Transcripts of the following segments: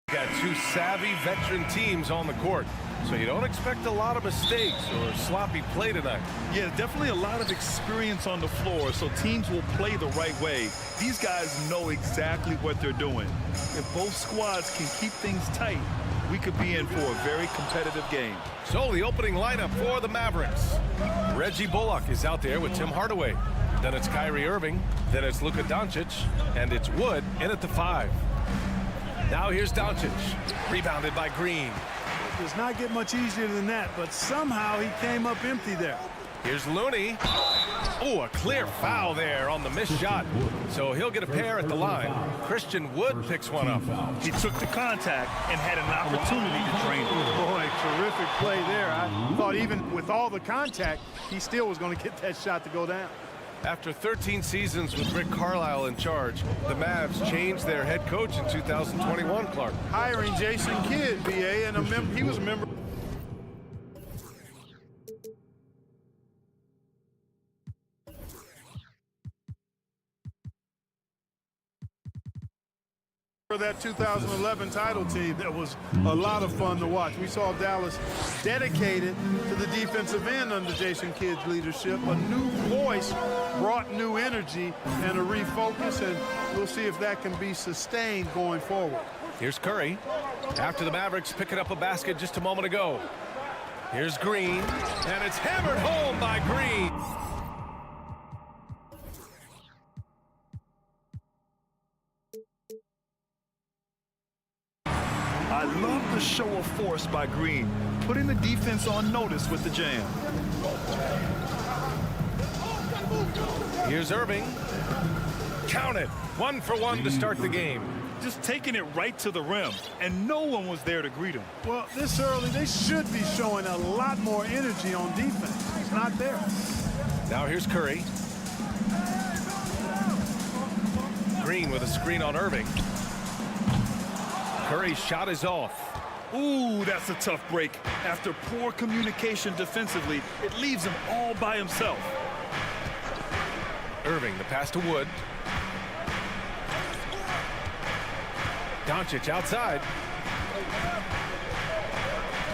Got two savvy veteran teams on the court, so you don't expect a lot of mistakes or sloppy play tonight. Yeah, definitely a lot of experience on the floor, so teams will play the right way. These guys know exactly what they're doing. If both squads can keep things tight, we could be in for a very competitive game. So the opening lineup for the Mavericks. Reggie Bullock is out there with Tim Hardaway. Then it's Kyrie Irving. Then it's Luka Doncic. And it's Wood in at the 5. Now here's Doncic. Rebounded by Green. It does not get much easier than that, but somehow he came up empty there. Here's Looney. Oh, a clear foul there on the missed shot. So he'll get a pair at the line. Christian Wood picks one up. He took the contact and had an opportunity to drain it. Boy, terrific play there. I thought even with all the contact, he still was going to get that shot to go down. After 13 seasons with Rick Carlisle in charge, the Mavs changed their head coach in 2021, Clark. Hiring Jason Kidd, BA, and he was a member. For that 2011 title team, that was a lot of fun to watch. We saw Dallas dedicated to the defensive end under Jason Kidd's leadership. A new voice brought new energy and a refocus, and we'll see if that can be sustained going forward. Here's Curry. After the Mavericks picking up a basket just a moment ago. Here's Green, and it's hammered home by Green. I love the show of force by Green, putting the defense on notice with the jam. Here's Irving. Count it. 1 for 1 to start the game. Just taking it right to the rim, and no one was there to greet him. Well, this early, they should be showing a lot more energy on defense. It's not there. Now here's Curry. Green with a screen on Irving. Curry's shot is off. Ooh, that's a tough break. After poor communication defensively, it leaves him all by himself. Irving, the pass to Wood. Doncic outside.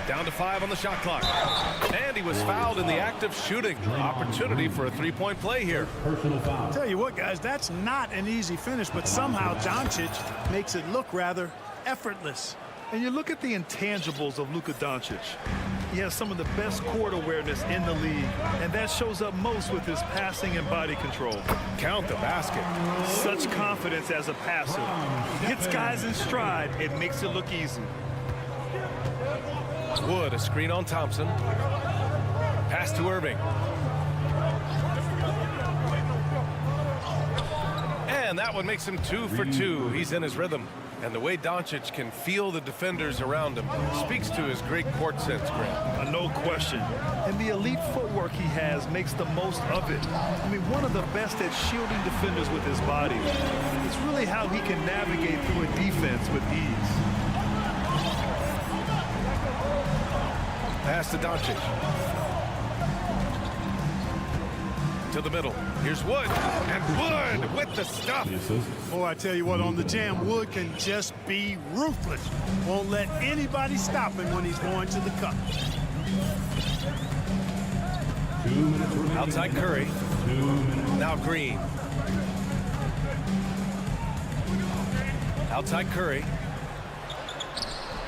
Down to 5 on the shot clock. And he was fouled in the act of shooting. Opportunity for a three-point play here. Tell you what, guys, that's not an easy finish, but somehow Doncic makes it look rather effortless. And you look at the intangibles of Luka Doncic. He has some of the best court awareness in the league, and that shows up most with his passing and body control. Count the basket. Such confidence as a passer. Hits guys in stride. It makes it look easy. Wood, a screen on Thompson. Pass to Irving. And that one makes him 2 for 2. He's in his rhythm. And the way Doncic can feel the defenders around him speaks to his great court sense, Grant. No question. And the elite footwork he has makes the most of it. I mean, one of the best at shielding defenders with his body. It's really how he can navigate through a defense with ease. Pass to Doncic. To the middle. Here's Wood. And Wood with the stuff. Oh, I tell you what, on the jam, Wood can just be ruthless. Won't let anybody stop him when he's going to the cup. Outside Curry. Now Green. Outside Curry.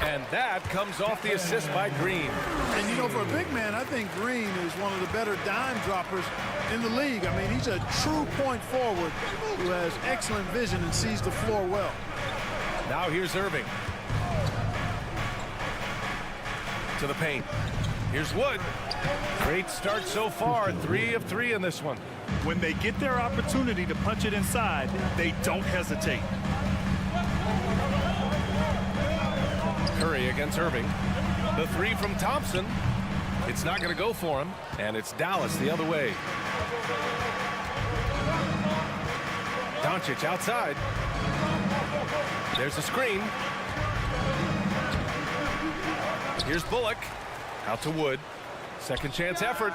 And that comes off the assist by Green. And, you know, for a big man, I think Green is one of the better dime droppers in the league. I mean, he's a true point forward who has excellent vision and sees the floor well. Now here's Irving. To the paint. Here's Wood. Great start so far. 3 of 3 in this one. When they get their opportunity to punch it inside, they don't hesitate. Curry against Irving. The 3 from Thompson. It's not going to go for him. And it's Dallas the other way. Doncic outside. There's a screen. Here's Bullock. Out to Wood. Second chance effort.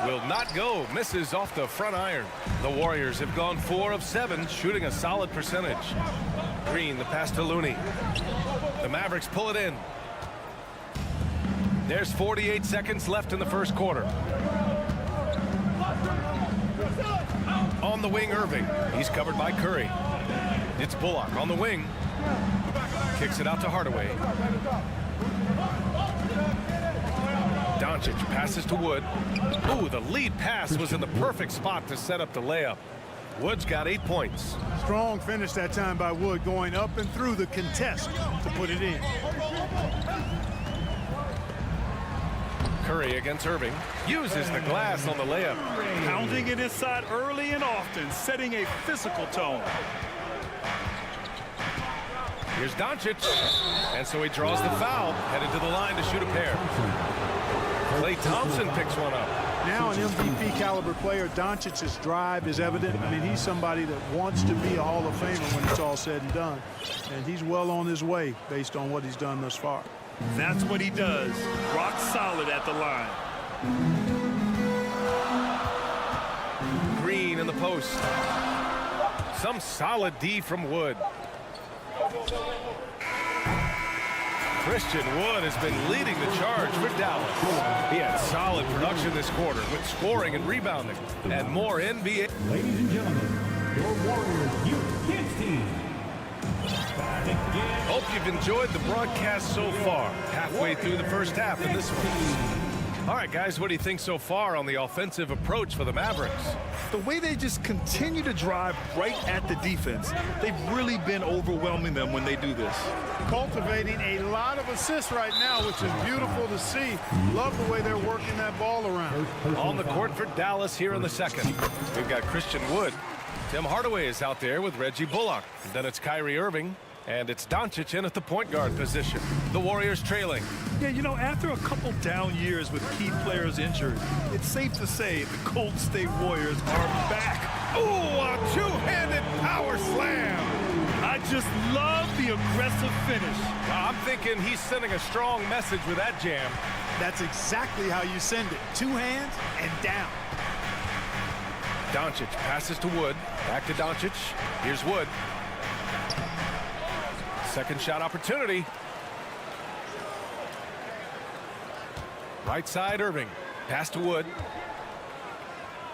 Will not go. Misses off the front iron. The Warriors have gone 4 of 7, shooting a solid percentage. Green, the pass to Looney. The Mavericks pull it in. There's 48 seconds left in the first quarter. On the wing, Irving. He's covered by Curry. It's Bullock on the wing. Kicks it out to Hardaway. Doncic passes to Wood. Ooh, the lead pass was in the perfect spot to set up the layup. Wood's got 8 points. Strong finish that time by Wood, going up and through the contest to put it in. Curry against Irving. Uses the glass on the layup. Pounding it inside early and often, setting a physical tone. Here's Doncic. And so he draws the foul, headed to the line to shoot a pair. Klay Thompson picks one up. Now an MVP caliber player, Doncic's drive is evident. I mean, he's somebody that wants to be a Hall of Famer when it's all said and done. And he's well on his way based on what he's done thus far. That's what he does. Rock solid at the line. Green in the post. Some solid D from Wood. Christian Wood has been leading the charge for Dallas. He had solid production this quarter with scoring and rebounding. And more NBA. Ladies and gentlemen, your Warriors Youth Kids team. Hope you've enjoyed the broadcast so far. Halfway through the first half in this one. All right, guys, what do you think so far on the offensive approach for the Mavericks? The way they just continue to drive right at the defense, they've really been overwhelming them when they do this. Cultivating a lot of assists right now, which is beautiful to see. Love the way they're working that ball around. On the court for Dallas here in the second. We've got Christian Wood. Tim Hardaway is out there with Reggie Bullock. Then it's Kyrie Irving. And it's Doncic in at the point guard position. The Warriors trailing. Yeah, you know, after a couple down years with key players injured, it's safe to say the Golden State Warriors are back. Ooh, a two-handed power slam. I just love the aggressive finish. I'm thinking he's sending a strong message with that jam. That's exactly how you send it. Two hands and down. Doncic passes to Wood. Back to Doncic. Here's Wood. Second shot opportunity. Right side, Irving. Pass to Wood.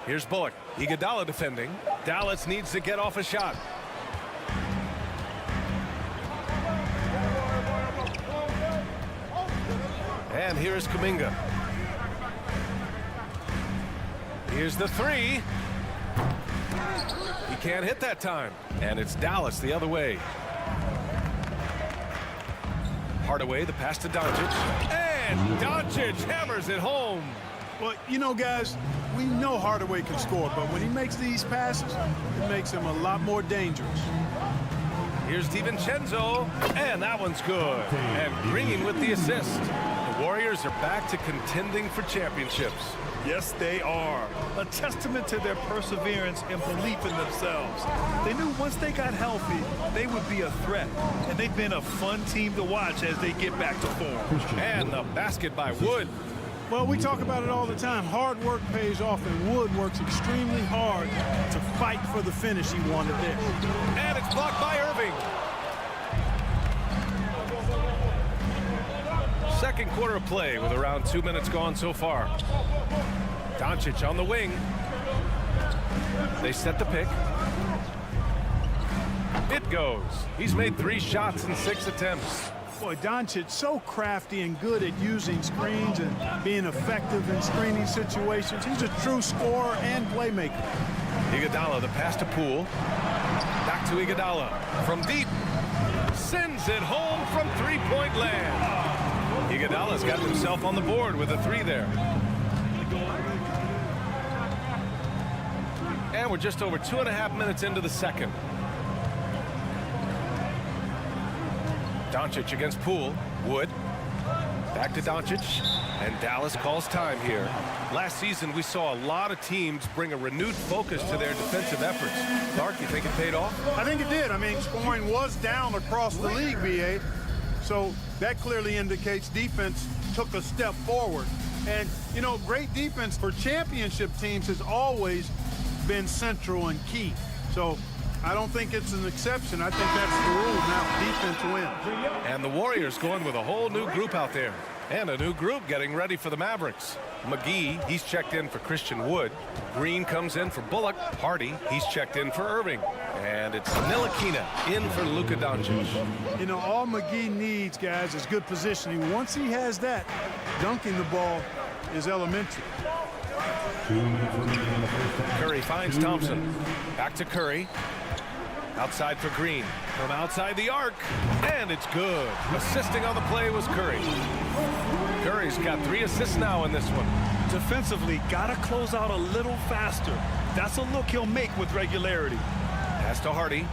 Here's Bullock. Iguodala defending. Dallas needs to get off a shot. And here's Kuminga. Here's the three. He can't hit that time. And it's Dallas the other way. Hardaway, the pass to Doncic. And Doncic hammers it home. Well, you know, guys, we know Hardaway can score, but when he makes these passes, it makes him a lot more dangerous. Here's DiVincenzo, and that one's good. And Green with the assist. The Warriors are back to contending for championships. Yes, they are. A testament to their perseverance and belief in themselves. They knew once they got healthy, they would be a threat. And they've been a fun team to watch as they get back to form. And the basket by Wood. Well, we talk about it all the time. Hard work pays off, and Wood works extremely hard to fight for the finish he wanted there. And it's blocked by Irving. Second quarter of play with around 2 minutes gone so far. Doncic on the wing. They set the pick. It goes. He's made 3 shots in 6 attempts. Boy, Doncic so crafty and good at using screens and being effective in screening situations. He's a true scorer and playmaker. Iguodala, the pass to Poole. Back to Iguodala. From deep. Sends it home from three-point land. Iguodala's got himself on the board with a 3 there. And we're just over 2.5 minutes into the second. Doncic against Poole. Wood. Back to Doncic. And Dallas calls time here. Last season, we saw a lot of teams bring a renewed focus to their defensive efforts. Clark, you think it paid off? I think it did. I mean, scoring was down across the league, B.A. So that clearly indicates defense took a step forward. And, you know, great defense for championship teams has always been central and key. So I don't think it's an exception. I think that's the rule. Now defense wins. And the Warriors going with a whole new group out there. And a new group getting ready for the Mavericks. McGee, he's checked in for Christian Wood. Green comes in for Bullock. Hardy, he's checked in for Irving. And it's Ntilikina in for Luka Doncic. You know, all McGee needs, guys, is good positioning. Once he has that, dunking the ball is elementary. Curry finds Thompson. Back to Curry. Outside for Green. From outside the arc. And it's good. Assisting on the play was Curry. Curry's got 3 assists now in this one. Defensively, gotta close out a little faster. That's a look he'll make with regularity. Pass to Hardy.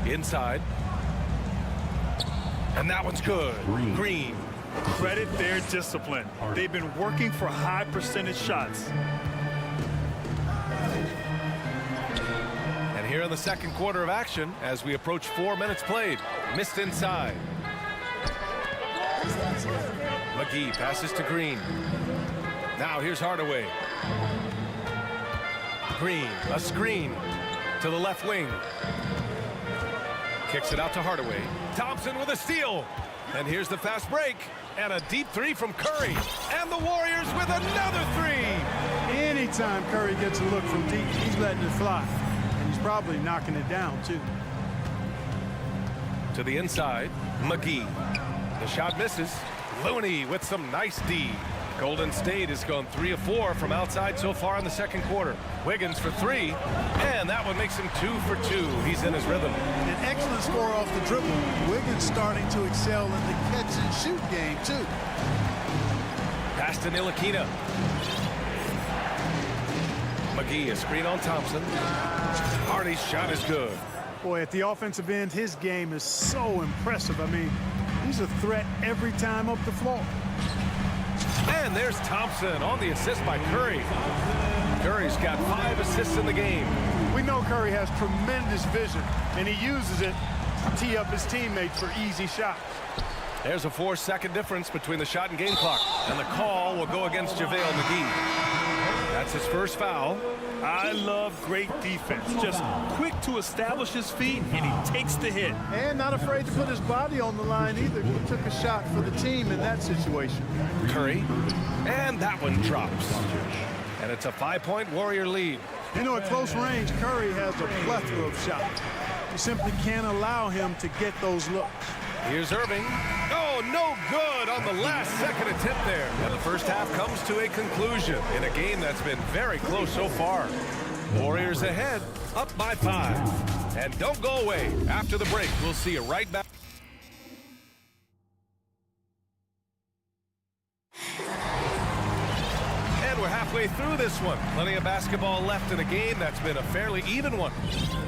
Inside. And that one's good. Green. Credit their discipline. They've been working for high percentage shots. And here in the second quarter of action, as we approach 4 minutes played, missed inside. McGee passes to Green. Now here's Hardaway. Green, a screen to the left wing. Kicks it out to Hardaway. Thompson with a steal. And here's the fast break. And a deep 3 from Curry. And the Warriors with another 3. Anytime Curry gets a look from deep, he's letting it fly. And he's probably knocking it down, too. To the inside, McGee. The shot misses. Looney with some nice D. Golden State has gone 3 of 4 from outside so far in the second quarter. Wiggins for 3, and that one makes him 2 for 2. He's in his rhythm. An excellent score off the dribble. Wiggins starting to excel in the catch-and-shoot game, too. Pass to Ntilikina. McGee, a screen on Thompson. Hardy's shot is good. Boy, at the offensive end, his game is so impressive. I mean, he's a threat every time up the floor. And there's Thompson on the assist by Curry. Curry's got 5 assists in the game. We know Curry has tremendous vision, and he uses it to tee up his teammates for easy shots. There's a 4-second difference between the shot and game clock. And the call will go against JaVale McGee. That's his first foul. I love great defense. Just quick to establish his feet, and he takes the hit. And not afraid to put his body on the line either. He took a shot for the team in that situation. Curry. And that one drops. And it's a 5-point Warrior lead. You know, at close range, Curry has a plethora of shots. You simply can't allow him to get those looks. Here's Irving. Oh, no good on the last second attempt there. And the first half comes to a conclusion in a game that's been very close so far. Warriors ahead, up by 5. And don't go away. After the break, we'll see you right back. And we're halfway through this one. Plenty of basketball left in a game that's been a fairly even one.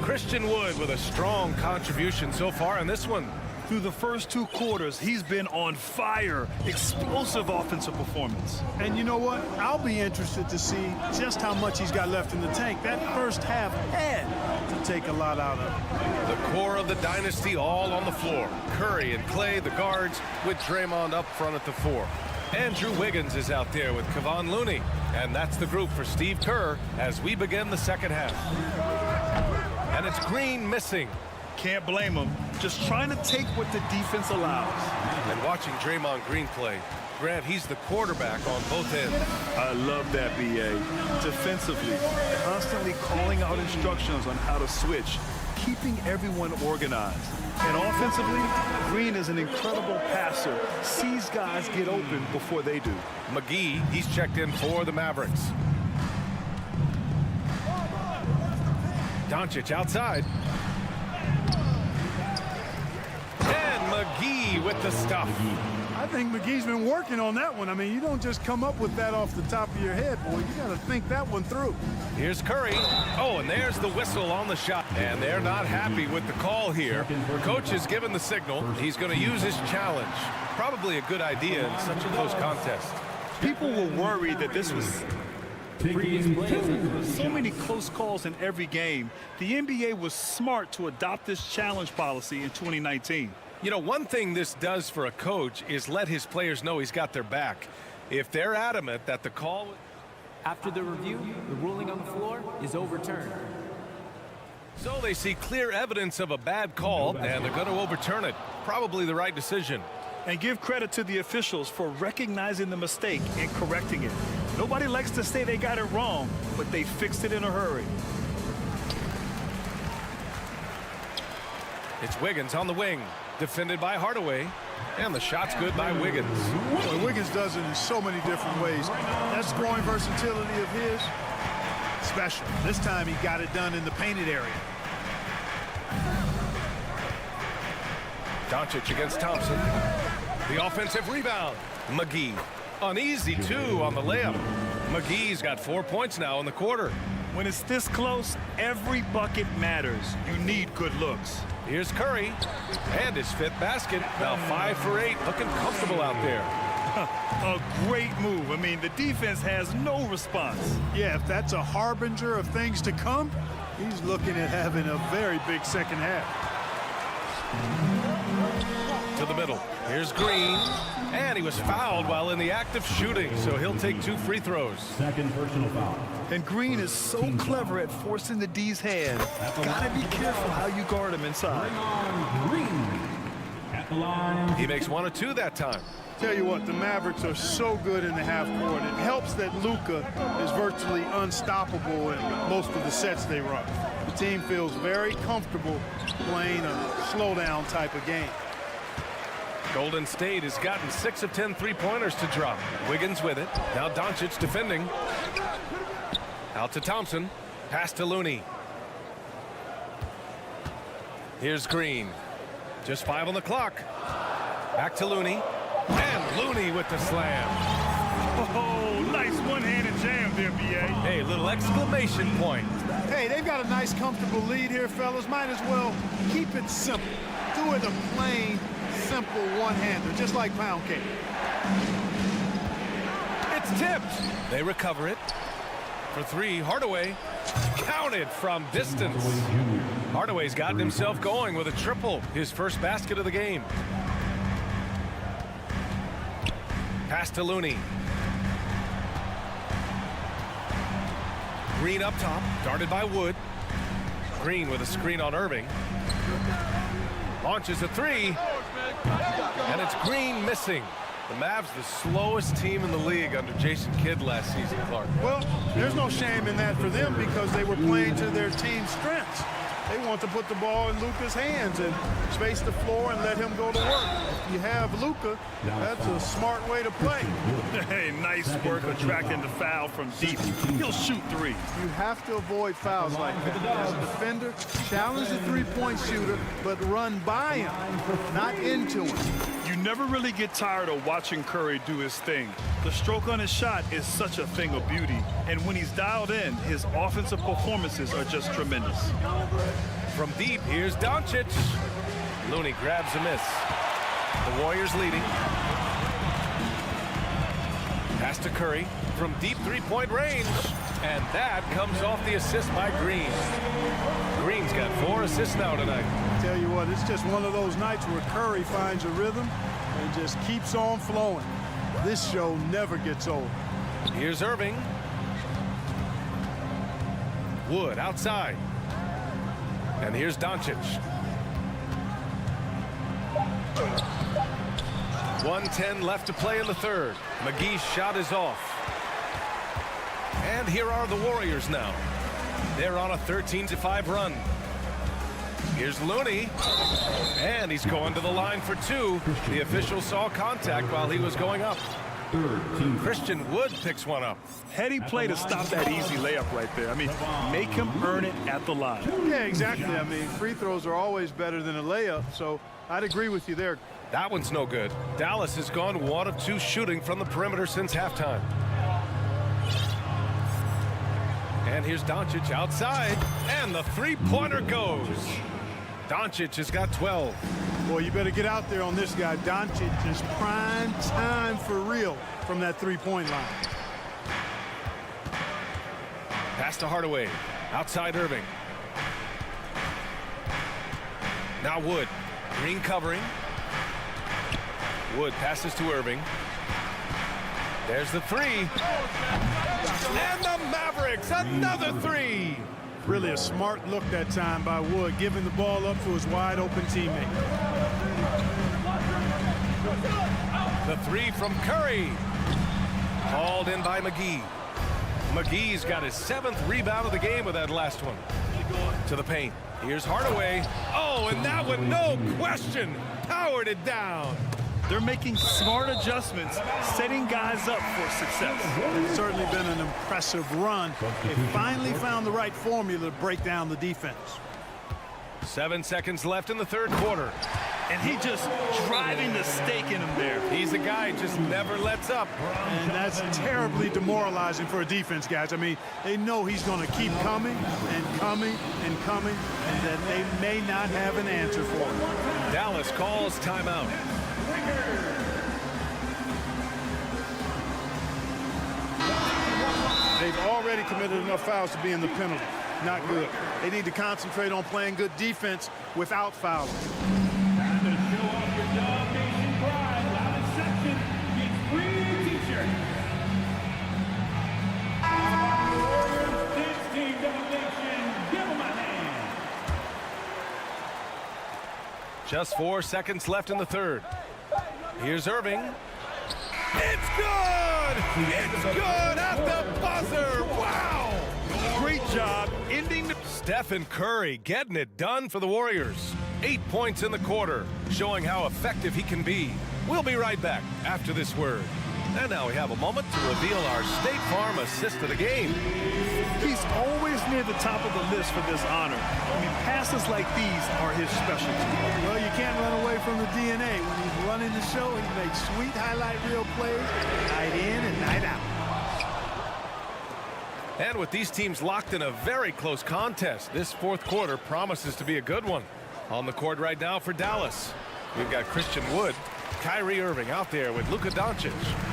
Christian Wood with a strong contribution so far in this one. Through the first 2 quarters, he's been on fire. Explosive offensive performance. And you know what? I'll be interested to see just how much he's got left in the tank. That first half had to take a lot out of it. The core of the dynasty all on the floor. Curry and Clay, the guards, with Draymond up front at the 4. Andrew Wiggins is out there with Kevon Looney. And that's the group for Steve Kerr as we begin the second half. And it's Green missing. Can't blame him. Just trying to take what the defense allows. And watching Draymond Green play, Grant, he's the quarterback on both ends. I love that, B.A. Defensively, constantly calling out instructions on how to switch, keeping everyone organized. And offensively, Green is an incredible passer, sees guys get open before they do. McGee, he's checked in for the Mavericks. Doncic outside. And McGee with the stuff. I think McGee's been working on that one. I mean, you don't just come up with that off the top of your head, boy. You got to think that one through. Here's Curry. Oh, and there's the whistle on the shot. And they're not happy with the call here. Coach has given the signal. He's going to use his challenge. Probably a good idea in such a close contest. People were worried that this was so many close calls in every game. The NBA was smart to adopt this challenge policy in 2019. You know, one thing this does for a coach is let his players know he's got their back. If they're adamant that the call... After the review, the ruling on the floor is overturned. So they see clear evidence of a bad call, and they're going to overturn it. Probably the right decision. And give credit to the officials for recognizing the mistake and correcting it. Nobody likes to say they got it wrong, but they fixed it in a hurry. It's Wiggins on the wing, defended by Hardaway, and the shot's good by Wiggins. Boy, Wiggins does it in so many different ways. That scoring versatility of his, special. This time he got it done in the painted area. Doncic against Thompson. The offensive rebound. McGee. Uneasy, too, on the layup. McGee's got 4 points now in the quarter. When it's this close, every bucket matters. You need good looks. Here's Curry. And his 5th basket. Now 5 for 8. Looking comfortable out there. A great move. I mean, the defense has no response. Yeah, if that's a harbinger of things to come, he's looking at having a very big second half. To the middle. Here's Green. And he was fouled while in the act of shooting, so he'll take 2 free throws. Second personal foul. And Green is so clever at forcing the D's hand. Gotta be careful how you guard him inside. Green at the line. He makes 1 or 2 that time. Tell you what, the Mavericks are so good in the half court. It helps that Luka is virtually unstoppable in most of the sets they run. The team feels very comfortable playing a slowdown type of game. Golden State has gotten 6 of 10 three-pointers to drop. Wiggins with it. Now Doncic defending. Out to Thompson. Pass to Looney. Here's Green. Just 5 on the clock. Back to Looney. And Looney with the slam. Oh, nice one-handed jam there, B.A. Hey, little exclamation point. Hey, they've got a nice, comfortable lead here, fellas. Might as well keep it simple. Do it a plain, simple one-hander, just like pound cake. It's tipped. They recover it. For 3, Hardaway. Counted from distance. Hardaway's gotten himself going with a triple. His first basket of the game. Pass to Looney. Green up top, guarded by Wood. Green with a screen on Irving. Launches a 3. And it's Green missing. The Mavs the slowest team in the league under Jason Kidd last season, Clark. Well, there's no shame in that for them because they were playing to their team's strengths. They want to put the ball in Luka's hands and space the floor and let him go to work. If you have Luka, that's a smart way to play. Hey, nice work attracting the foul from deep. He'll shoot 3. You have to avoid fouls like that. As a defender, challenge the three-point shooter, but run by him, not into him. You never really get tired of watching Curry do his thing. The stroke on his shot is such a thing of beauty. And when he's dialed in, his offensive performances are just tremendous. From deep, here's Doncic. Looney grabs a miss. The Warriors leading. Pass to Curry from deep three-point range. And that comes off the assist by Green. Green's got 4 assists now tonight. I tell you what, it's just one of those nights where Curry finds a rhythm and just keeps on flowing. This show never gets old. Here's Irving. Wood outside. And here's Doncic. 1:10 left to play in the third. McGee's shot is off. And here are the Warriors now. They're on a 13-5 run. Here's Looney. And he's going to the line for 2. The official saw contact while he was going up. Christian Wood picks one up. Heady play to stop that easy layup right there. I mean, make him earn it at the line. Yeah, exactly. I mean, free throws are always better than a layup, so I'd agree with you there. That one's no good. Dallas has gone 1 of 2 shooting from the perimeter since halftime. And here's Doncic outside, and the three-pointer goes. Doncic has got 12. Boy, you better get out there on this guy. Doncic is prime time for real from that three-point line. Pass to Hardaway. Outside Irving. Now Wood. Green covering. Wood passes to Irving. There's the three. And the Mavericks, another three. Really a smart look that time by Wood, giving the ball up to his wide open teammate. The three from Curry. Hauled in by McGee. McGee's got his 7th rebound of the game with that last one. To the paint. Here's Hardaway. Oh, and that one, no question, powered it down. They're making smart adjustments, setting guys up for success. It's certainly been an impressive run. They finally found the right formula to break down the defense. 7 seconds left in the third quarter. And he just driving the stake in him there. He's a guy who just never lets up. And that's terribly demoralizing for a defense, guys. I mean, they know he's going to keep coming and coming and coming, and that they may not have an answer for him. Dallas calls timeout. They've already committed enough fouls to be in the penalty. Not good. They need to concentrate on playing good defense without fouling. And to show off your dog nation pride, loudest section gets free t-shirts. Warriors dance team delegation, give them a hand. Just 4 seconds left in the third. Here's Irving. It's good! It's good at the buzzer! Wow! Great job ending the... Stephen Curry getting it done for the Warriors. 8 points in the quarter, showing how effective he can be. We'll be right back after this word. And now we have a moment to reveal our State Farm assist of the game. He's always near the top of the list for this honor. I mean, passes like these are his specialty. Well, you can't run away from the DNA. When he's running the show, he makes sweet highlight reel plays night in and night out. And with these teams locked in a very close contest, this fourth quarter promises to be a good one. On the court right now for Dallas, we've got Christian Wood, Kyrie Irving out there with Luka Doncic.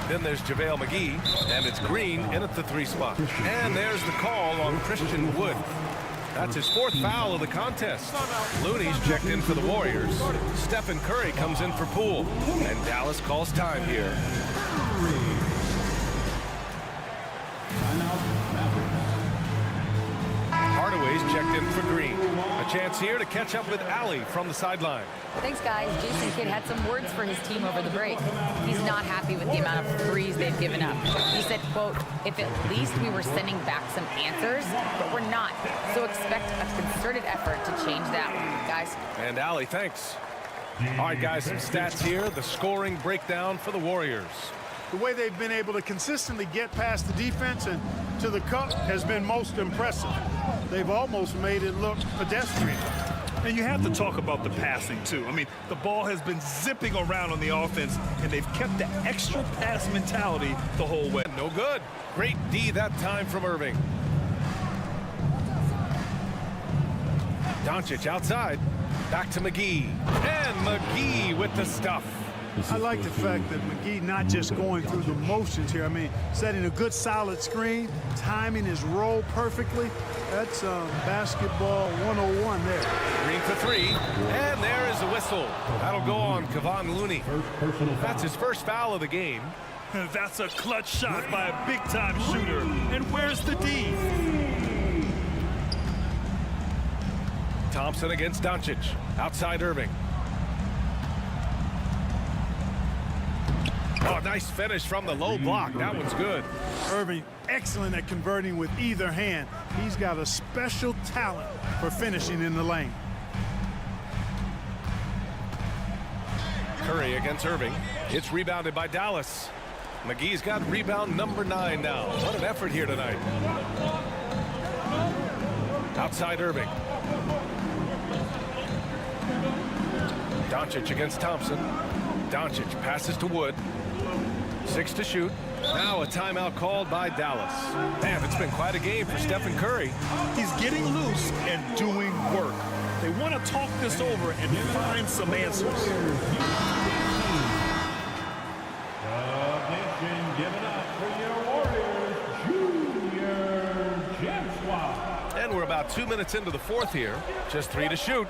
Then there's JaVale McGee, and it's Green in at the 3 spot. And there's the call on Christian Wood. That's his 4th foul of the contest. Looney's checked in for the Warriors. Stephen Curry comes in for Poole. And Dallas calls time here. Hardaway's checked in for Green. A chance here to catch up with Allie from the sideline. Thanks, guys. Jason Kidd had some words for his team over the break. He's not happy with the amount of threes they've given up. He said, quote, if at least we were sending back some answers, but we're not. So expect a concerted effort to change that one, guys. And Allie, thanks. All right, guys, some stats here. The scoring breakdown for the Warriors. The way they've been able to consistently get past the defense and to the cup has been most impressive. They've almost made it look pedestrian. And you have to talk about the passing, too. I mean, the ball has been zipping around on the offense, and they've kept the extra pass mentality the whole way. No good. Great D that time from Irving. Doncic outside. Back to McGee. And McGee with the stuff. I like the fact that McGee not just going through the motions here. I mean, setting a good solid screen, timing his roll perfectly. That's basketball 101 there. Green for 3. And there is a whistle. That'll go on Kevon Looney. That's his first foul of the game. That's a clutch shot by a big-time shooter. And where's the D? Thompson against Doncic. Outside Irving. Oh, nice finish from the low block. That one's good. Irving, excellent at converting with either hand. He's got a special talent for finishing in the lane. Curry against Irving. It's rebounded by Dallas. McGee's got rebound number 9 now. What an effort here tonight. Outside Irving. Doncic against Thompson. Doncic passes to Wood. 6 to shoot. Now a timeout called by Dallas. Man, it's been quite a game for Stephen Curry. He's getting loose and doing work. They want to talk this over and find some answers. Attention, give it up for your Warriors Junior Gem Squad. And we're about 2 minutes into the fourth here. Just 3 to shoot.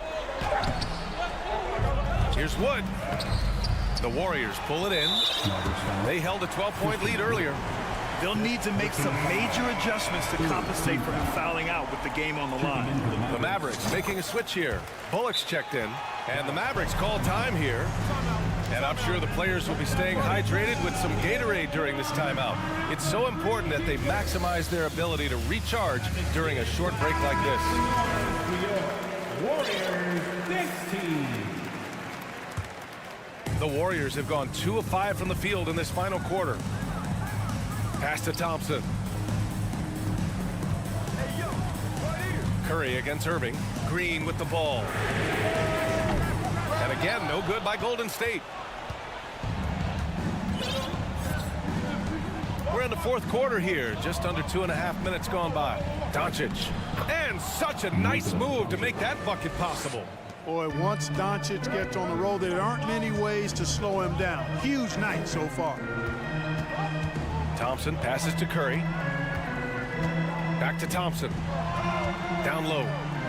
Here's Wood. The Warriors pull it in. They held a 12-point lead earlier. They'll need to make some major adjustments to compensate for fouling out with the game on the line. The Mavericks making a switch here. Bullock's checked in, and the Mavericks call time here. And I'm sure the players will be staying hydrated with some Gatorade during this timeout. It's so important that they maximize their ability to recharge during a short break like this. Warriors 16. The Warriors have gone 2 of 5 from the field in this final quarter. Pass to Thompson. Curry against Irving. Green with the ball. And again, no good by Golden State. We're in the fourth quarter here. Just under 2.5 minutes gone by. Doncic. And such a nice move to make that bucket possible. Boy, once Doncic gets on the roll, there aren't many ways to slow him down. Huge night so far. Thompson passes to Curry. Back to Thompson. Down low.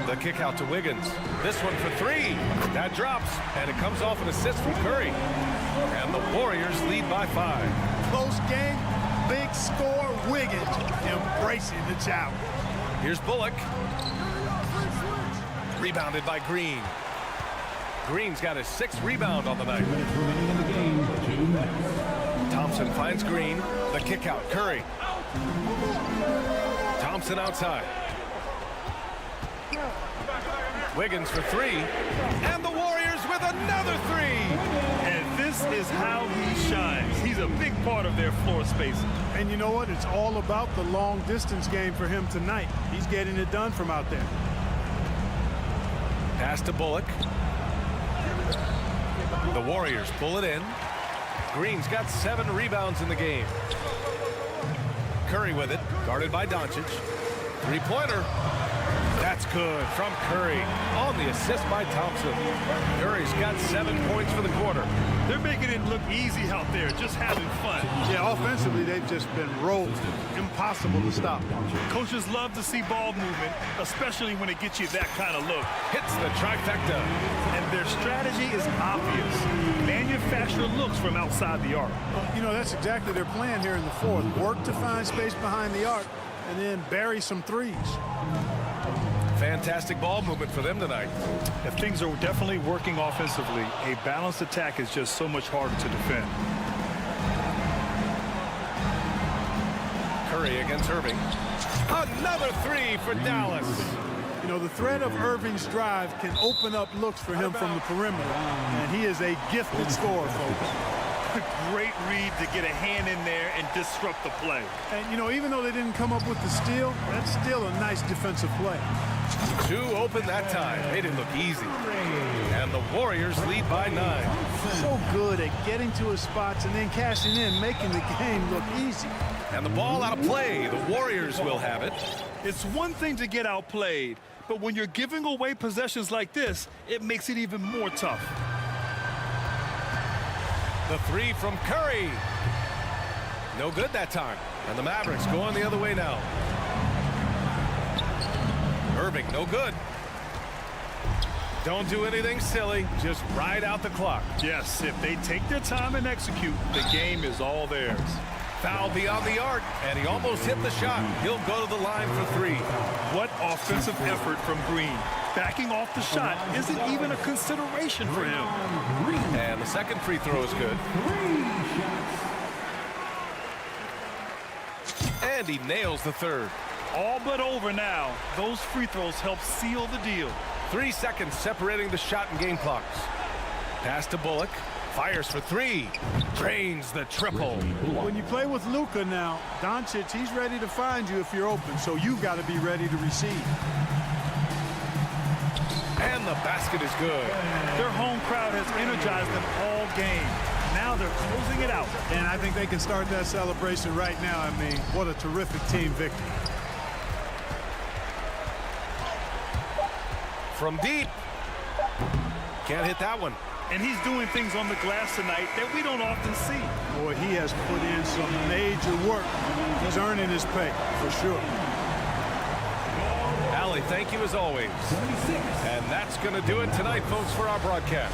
The kick out to Wiggins. This one for 3. That drops, and it comes off an assist from Curry. And the Warriors lead by 5. Close game, big score. Wiggins embracing the challenge. Here's Bullock. Rebounded by Green. Green's got his 6th rebound on the night. Thompson finds Green. The kick out. Curry. Thompson outside. Wiggins for 3. And the Warriors with another 3. And this is how he shines. He's a big part of their floor spacing. And you know what? It's all about the long distance game for him tonight. He's getting it done from out there. Pass to Bullock. The Warriors pull it in. Green's got 7 rebounds in the game. Curry with it, guarded by Doncic. 3-pointer. That's good from Curry on the assist by Thompson. Curry's got 7 points for the quarter. They're making it look easy out there, just having fun. Yeah, offensively, they've just been rolled. Impossible to stop. Coaches love to see ball movement, especially when it gets you that kind of look. Hits the trifecta. And their strategy is obvious. Manufacture looks from outside the arc. You know, that's exactly their plan here in the fourth. Work to find space behind the arc and then bury some threes. Fantastic ball movement for them tonight. If things are definitely working offensively, a balanced attack is just so much harder to defend. Curry against Irving. Another 3 for Dallas. You know, the threat of Irving's drive can open up looks for him from the perimeter. And he is a gifted scorer, folks. Great read to get a hand in there and disrupt the play. And, you know, even though they didn't come up with the steal, that's still a nice defensive play. 2 open that time. Made it look easy. And the Warriors lead by 9. So good at getting to his spots and then cashing in, making the game look easy. And the ball out of play. The Warriors will have it. It's one thing to get outplayed, but when you're giving away possessions like this, it makes it even more tough. The 3 from Curry. No good that time. And the Mavericks going the other way now. Irving, no good. Don't do anything silly. Just ride out the clock. Yes, if they take their time and execute, the game is all theirs. Foul beyond the arc, and he almost hit the shot. He'll go to the line for 3. What offensive effort from Green. Backing off the shot isn't even a consideration for him. And the second free throw is good. And he nails the 3rd. All but over now. Those free throws help seal the deal. 3 seconds separating the shot and game clocks. Pass to Bullock. Fires for 3. Drains the triple. When you play with Luka now, Doncic, he's ready to find you if you're open, so you've got to be ready to receive. And the basket is good. Their home crowd has energized them all game. Now they're closing it out. And I think they can start that celebration right now. I mean, what a terrific team victory. From deep. Can't hit that one. And he's doing things on the glass tonight that we don't often see. Boy, he has put in some major work. He's earning his pay, for sure. Allie, thank you as always. And that's going to do it tonight, folks, for our broadcast.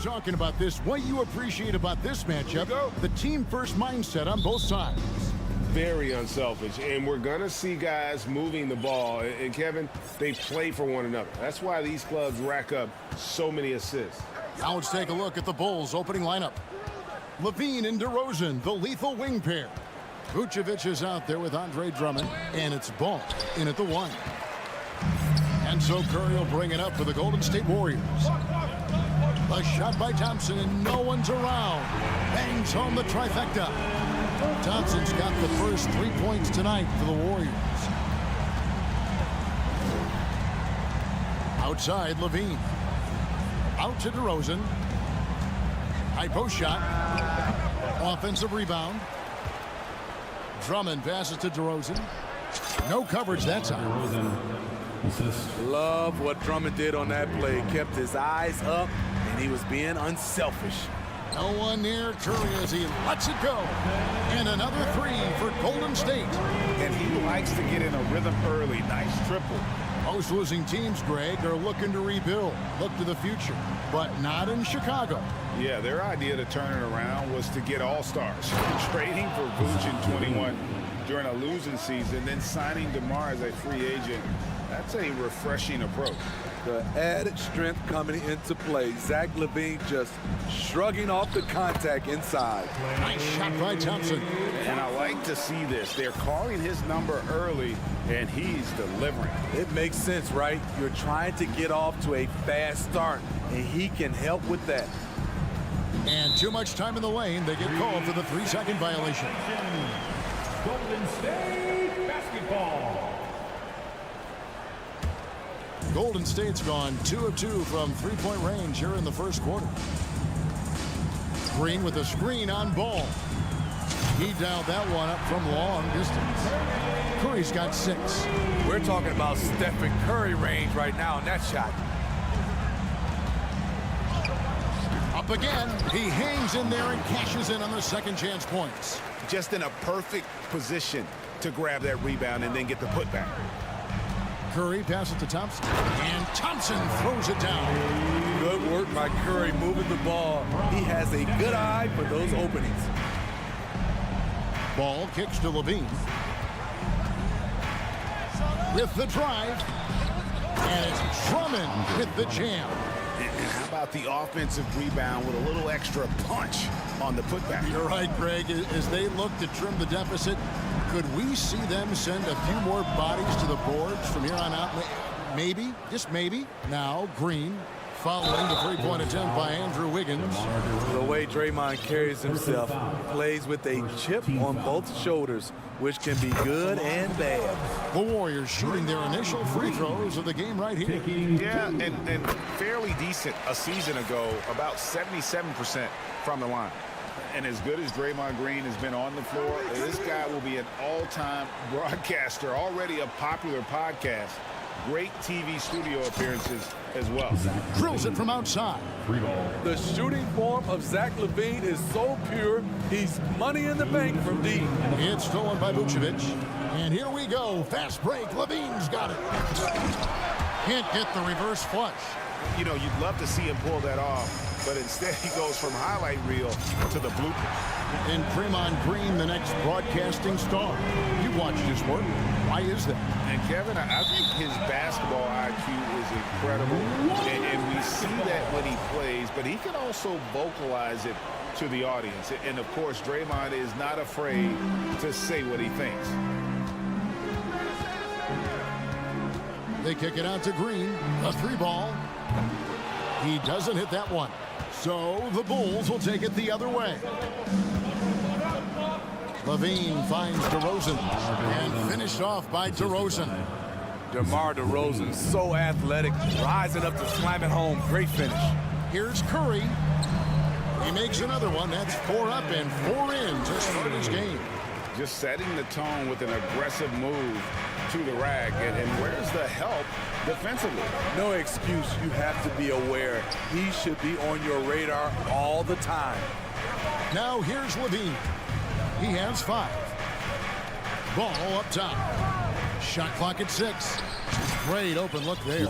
talking about this. What you appreciate about this matchup, the team-first mindset on both sides. Very unselfish, and we're going to see guys moving the ball. And, Kevin, they play for one another. That's why these clubs rack up so many assists. Now let's take a look at the Bulls' opening lineup. Levine and DeRozan, the lethal wing pair. Vucevic is out there with Andre Drummond, and it's Ball in at the 1. And so Curry will bring it up for the Golden State Warriors. A shot by Thompson, and no one's around. Bangs home the trifecta. Thompson's got the first 3 points tonight for the Warriors. Outside, Levine. Out to DeRozan. High post shot. Offensive rebound. Drummond passes to DeRozan. No coverage that time. Love what Drummond did on that play. Kept his eyes up, and he was being unselfish. No one near Curry as he lets it go. And another 3 for Golden State. And he likes to get in a rhythm early. Nice triple. Most losing teams, Greg, are looking to rebuild, look to the future, but not in Chicago. Yeah, their idea to turn it around was to get all-stars. Trading for Vuce in 21 during a losing season, then signing DeMar as a free agent. That's a refreshing approach. The added strength coming into play. Zach LaVine just shrugging off the contact inside. Nice shot by Thompson. And I like to see this. They're calling his number early, and he's delivering. It makes sense, right? You're trying to get off to a fast start, and he can help with that. And too much time in the lane. They get called for the 3-second violation. Golden State basketball. Golden State's gone 2 of 2 from three-point range here in the first quarter. Green with a screen on Ball. He dialed that one up from long distance. Curry's got 6. We're talking about Stephen Curry range right now in that shot. Up again. He hangs in there and cashes in on the second chance points. Just in a perfect position to grab that rebound and then get the putback. Curry passes to Thompson, and Thompson throws it down. Good work by Curry moving the ball. He has a good eye for those openings. Ball kicks to Levine. With the drive, and it's Drummond with the jam. And how about the offensive rebound with a little extra punch on the putback? You're right, Greg. As they look to trim the deficit, could we see them send a few more bodies to the boards from here on out? Maybe, just maybe. Now, Green following the three-point attempt by Andrew Wiggins. The way Draymond carries himself, plays with a chip on both shoulders, which can be good and bad. The Warriors shooting their initial free throws of the game right here. Yeah, and fairly decent a season ago, about 77% from the line. And as good as Draymond Green has been on the floor, this guy will be an all-time broadcaster, already a popular podcast. Great TV studio appearances as well. Drills it from outside. The shooting form of Zach LaVine is so pure, he's money in the bank from deep. It's stolen by Vucevic. And here we go. Fast break. Levine's got it. Can't get the reverse flush. You know, you'd love to see him pull that off, but instead he goes from highlight reel to the blooper. And Draymond Green, the next broadcasting star. You watched his work. Why is that? And Kevin, I think his basketball IQ is incredible, and we see that when he plays, but he can also vocalize it to the audience. And of course, Draymond is not afraid to say what he thinks. They kick it out to Green. A 3-ball. He doesn't hit that one. So the Bulls will take it the other way. Levine finds DeRozan and finished off by DeRozan. DeMar DeRozan, so athletic, rising up to slam it home. Great finish. Here's Curry. He makes another one. That's 4 up and 4 in to start his game. Just setting the tone with an aggressive move to the rack. And where's the help defensively? No excuse. You have to be aware. He should be on your radar all the time. Now here's Levine. He has 5. Ball up top. Shot clock at 6. Great open look there.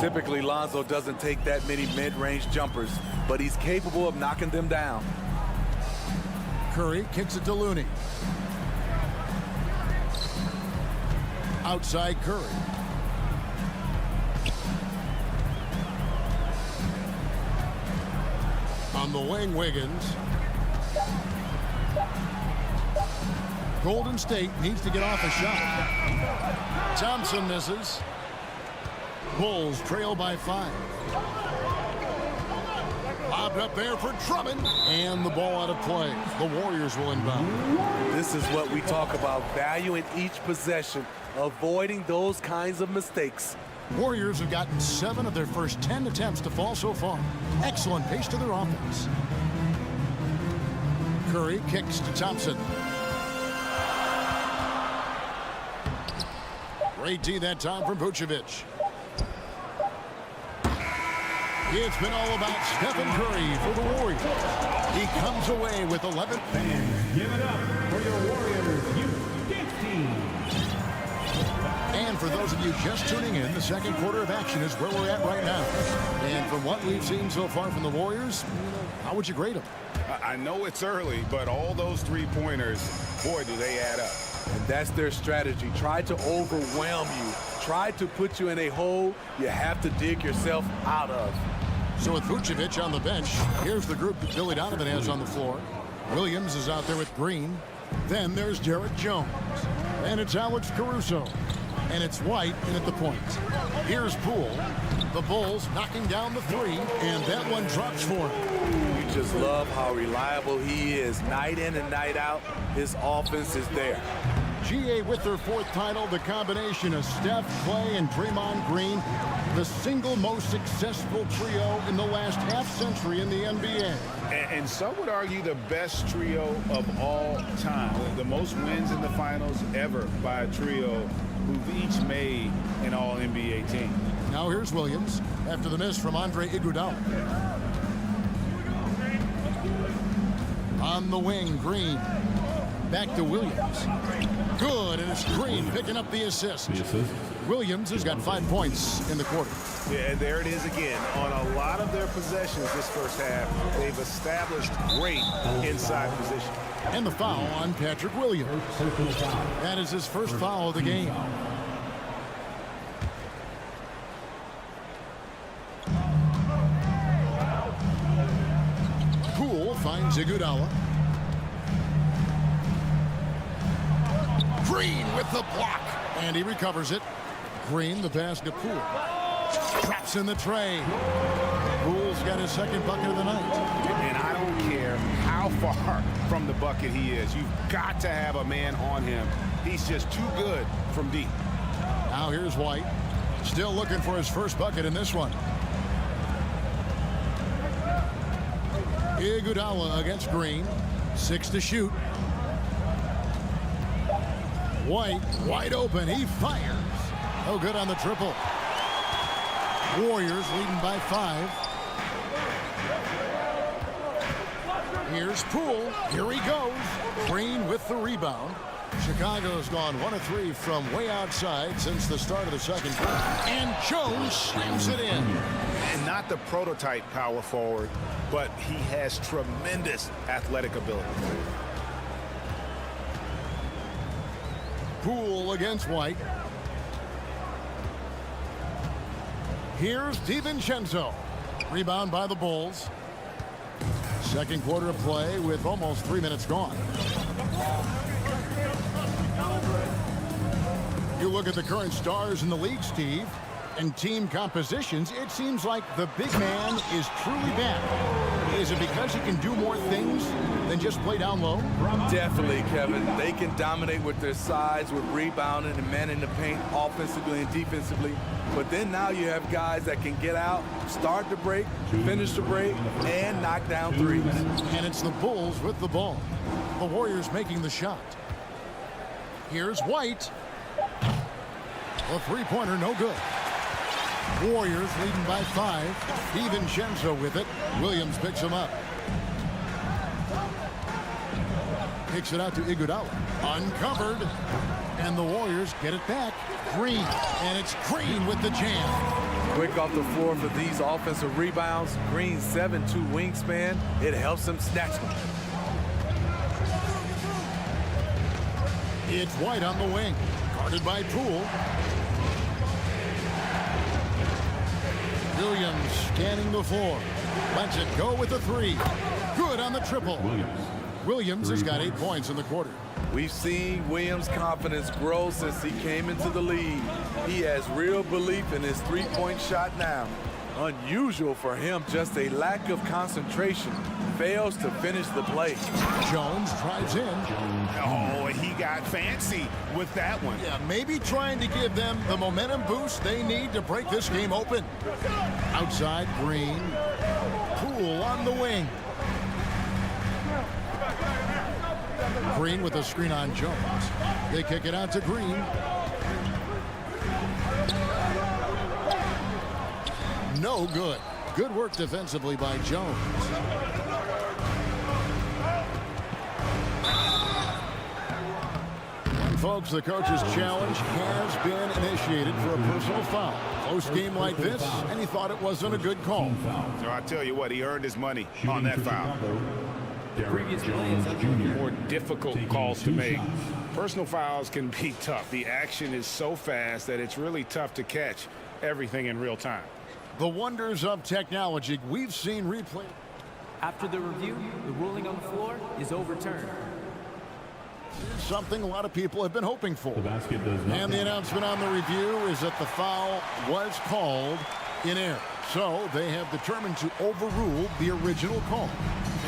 Typically, Lonzo doesn't take that many mid-range jumpers, but he's capable of knocking them down. Curry kicks it to Looney. Outside Curry. On the wing, Wiggins. Golden State needs to get off a shot. Thompson misses. Bulls trail by 5. Lobbed up there for Drummond. And the ball out of play. The Warriors will inbound. This is what we talk about, valuing each possession, avoiding those kinds of mistakes. Warriors have gotten 7 of their first 10 attempts to fall so far. Excellent pace to their offense. Curry kicks to Thompson. Great D that time from Vucevic. It's been all about Stephen Curry for the Warriors. He comes away with 11. Fans, give it up for your Warriors youth team. And for those of you just tuning in, the second quarter of action is where we're at right now. And from what we've seen so far from the Warriors, how would you grade them? I know it's early, but all those three-pointers, boy, do they add up. And that's their strategy. Try to overwhelm you. Try to put you in a hole you have to dig yourself out of. So with Vucevic on the bench, here's the group that Billy Donovan has on the floor. Williams is out there with Green. Then there's Jarrett Jones. And it's Alex Caruso. And it's White in at the point. Here's Poole. The Bulls knocking down the 3, and that one drops for him. You just love how reliable he is. Night in and night out, his offense is there. GA with their 4th title, the combination of Steph, Clay, and Draymond Green, the single most successful trio in the last half-century in the NBA. And some would argue the best trio of all time. The most wins in the finals ever by a trio who've each made an All-NBA team. Now here's Williams after the miss from Andre Iguodala. On the wing, Green. Back to Williams. Good, and it's Green picking up the assist. Williams has got 5 points in the quarter. Yeah, and there it is again. On a lot of their possessions this first half, they've established great inside position. And the foul on Patrick Williams. That is his first foul of the game. Poole finds Iguodala. Green with the block. And he recovers it. Green, the pass to Poole. Traps in the tray. Poole's got his second bucket of the night. And I don't care how far from the bucket he is. You've got to have a man on him. He's just too good from deep. Now here's White. Still looking for his first bucket in this one. Iguodala against Green. 6 to shoot. White wide open. He fires. No good on the triple. Warriors leading by 5. Here's Poole. Here he goes. Green with the rebound. Chicago's gone 1 of 3 from way outside since the start of the second quarter. And Jones slams it in. And not the prototype power forward, but he has tremendous athletic ability. Poole against White. Here's DiVincenzo. Rebound by the Bulls. Second quarter of play with almost 3 minutes gone. You look at the current stars in the league, Steve, and team compositions, it seems like the big man is truly back. Is it because he can do more things than just play down low? Definitely, Kevin. They can dominate with their size, with rebounding and manning the paint offensively and defensively. But then now you have guys that can get out, start the break, finish the break, and knock down threes. And it's the Bulls with the ball. The Warriors making the shot. Here's White. A three-pointer, no good. Warriors leading by 5. DiVincenzo with it. Williams picks him up. Kicks it out to Iguodala. Uncovered. And the Warriors get it back. Green. And it's Green with the jam. Quick off the floor for these offensive rebounds. Green's 7'2" wingspan. It helps him snatch them. It's White on the wing. Guarded by Poole. Williams scanning the floor. Lets it go with the three. Good on the triple. Williams has got 8 points in the quarter. We've seen Williams' confidence grow since he came into the league. He has real belief in his three-point shot now. Unusual for him, just a lack of concentration. Fails to finish the play. Jones drives in. Oh, he got fancy with that one. Yeah, maybe trying to give them the momentum boost they need to break this game open. Outside, Green. Poole on the wing. Green with a screen on Jones. They kick it out to Green. No good. Good work defensively by Jones. And folks, the coach's challenge has been initiated for a personal foul. Close game like this, and he thought it wasn't a good call. So I tell you what, he earned his money on that foul. More difficult calls to make. Personal fouls can be tough. The action is so fast that it's really tough to catch everything in real time. The wonders of technology. We've seen replay. After the review, the ruling on the floor is overturned. Something a lot of people have been hoping for. And the announcement on the review is that the foul was called in error. So they have determined to overrule the original call.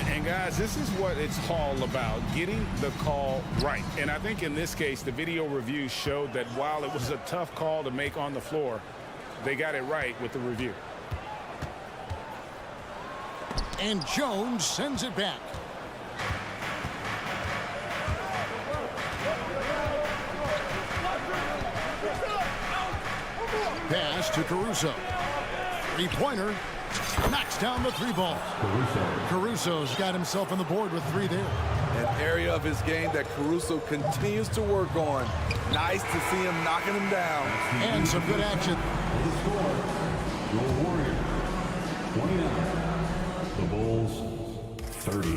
And guys, this is what it's all about, getting the call right. And I think in this case, the video review showed that while it was a tough call to make on the floor, they got it right with the review. And Jones sends it back. Pass to Caruso. Three-pointer. Knocks down the three ball. Caruso's got himself on the board with 3 there. An area of his game that Caruso continues to work on. Nice to see him knocking him down. And some good action. Your Warriors, 29. The Bulls, 30.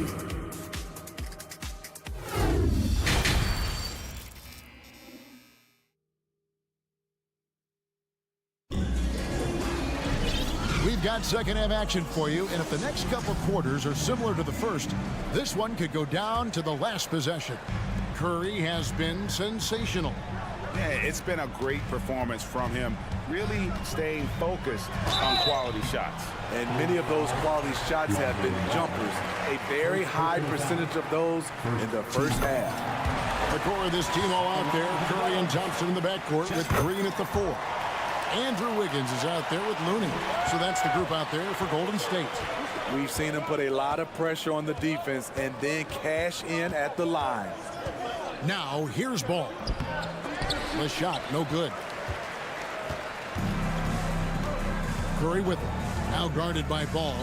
We've got second half action for you, and if the next couple quarters are similar to the first, this one could go down to the last possession. Curry has been sensational. Yeah, it's been a great performance from him, really staying focused on quality shots. And many of those quality shots have been jumpers. A very high percentage of those in the first half. The core of this team all out there. Curry and Thompson in the backcourt with Green at the 4. Andrew Wiggins is out there with Looney. So that's the group out there for Golden State. We've seen him put a lot of pressure on the defense and then cash in at the line. Now here's Ball. The shot, no good. Curry with it. Now guarded by Ball.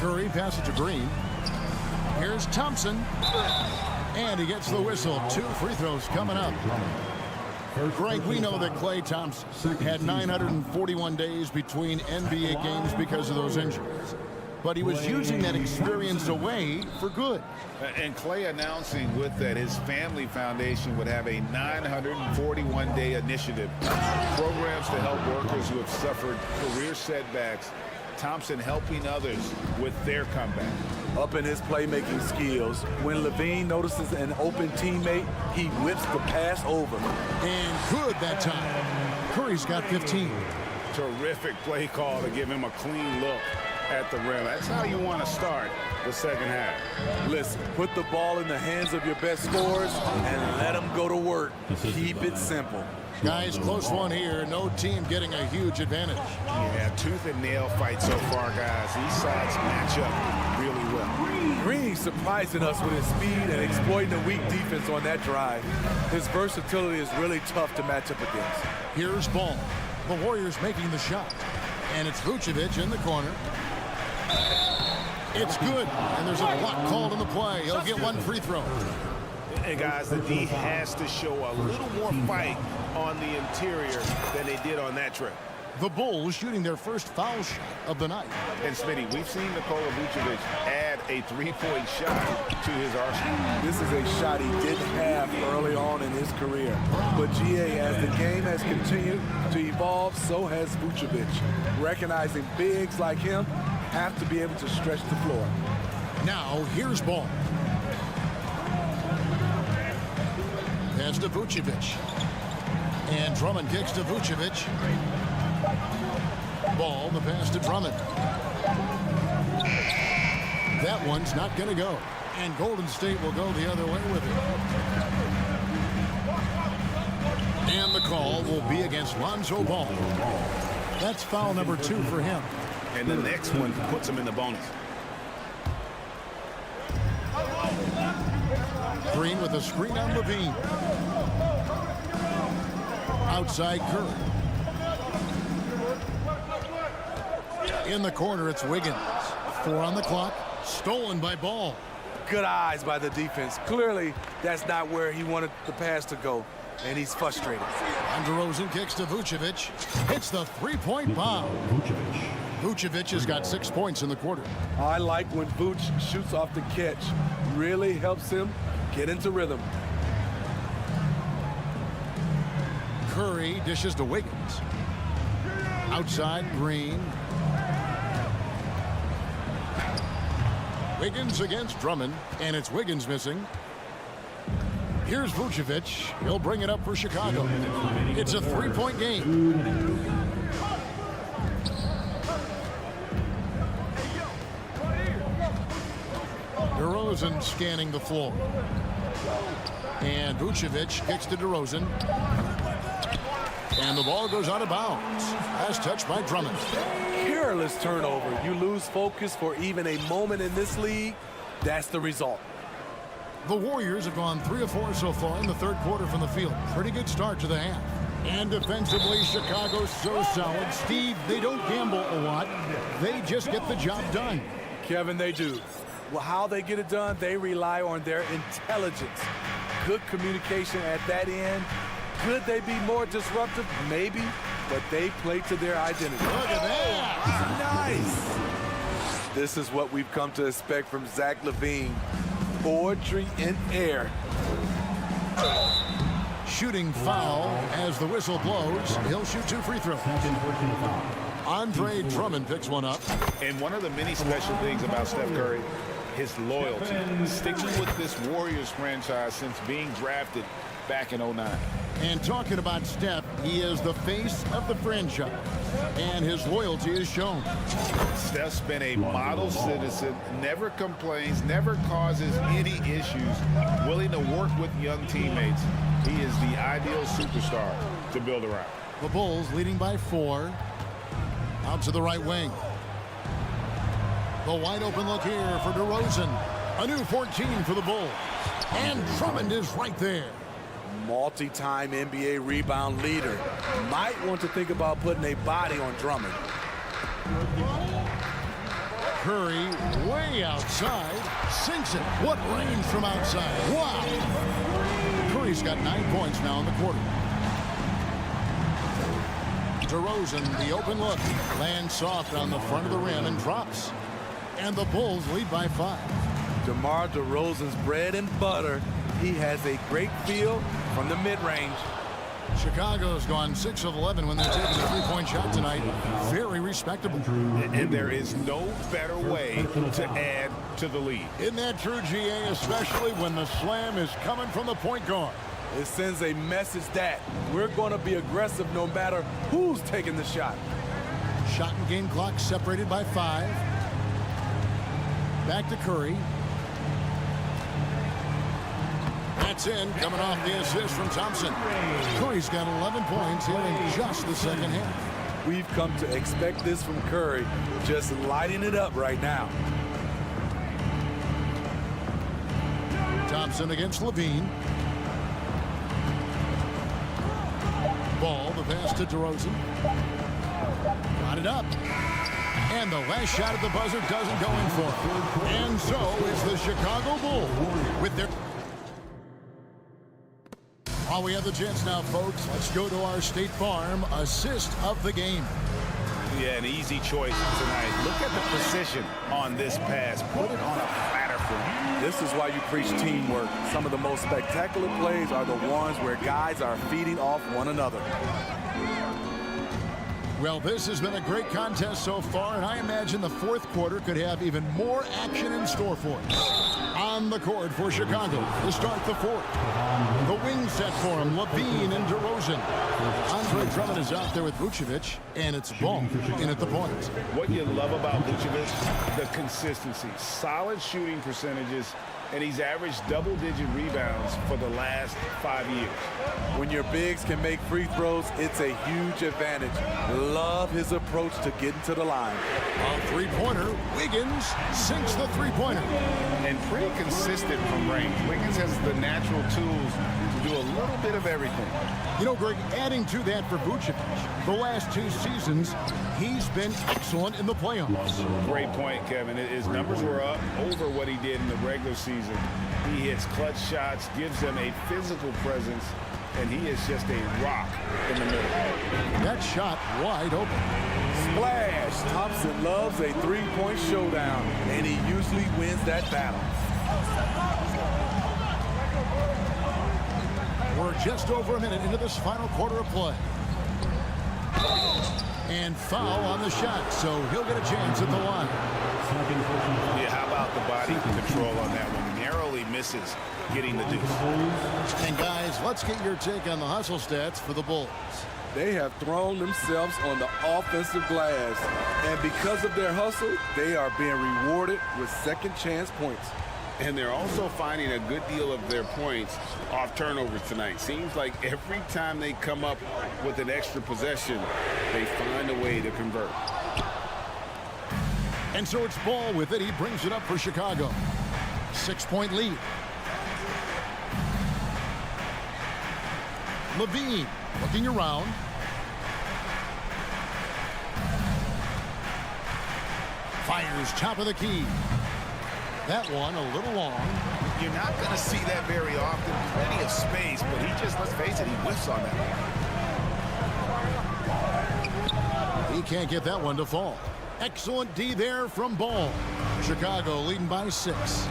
Curry passes to Green. Here's Thompson. And he gets the whistle. 2 free throws coming up. Greg, we know that Klay Thompson had 941 days between NBA games because of those injuries. But he was using that experience away for good. And Klay announcing with that his family foundation would have a 941-day initiative. Programs to help workers who have suffered career setbacks. Thompson helping others with their comeback. Up in his playmaking skills, when Levine notices an open teammate, he whips the pass over. And good that time. Curry's got 15. Terrific play call to give him a clean look at the rim. That's how you want to start the second half. Listen, put the ball in the hands of your best scorers and let them go to work. Keep it simple. Guys, close one here. No team getting a huge advantage. Yeah, tooth and nail fight so far, guys. These sides match up really well. Green surprising us with his speed and exploiting the weak defense on that drive. His versatility is really tough to match up against. Here's Ball. The Warriors making the shot. And it's Vucevic in the corner. It's good. And there's a block called in the play. He'll get 1 free throw. And guys, the D has to show a little more fight on the interior than they did on that trip. The Bulls shooting their first foul shot of the night. And Smitty, we've seen Nikola Vucevic add a three-point shot to his arsenal. This is a shot he didn't have early on in his career. But GA, as the game has continued to evolve, so has Vucevic. Recognizing bigs like him have to be able to stretch the floor. Now, here's Ball. Pass to Vucevic. And Drummond kicks to Vucevic. Ball, the pass to Drummond. That one's not going to go. And Golden State will go the other way with it. And the call will be against Lonzo Ball. That's foul number 2 for him. And the next one puts him in the bonus. Green with a screen on Levine. Outside Curry. In the corner, it's Wiggins. 4 on the clock. Stolen by Ball. Good eyes by the defense. Clearly, that's not where he wanted the pass to go, and he's frustrated. And DeRozan kicks to Vucevic. Hits the three-point bomb. Vucevic has got 6 points in the quarter. I like when Vuce shoots off the catch. Really helps him get into rhythm. Curry dishes to Wiggins. Outside, Green. Wiggins against Drummond, and it's Wiggins missing. Here's Vucevic. He'll bring it up for Chicago. It's a three-point game. DeRozan scanning the floor. And Vucevic kicks to DeRozan. And the ball goes out of bounds. As touched by Drummond. Careless turnover. You lose focus for even a moment in this league. That's the result. The Warriors have gone 3 of 4 so far in the third quarter from the field. Pretty good start to the half. And defensively, Chicago's so solid. Steve, they don't gamble a lot. They just get the job done. Kevin, they do. Well, how they get it done, they rely on their intelligence. Good communication at that end. Could they be more disruptive? Maybe, but they play to their identity. Look at that. Nice. This is what we've come to expect from Zach LaVine. Poetry in air. Shooting foul as the whistle blows. He'll shoot 2 free throws. Andre Drummond picks one up. And one of the many special things about Steph Curry, his loyalty. Sticking with this Warriors franchise since being drafted back in '09. And talking about Steph, he is the face of the franchise. And his loyalty is shown. Steph's been a model citizen, never complains, never causes any issues, willing to work with young teammates. He is the ideal superstar to build around. The Bulls leading by 4. Out to the right wing. The wide open look here for DeRozan. A new 14 for the Bulls. And Drummond is right there. Multi-time NBA rebound leader. Might want to think about putting a body on Drummond. Curry way outside. Sinks it. What range from outside. Wow. Curry's got 9 points now in the quarter. DeRozan, the open look. Lands soft on the front of the rim and drops. And the Bulls lead by 5. DeMar DeRozan's bread and butter. He has a great feel from the mid-range. Chicago's gone 6 of 11 when they're taking a three-point shot tonight. Very respectable. And there is no better way to add to the lead. Isn't that true, GA, especially when the slam is coming from the point guard? It sends a message that we're going to be aggressive no matter who's taking the shot. Shot and game clock separated by 5. Back to Curry. That's in, coming off the assist from Thompson. Curry's got 11 points here in just the second half. We've come to expect this from Curry, just lighting it up right now. Thompson against Levine. Ball, the pass to DeRozan. Got it up. And the last shot at the buzzer doesn't go in for it. And so is the Chicago Bulls with their... While we have the chance now, folks, let's go to our State Farm assist of the game. Yeah, an easy choice tonight. Look at the precision on this pass. Put it on a platter for him. This is why you preach teamwork. Some of the most spectacular plays are the ones where guys are feeding off one another. Well, this has been a great contest so far, and I imagine the fourth quarter could have even more action in store for us. On the court for Chicago to start the fourth. The wing set for him, Levine and DeRozan. Andre Drummond is out there with Vucevic, and it's Ball in at the point. What you love about Vucevic, the consistency. Solid shooting percentages, and he's averaged double-digit rebounds for the last 5 years. When your bigs can make free throws, it's a huge advantage. Love his approach to getting to the line. A three-pointer. Wiggins sinks the three-pointer. And pretty consistent from range. Wiggins has the natural tools to do a little bit of everything. You know, Greg, adding to that for Vucevic, the last 2 seasons, he's been excellent in the playoffs. Great point, Kevin. His numbers were up over what he did in the regular season. He hits clutch shots, gives them a physical presence, and he is just a rock in the middle. That shot wide open. Splash! Thompson loves a three-point showdown, and he usually wins that battle. We're just over a minute into this final quarter of play. And foul on the shot, so he'll get a chance at the line. Yeah, how about the body control on that one? Narrowly misses getting the deuce. And guys, let's get your take on the hustle stats for the Bulls. They have thrown themselves on the offensive glass, and because of their hustle, they are being rewarded with second chance points. And they're also finding a good deal of their points off turnovers tonight. Seems like every time they come up with an extra possession, they find a way to convert. And so it's Ball with it. He brings it up for Chicago. 6-point lead. Levine looking around. Fires top of the key. That one a little long. You're not going to see that very often. Plenty of space, but he just, let's face it, he whiffs on that one. He can't get that one to fall. Excellent D there from Ball. Chicago leading by 6.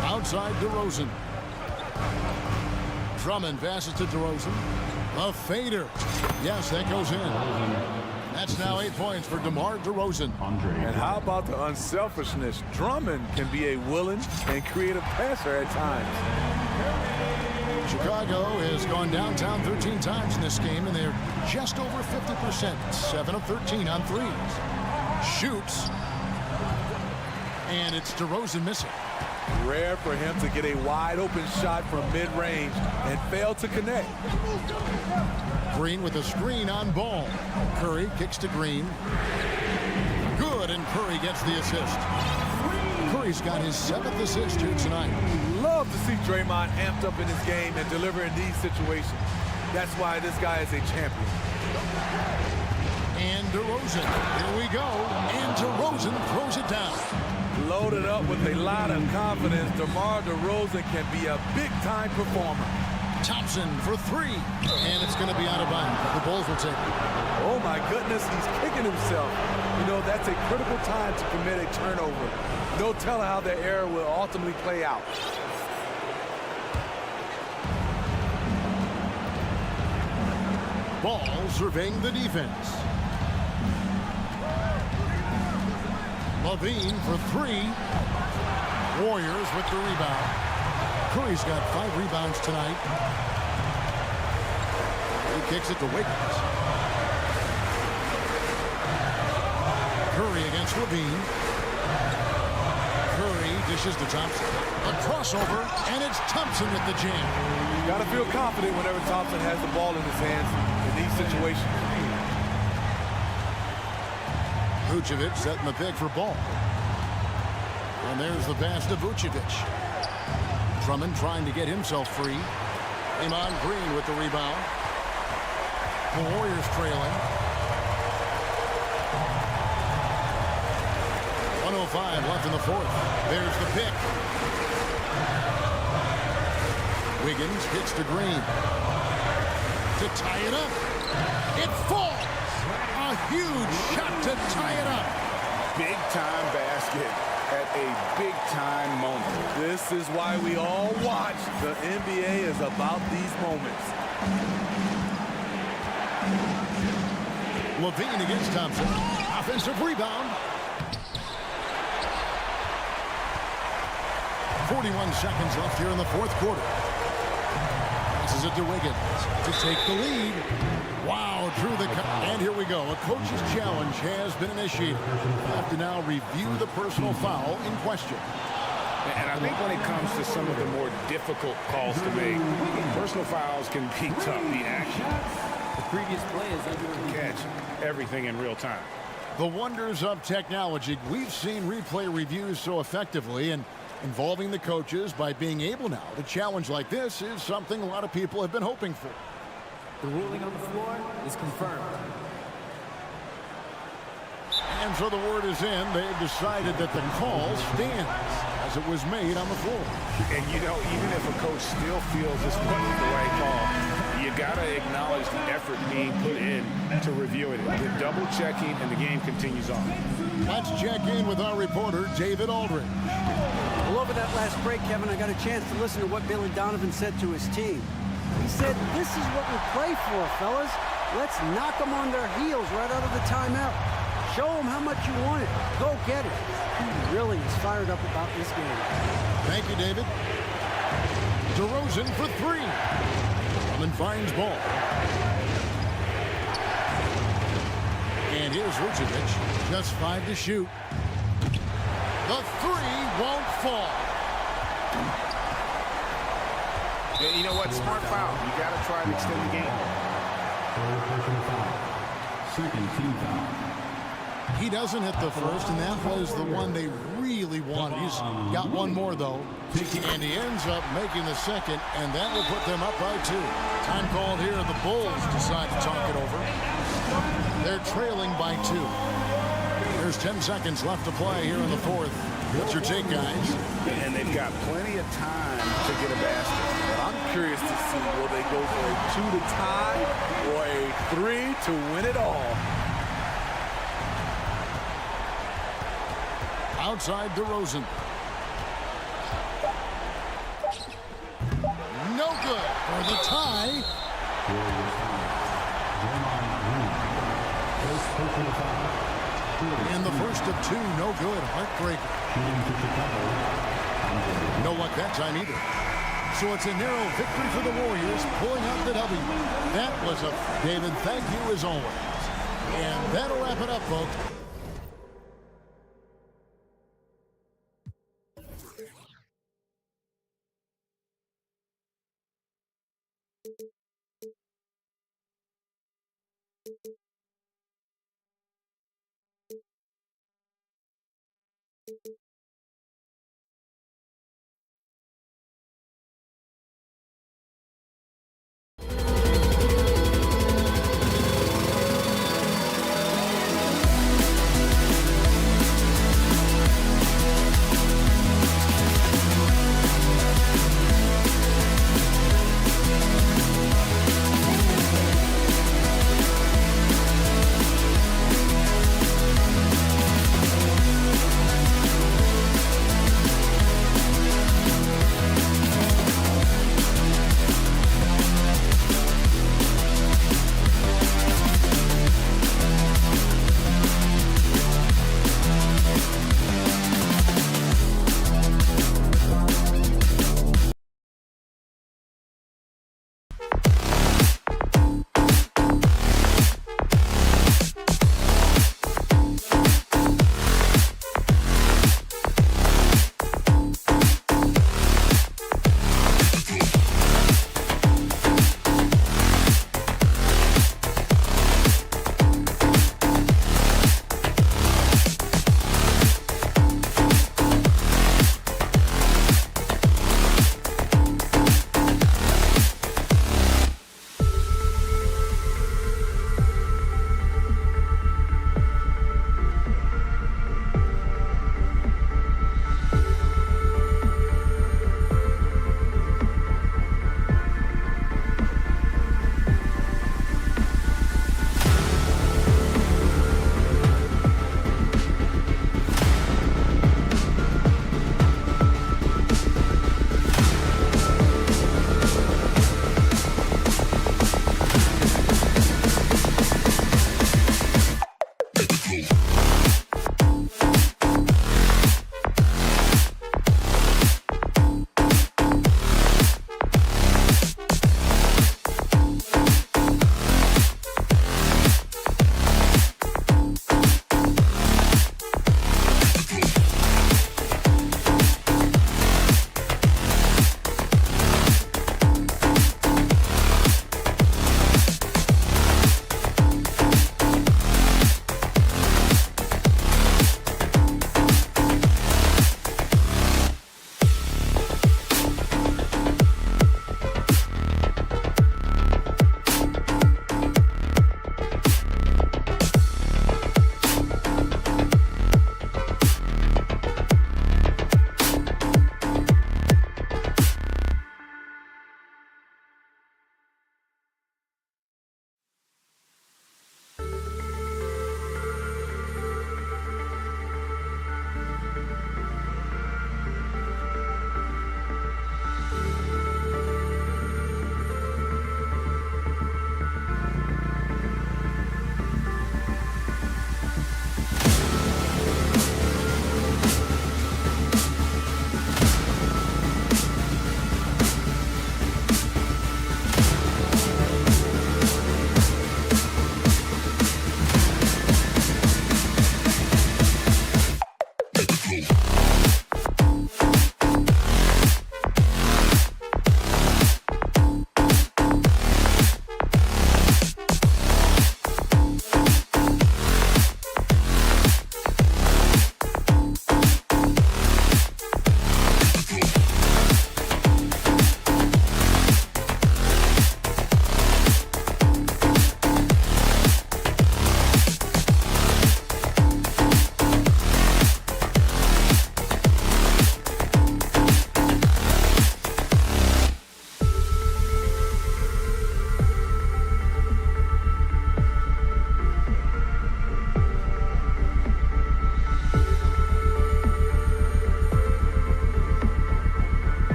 Outside DeRozan. Drummond passes to DeRozan. A fader. Yes, that goes in. That's now 8 points for DeMar DeRozan. And how about the unselfishness? Drummond can be a willing and creative passer at times. Chicago has gone downtown 13 times in this game, and they're just over 50%. 7 of 13 on threes. Shoots. And it's DeRozan missing. Rare for him to get a wide open shot from mid-range and fail to connect. Green with a screen on Ball. Curry kicks to Green. Good, and Curry gets the assist. Curry's got his 7th assist here tonight. Love to see Draymond amped up in his game and deliver in these situations. That's why this guy is a champion. And DeRozan, here we go. And DeRozan throws it down. Loaded up with a lot of confidence, DeMar DeRozan can be a big-time performer. Thompson for 3, and it's going to be out of bounds. The Bulls will take it. Oh my goodness, he's kicking himself. You know, that's a critical time to commit a turnover. No telling how the error will ultimately play out. Ball surveying the defense. Levine for 3. Warriors with the rebound. Curry's got 5 rebounds tonight. He kicks it to Wiggins. Curry against Levine. Curry dishes to Thompson. A crossover, and it's Thompson with the jam. You got to feel confident whenever Thompson has the ball in his hands in these situations. Vucevic setting the pick for Ball. And there's the pass to Vucevic. Drummond trying to get himself free. Draymond Green with the rebound. The Warriors trailing. 1:05 left in the fourth. There's the pick. Wiggins hits the green. To tie it up. It falls. A huge shot to tie it up. Big-time basket at a big-time moment. This is why we all watch. The NBA is about these moments. Levine against Thompson. Offensive rebound. 41 seconds left here in the fourth quarter. Passes it to Wiggins to take the lead. Wow, drew the cut. And here we go. A coach's challenge has been initiated. We have to now review the personal foul in question. And I think when it comes to some of the more difficult calls to make, personal fouls can be tough. The action, The previous play is under review. catch everything in real time. The wonders of technology. We've seen replay reviews so effectively, and involving the coaches by being able now to challenge like this is something a lot of people have been hoping for. The ruling on the floor is confirmed. And so the word is in. They've decided that the call stands as it was made on the floor. And, you know, even if a coach still feels this wasn't the right call, you got to acknowledge the effort being put in to reviewing it. The double-checking, and the game continues on. Let's check in with our reporter, David Aldridge. Well, over that last break, Kevin, I got a chance to listen to what Billy Donovan said to his team. He said, this is what we play for, fellas. Let's knock them on their heels right out of the timeout. Show them how much you want it. Go get it. He really is fired up about this game. Thank you, David. DeRozan for three. Drummond finds ball. And here's Vucevic. Just 5 to shoot. The three won't fall. Yeah, you know what? Smart foul. You got to try and extend the game. Second team foul. He doesn't hit the first, and that was the one they really wanted. He's got one more, though. And he ends up making the second, and that will put them up by 2. Time called here, and the Bulls decide to talk it over. They're trailing by 2. There's 10 seconds left to play here in the fourth. What's your take, guys? And they've got plenty of time to get a basket. But I'm curious to see, will they go for a 2 to tie or a 3 to win it all? Outside DeRozan. No good for the tie. In the first of 2, no good. Heartbreaker. No luck that time either. So it's a narrow victory for the Warriors, pulling out the W. That was a David, thank you as always. And that'll wrap it up, folks.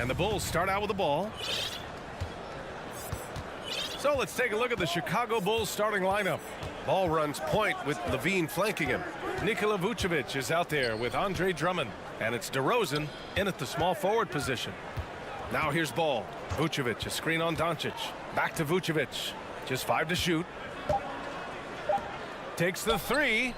And the Bulls start out with the ball. So let's take a look at the Chicago Bulls starting lineup. Ball runs point with Levine flanking him. Nikola Vucevic is out there with Andre Drummond. And it's DeRozan in at the small forward position. Now here's ball. Vucevic, a screen on Doncic. Back to Vucevic. Just 5 to shoot. Takes the 3.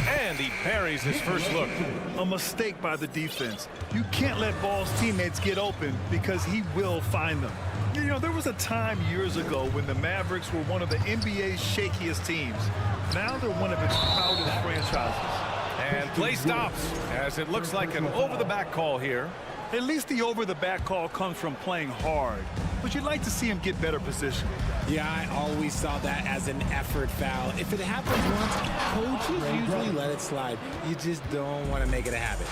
And he buries his first look. A mistake by the defense. You can't let Ball's teammates get open because he will find them. You know, there was a time years ago when the Mavericks were one of the NBA's shakiest teams. Now they're one of its proudest franchises. And play stops as it looks like an over-the-back call here. At least the over-the-back call comes from playing hard, but you'd like to see him get better position. Yeah, I always saw that as an effort foul. If it happens once, coaches usually let it slide. You just don't want to make it a habit.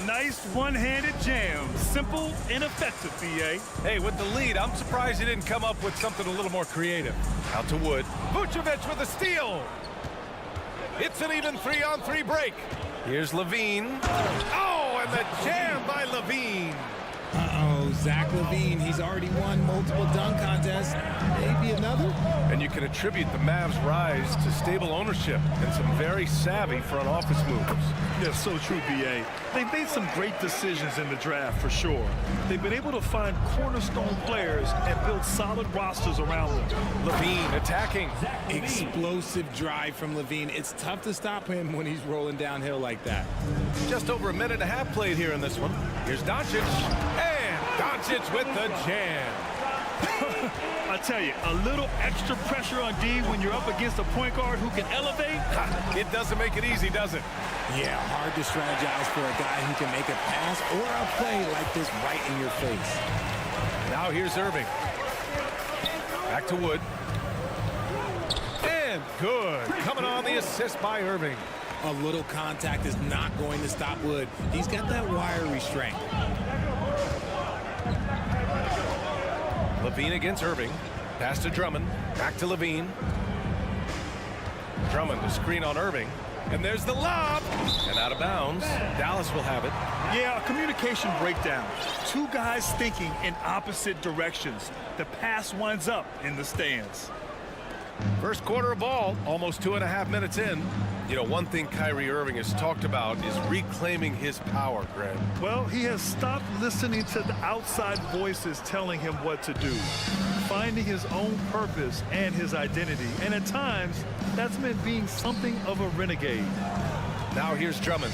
Nice one-handed jam. Simple and effective, B.A. Hey, with the lead, I'm surprised he didn't come up with something a little more creative. Out to Wood. Vucevic with a steal. It's an even 3-on-3 break. Here's Levine. Oh, and the jam by Levine. Uh-oh, Zach LaVine, he's already won multiple dunk contests. Maybe another? And you can attribute the Mavs' rise to stable ownership and some very savvy front office moves. Yeah, so true, B.A. They've made some great decisions in the draft, for sure. They've been able to find cornerstone players and build solid rosters around them. Levine attacking. Explosive drive from LaVine. It's tough to stop him when he's rolling downhill like that. Just over a minute and a half played here in this one. Here's Doncic. And Doncic with the jam. I tell you, a little extra pressure on D when you're up against a point guard who can elevate. It doesn't make it easy, does it? Yeah, hard to strategize for a guy who can make a pass or a play like this right in your face. Now here's Irving. Back to Wood. And good. Coming on the assist by Irving. A little contact is not going to stop Wood. He's got that wire restraint. Levine against Irving. Pass to Drummond. Back to Levine. Drummond to screen on Irving. And there's the lob. And out of bounds. Dallas will have it. Yeah, a communication breakdown. Two guys thinking in opposite directions. The pass winds up in the stands. First quarter of ball, almost 2.5 minutes in. You know, one thing Kyrie Irving has talked about is reclaiming his power, Greg. Well, he has stopped listening to the outside voices telling him what to do, finding his own purpose and his identity. And at times, that's meant being something of a renegade. Now here's Drummond.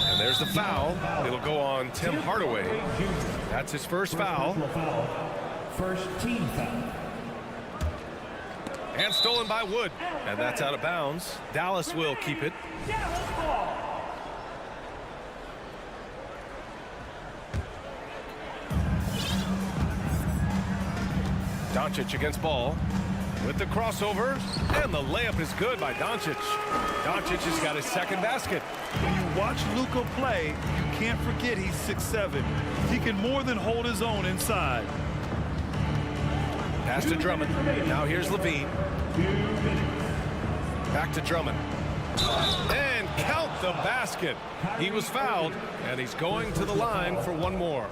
And there's the foul. It'll go on Tim Hardaway. That's his first foul. First team foul. And stolen by Wood. And that's out of bounds. Dallas will keep it. Doncic against Ball. With the crossover. And the layup is good by Doncic. Doncic has got his second basket. When you watch Luka play, you can't forget he's 6'7". He can more than hold his own inside. Pass to Drummond. Now here's Levine. Back to Drummond. And count the basket. He was fouled, and he's going to the line for one more.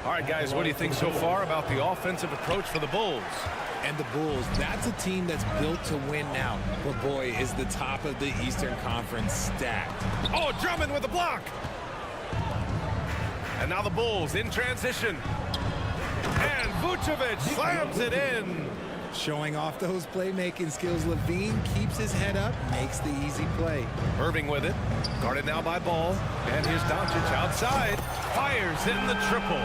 All right, guys, what do you think so far about the offensive approach for the Bulls? And the Bulls, that's a team that's built to win now. But boy, is the top of the Eastern Conference stacked. Oh, Drummond with a block. And now the Bulls in transition. And Vucevic slams it in. Showing off those playmaking skills, Levine keeps his head up, makes the easy play. Irving with it. Guarded now by Ball. And here's Doncic outside. Fires in the triple.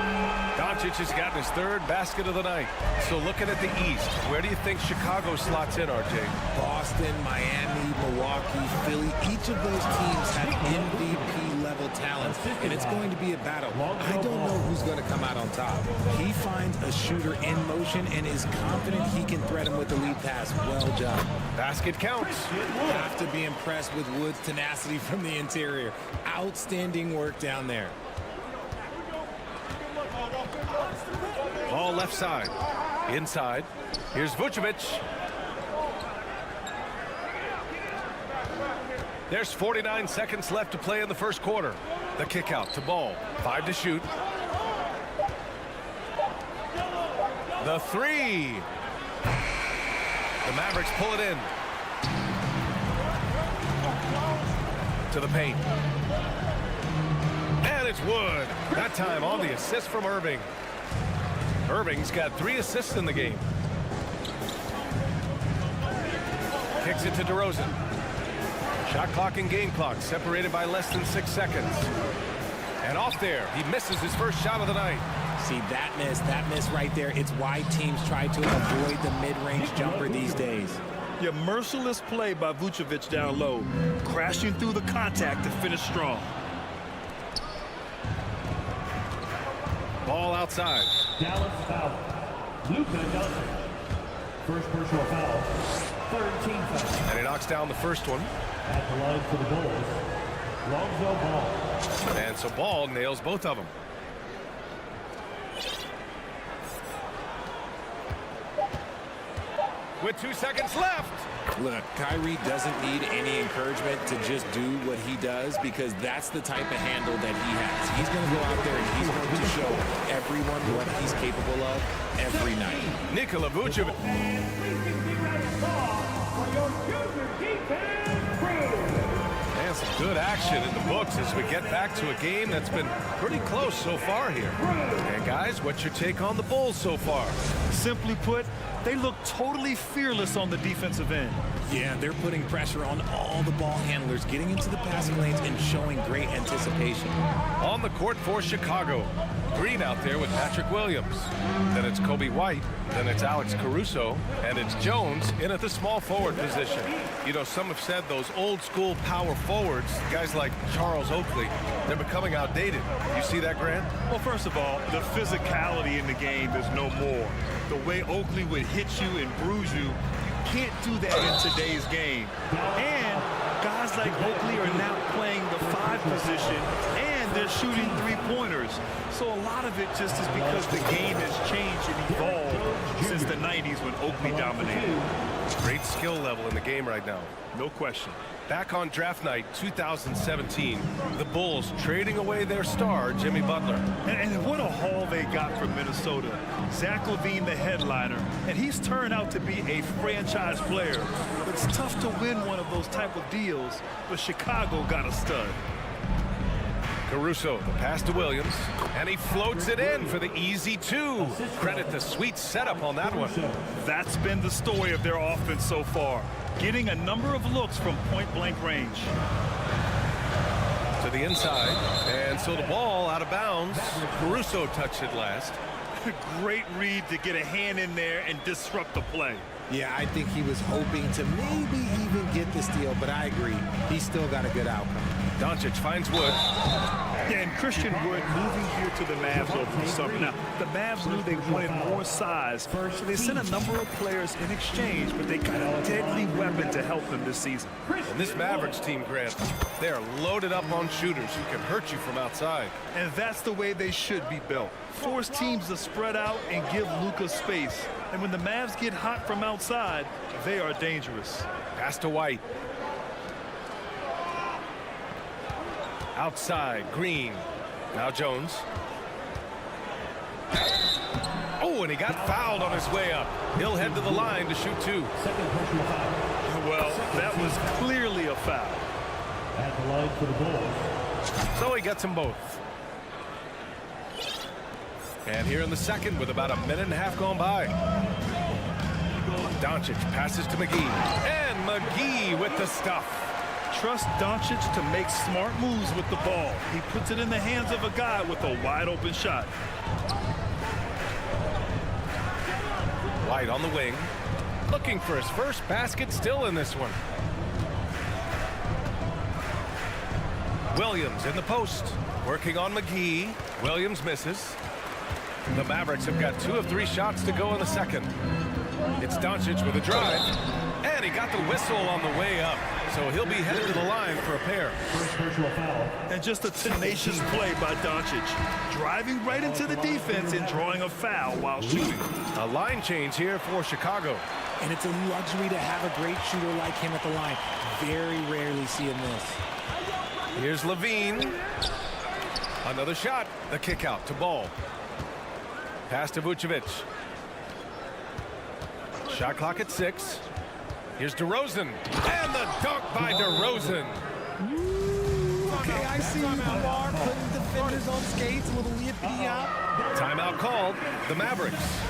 Doncic has gotten his third basket of the night. So looking at the East, where do you think Chicago slots in, RJ? Boston, Miami, Milwaukee, Philly, each of those teams have MVP-level talent, and it's going to be a battle. I don't know who's going to come out on top. He finds a shooter in motion and is confident he can threat him with the lead pass. Well done. Basket counts. Have to be impressed with Wood's tenacity from the interior. Outstanding work down there. Ball left side. Inside. Here's Vucevic. There's 49 seconds left to play in the first quarter. The kick out to Ball. 5 to shoot. The three. The Mavericks pull it in. To the paint. And it's Wood. That time on the assist from Irving. Irving's got 3 assists in the game. Kicks it to DeRozan. Shot clock and game clock separated by less than 6 seconds. And off there, he misses his first shot of the night. See, that miss right there, it's why teams try to avoid the mid-range jumper these days. Yeah, merciless play by Vucevic down low, crashing through the contact to finish strong. Ball outside. Dallas foul. Luka Doncic. First personal foul. Third team foul. And he knocks down the first one. At the line for the Bulls. Lonzo Ball. And so Ball nails both of them. With 2 seconds left. Look, Kyrie doesn't need any encouragement to just do what he does because that's the type of handle that he has. He's going to go out there and he's going to show everyone what he's capable of every night. Nikola Vucevic. And some good action in the books as we get back to a game that's been pretty close so far here. And guys, what's your take on the Bulls so far? Simply put, they look totally fearless on the defensive end. Yeah, they're putting pressure on all the ball handlers, getting into the passing lanes and showing great anticipation. On the court for Chicago. Green out there with Patrick Williams. Then it's Kobe White. Then it's Alex Caruso. And it's Jones in at the small forward position. You know, some have said those old school power forwards, guys like Charles Oakley, they're becoming outdated. You see that, Grant? Well, first of all, the physicality in the game is no more. The way Oakley would hit you and bruise you, can't do that in today's game. And guys like Oakley are now playing the 5 position and they're shooting 3-pointers. So a lot of it just is because the game has changed and evolved since the 90s when Oakley dominated. Great skill level in the game right now. No question. Back on draft night 2017, the Bulls trading away their star, Jimmy Butler. And what a haul they got from Minnesota. Zach LaVine, the headliner, and he's turned out to be a franchise player. It's tough to win one of those type of deals, but Chicago got a stud. Caruso, the pass to Williams, and he floats it in for the easy 2. Credit the sweet setup on that one. That's been the story of their offense so far, getting a number of looks from point-blank range. To the inside, and so the ball out of bounds. Caruso touched it last. Great read to get a hand in there and disrupt the play. Yeah, I think he was hoping to maybe even get the steal, but I agree. He still got a good outcome. Doncic finds Wood. Yeah, and Christian Wood moving here to the Mavs over the summer. Now, the Mavs knew they wanted more size, so they sent a number of players in exchange, but they got a deadly weapon to help them this season. And this Mavericks team, Grant, they are loaded up on shooters who can hurt you from outside. And that's the way they should be built. Force teams to spread out and give Luka space. And when the Mavs get hot from outside, they are dangerous. Pass to White. Outside, Green. Now Jones. Oh, and he got fouled on his way up. He'll head to the line to shoot 2. Well, that was clearly a foul. At the line for the Bulls. So he gets them both. And here in the second with about a minute and a half gone by. Doncic passes to McGee. And McGee with the stuff. Trust Doncic to make smart moves with the ball. He puts it in the hands of a guy with a wide open shot. White on the wing. Looking for his first basket still in this one. Williams in the post. Working on McGee. Williams misses. The Mavericks have got 2 of 3 shots to go in the second. It's Doncic with a drive. And he got the whistle on the way up. So he'll be headed to the line for a pair. And just a tenacious play by Doncic. Driving right into the defense and drawing a foul while shooting. A line change here for Chicago. And it's a luxury to have a great shooter like him at the line. Very rarely see him miss. Here's LaVine. Another shot. The kick out to Ball. Pass to Vucevic. Shot clock at 6. Here's DeRozan. And the dunk by DeRozan. Okay, I see you, Lamar, putting defenders on skates, a little yippee out. Timeout called. The Mavericks.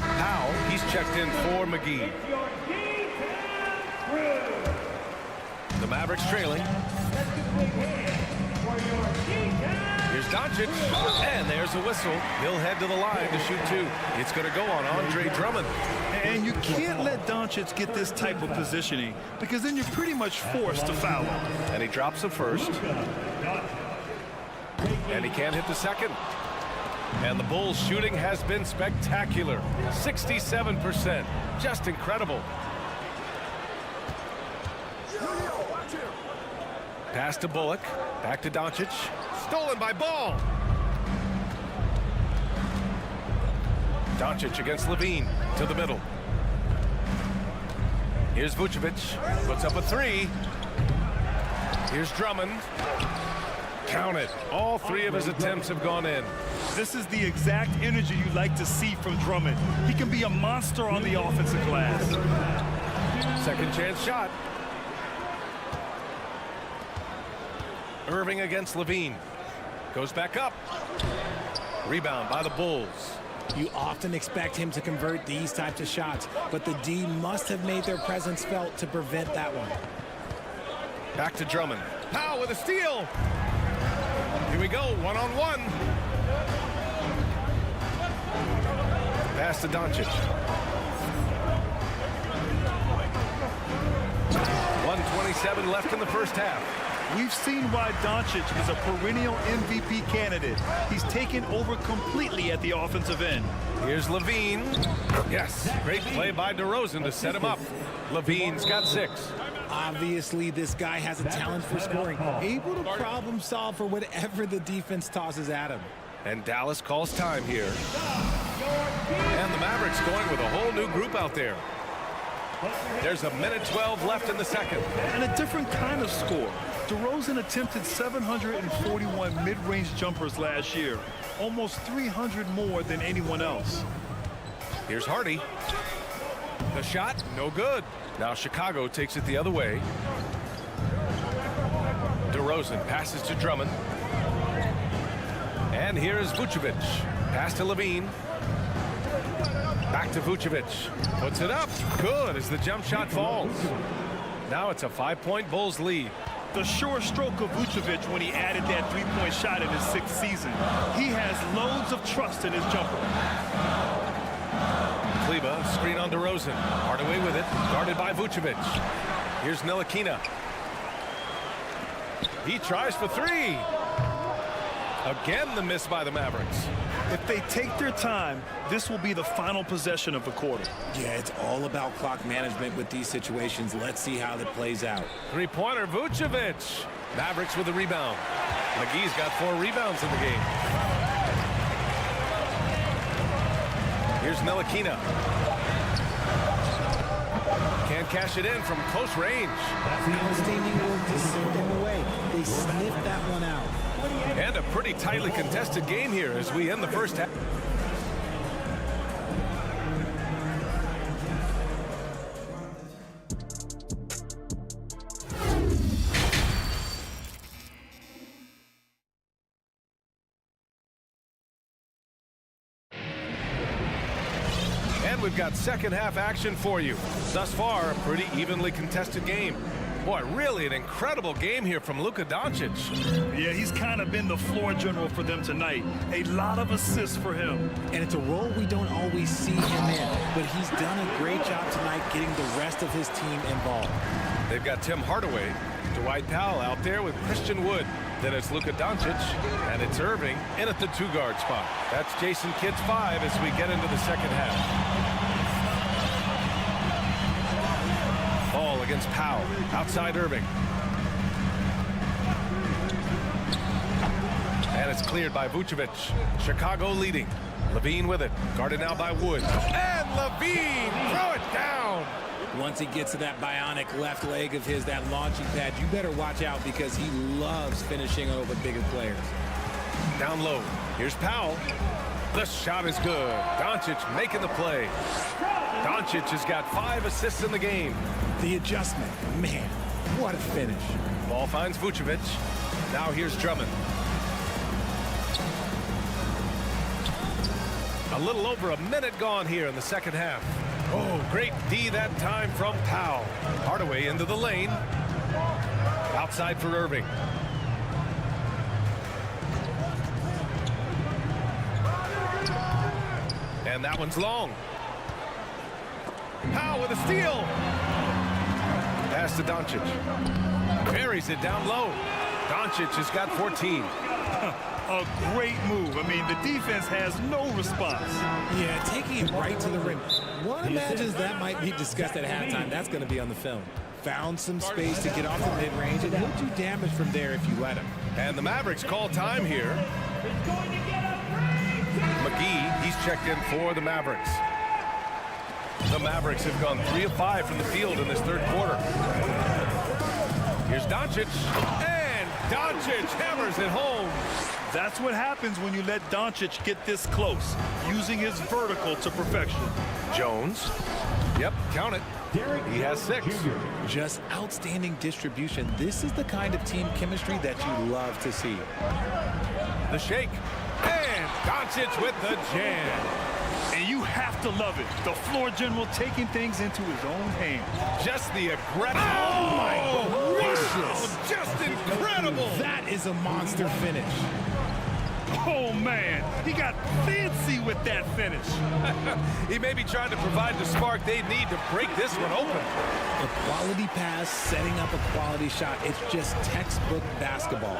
Powell, he's checked in for McGee. The Mavericks trailing. Here's Doncic, and there's a whistle. He'll head to the line to shoot 2. It's going to go on Andre Drummond. And you can't let Doncic get this type of positioning because then you're pretty much forced to foul him. And he drops the first. And he can't hit the second. And the Bulls' shooting has been spectacular. 67%. Just incredible. Pass to Bullock. Back to Doncic. Stolen by Ball. Doncic against Levine to the middle. Here's Vucevic. Puts up a 3. Here's Drummond. Count it. All 3 of his attempts have gone in. This is the exact energy you like to see from Drummond. He can be a monster on the offensive glass. Second chance shot. Irving against Levine. Goes back up. Rebound by the Bulls. You often expect him to convert these types of shots, but the D must have made their presence felt to prevent that one. Back to Drummond. Powell with a steal. Here we go, one-on-one. Pass to Doncic. 1:27 left in the first half. We've seen why Doncic is a perennial MVP candidate. He's taken over completely at the offensive end. Here's Levine. Yes, great play by DeRozan to set him up. Levine's got 6. Obviously, this guy has a talent for scoring, able to problem solve for whatever the defense tosses at him. And Dallas calls time here. And the Mavericks going with a whole new group out there. There's a minute 12 left in the second. And a different kind of score. DeRozan attempted 741 mid-range jumpers last year, almost 300 more than anyone else. Here's Hardy. The shot, no good. Now Chicago takes it the other way. DeRozan passes to Drummond. And here is Vucevic. Pass to Levine. Back to Vucevic. Puts it up. Good as the jump shot falls. Now it's a 5-point Bulls lead. The sure stroke of Vucevic when he added that 3-point shot in his 6th season. He has loads of trust in his jumper. Kleba, screen on DeRozan. Hardaway with it, guarded by Vucevic. Here's Ntilikina. He tries for 3. Again, the miss by the Mavericks. If they take their time, this will be the final possession of the quarter. Yeah, it's all about clock management with these situations. Let's see how that plays out. 3-pointer, Vucevic. Mavericks with the rebound. McGee's got 4 rebounds in the game. Here's Ntilikina. Can't cash it in from close range. Outstanding work to send them away. They sniffed that one out. And a pretty tightly contested game here as we end the first half. And we've got second half action for you. Thus far, a pretty evenly contested game. Boy, really an incredible game here from Luka Doncic. Yeah, he's kind of been the floor general for them tonight. A lot of assists for him. And it's a role we don't always see him in, but he's done a great job tonight getting the rest of his team involved. They've got Tim Hardaway, Dwight Powell out there with Christian Wood. Then it's Luka Doncic, and it's Irving in at the 2-guard spot. That's Jason Kidd's 5 as we get into the second half. Ball against Powell, outside Irving. And it's cleared by Vucevic. Chicago leading. Levine with it, guarded now by Wood. And Levine, throw it down. Once he gets to that bionic left leg of his, that launching pad, you better watch out because he loves finishing over bigger players. Down low. Here's Powell. The shot is good. Doncic making the play. Doncic has got 5 assists in the game. The adjustment, man, what a finish. Ball finds Vucevic. Now here's Drummond. A little over a minute gone here in the second half. Oh, great D that time from Powell. Hardaway into the lane. Outside for Irving. And that one's long. Powell with a steal. Pass to Doncic. Buries it down low. Doncic has got 14. A great move. I mean, the defense has no response. Yeah, taking it right to the rim. One imagines that might be discussed at halftime. That's going to be on the film. Found some space to get off the mid-range, and he'll do damage from there if you let him. And the Mavericks call time here. McGee, he's checked in for the Mavericks. The Mavericks have gone 3 of 5 from the field in this third quarter. Here's Doncic, and Doncic hammers it home. That's what happens when you let Doncic get this close, using his vertical to perfection. Jones, yep, count it. He has 6. Just outstanding distribution. This is the kind of team chemistry that you love to see. The shake, and Doncic with the jam. And you have to love it. The floor general taking things into his own hands. Just the aggressive. Oh, my gracious. Just incredible. That is a monster finish. Oh, man. He got fancy with that finish. He may be trying to provide the spark they need to break this one open. A quality pass, setting up a quality shot. It's just textbook basketball.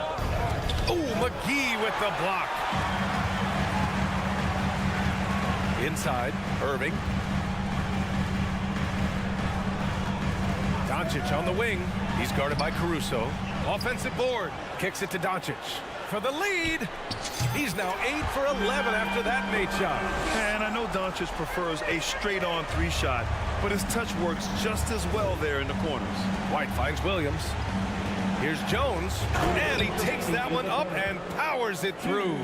Oh, McGee with the block. Inside, Irving. Doncic on the wing. He's guarded by Caruso. Offensive board. Kicks it to Doncic for the lead. He's now 8 for 11 after that made shot. And I know Doncic prefers a straight-on 3 shot, but his touch works just as well there in the corners. White finds Williams. Here's Jones, and he takes that one up and powers it through.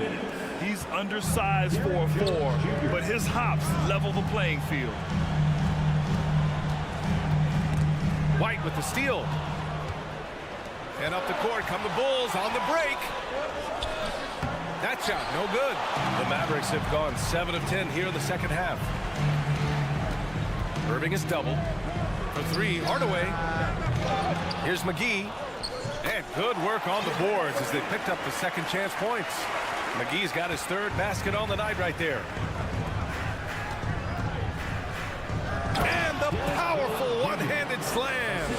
He's undersized for a 4, but his hops level the playing field. White with the steal. And up the court come the Bulls on the break. That shot, no good. The Mavericks have gone 7 of 10 here in the second half. Irving is doubled. For 3, Hardaway. Here's McGee. And good work on the boards as they picked up the second chance points. McGee's got his 3rd basket on the night right there. And the powerful one-handed slam.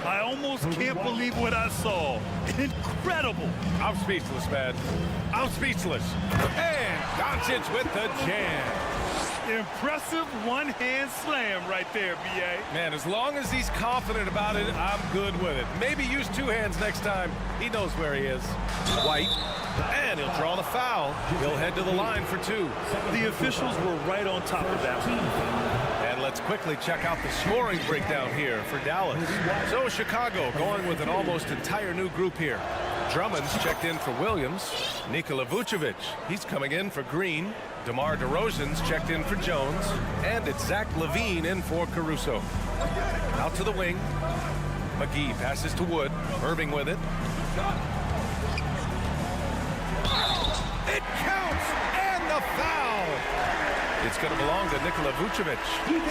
I almost can't believe what I saw. Incredible. I'm speechless, man. I'm speechless. And Doncic with the jam. Impressive one-hand slam right there, B.A. Man, as long as he's confident about it, I'm good with it. Maybe use 2 hands next time. He knows where he is. White. And he'll draw the foul. He'll head to the line for 2. The officials were right on top of that one. And let's quickly check out the scoring breakdown here for Dallas. So Chicago going with an almost entire new group here. Drummond's checked in for Williams. Nikola Vucevic, he's coming in for Green. DeMar DeRozan's checked in for Jones. And it's Zach LaVine in for Caruso. Out to the wing. McGee passes to Wood. Irving with it. It counts! And the foul! It's going to belong to Nikola Vucevic.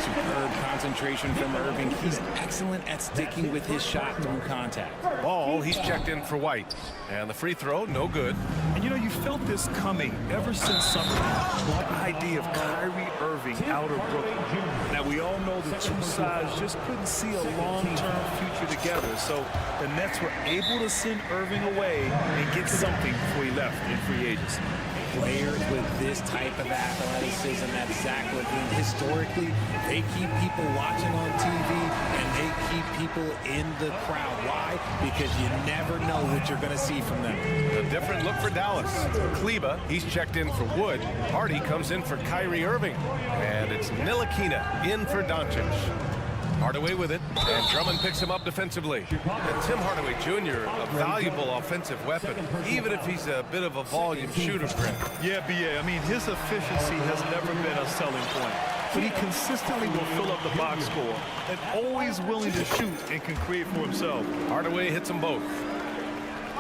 Superb concentration from Irving. He's excellent at sticking with his shot through contact. Ball, he's checked in for White. And the free throw, no good. And you know, you felt this coming ever since summer. The idea of Kyrie Irving out of Brooklyn. Now, we all know the 2 sides just couldn't see a long-term future together. So the Nets were able to send Irving away and get something before he left in free agency. Players with this type of athleticism that Zach LaVine, historically, they keep people watching on TV and they keep people in the crowd. Why? Because you never know what you're going to see from them. A different look for Dallas. Kleba, he's checked in for Wood. Hardy comes in for Kyrie Irving. And it's Ntilikina in for Doncic. Hardaway with it, and Drummond picks him up defensively. And Tim Hardaway Jr., a valuable offensive weapon, even if he's a bit of a volume shooter, Grant. Yeah, B.A. I mean, his efficiency has never been a selling point. But he consistently will fill up the box score and always willing to shoot and can create for himself. Hardaway hits them both.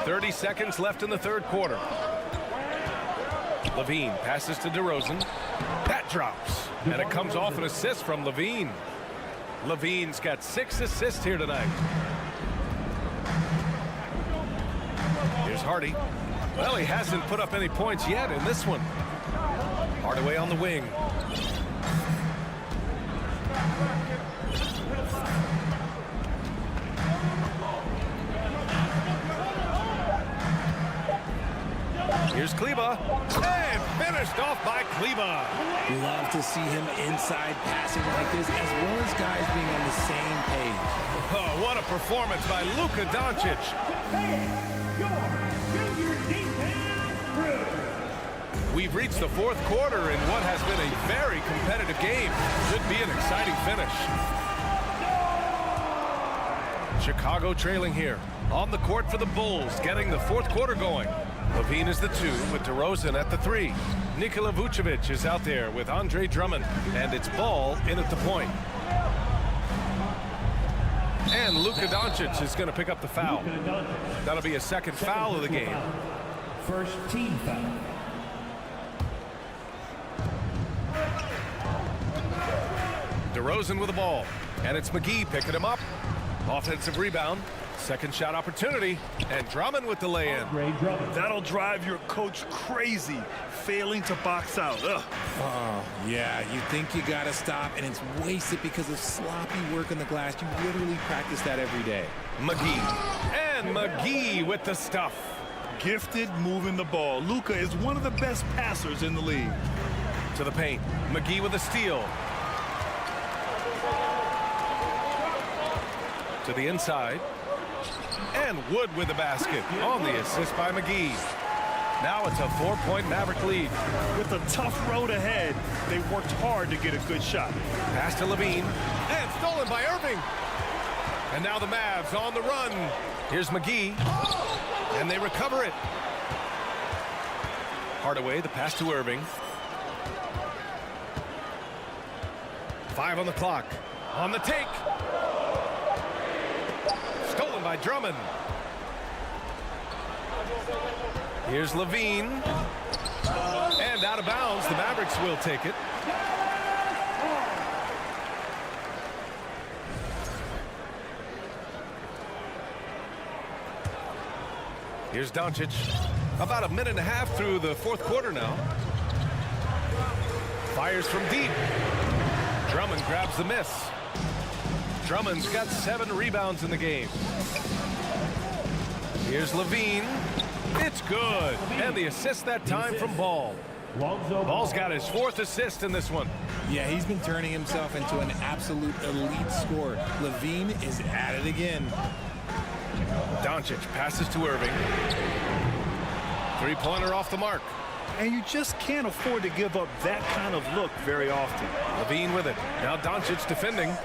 30 seconds left in the third quarter. Levine passes to DeRozan. That drops, and it comes off an assist from Levine. Levine's got 6 assists here tonight. Here's Hardy. Well, he hasn't put up any points yet in this one. Hardaway on the wing. Here's Kleba, and finished off by Kleba. Love to see him inside passing like this, as well as guys being on the same page. Oh, what a performance by Luka Doncic. We've reached the fourth quarter in what has been a very competitive game. Should be an exciting finish. Chicago trailing here. On the court for the Bulls, getting the fourth quarter going. Levine is the 2 with DeRozan at the 3. Nikola Vucevic is out there with Andre Drummond, and it's Ball in at the point. And Luka Doncic is going to pick up the foul. That'll be a second foul of the game. First team foul. DeRozan with the ball, and it's McGee picking him up. Offensive rebound. Second shot opportunity, and Drummond with the lay-in. That'll drive your coach crazy, failing to box out. Ugh. Oh, yeah, you think you got to stop, and it's wasted because of sloppy work on the glass. You literally practice that every day. McGee, and McGee with the stuff. Gifted moving the ball. Luka is one of the best passers in the league. To the paint, McGee with a steal. To the inside. And Wood with the basket on the assist by McGee. Now it's a 4-point Maverick lead. With a tough road ahead, they worked hard to get a good shot. Pass to Levine, and stolen by Irving. And now the Mavs on the run. Here's McGee, and they recover it. Hardaway, the pass to Irving. 5 on the clock. On the take. Stolen by Drummond. Here's Levine. And out of bounds, the Mavericks will take it. Here's Doncic. About a minute and a half through the fourth quarter now. Fires from deep. Drummond grabs the miss. Drummond's got 7 rebounds in the game. Here's Levine. It's good. And the assist that time from Ball. Ball's got his 4th assist in this one. Yeah, he's been turning himself into an absolute elite scorer. Levine is at it again. Doncic passes to Irving. 3-pointer off the mark. And you just can't afford to give up that kind of look very often. Levine with it. Now Doncic defending.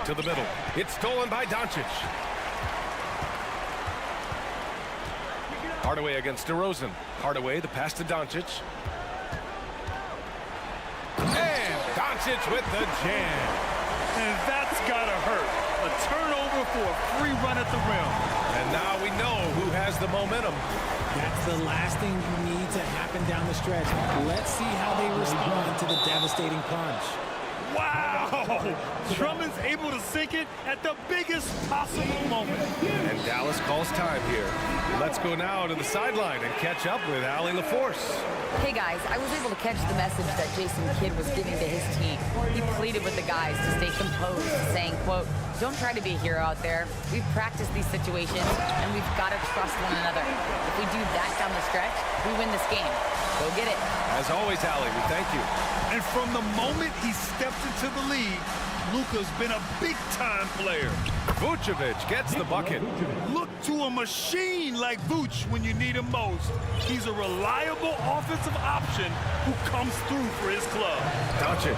To the middle. It's stolen by Doncic. Hardaway against DeRozan. Hardaway, the pass to Doncic. And Doncic with the jam. And that's gotta hurt. A turnover for a free run at the rim. And now we know who has the momentum. That's the last thing you need to happen down the stretch. Let's see how they respond to the devastating punch. Wow! Drummond's able to sink it at the biggest possible moment. And Dallas calls time here. Let's go now to the sideline and catch up with Allie LaForce. Hey guys, I was able to catch the message that Jason Kidd was giving to his team. He pleaded with the guys to stay composed, saying, quote, "Don't try to be a hero out there. We've practiced these situations, and we've got to trust one another. If we do that down the stretch, we win this game. Go get it." As always, Allie, we thank you. And from the moment he stepped into the league, Luka's been a big-time player. Vucevic gets the bucket. Look to a machine like Vuce when you need him most. He's a reliable offensive option who comes through for his club. Doncic.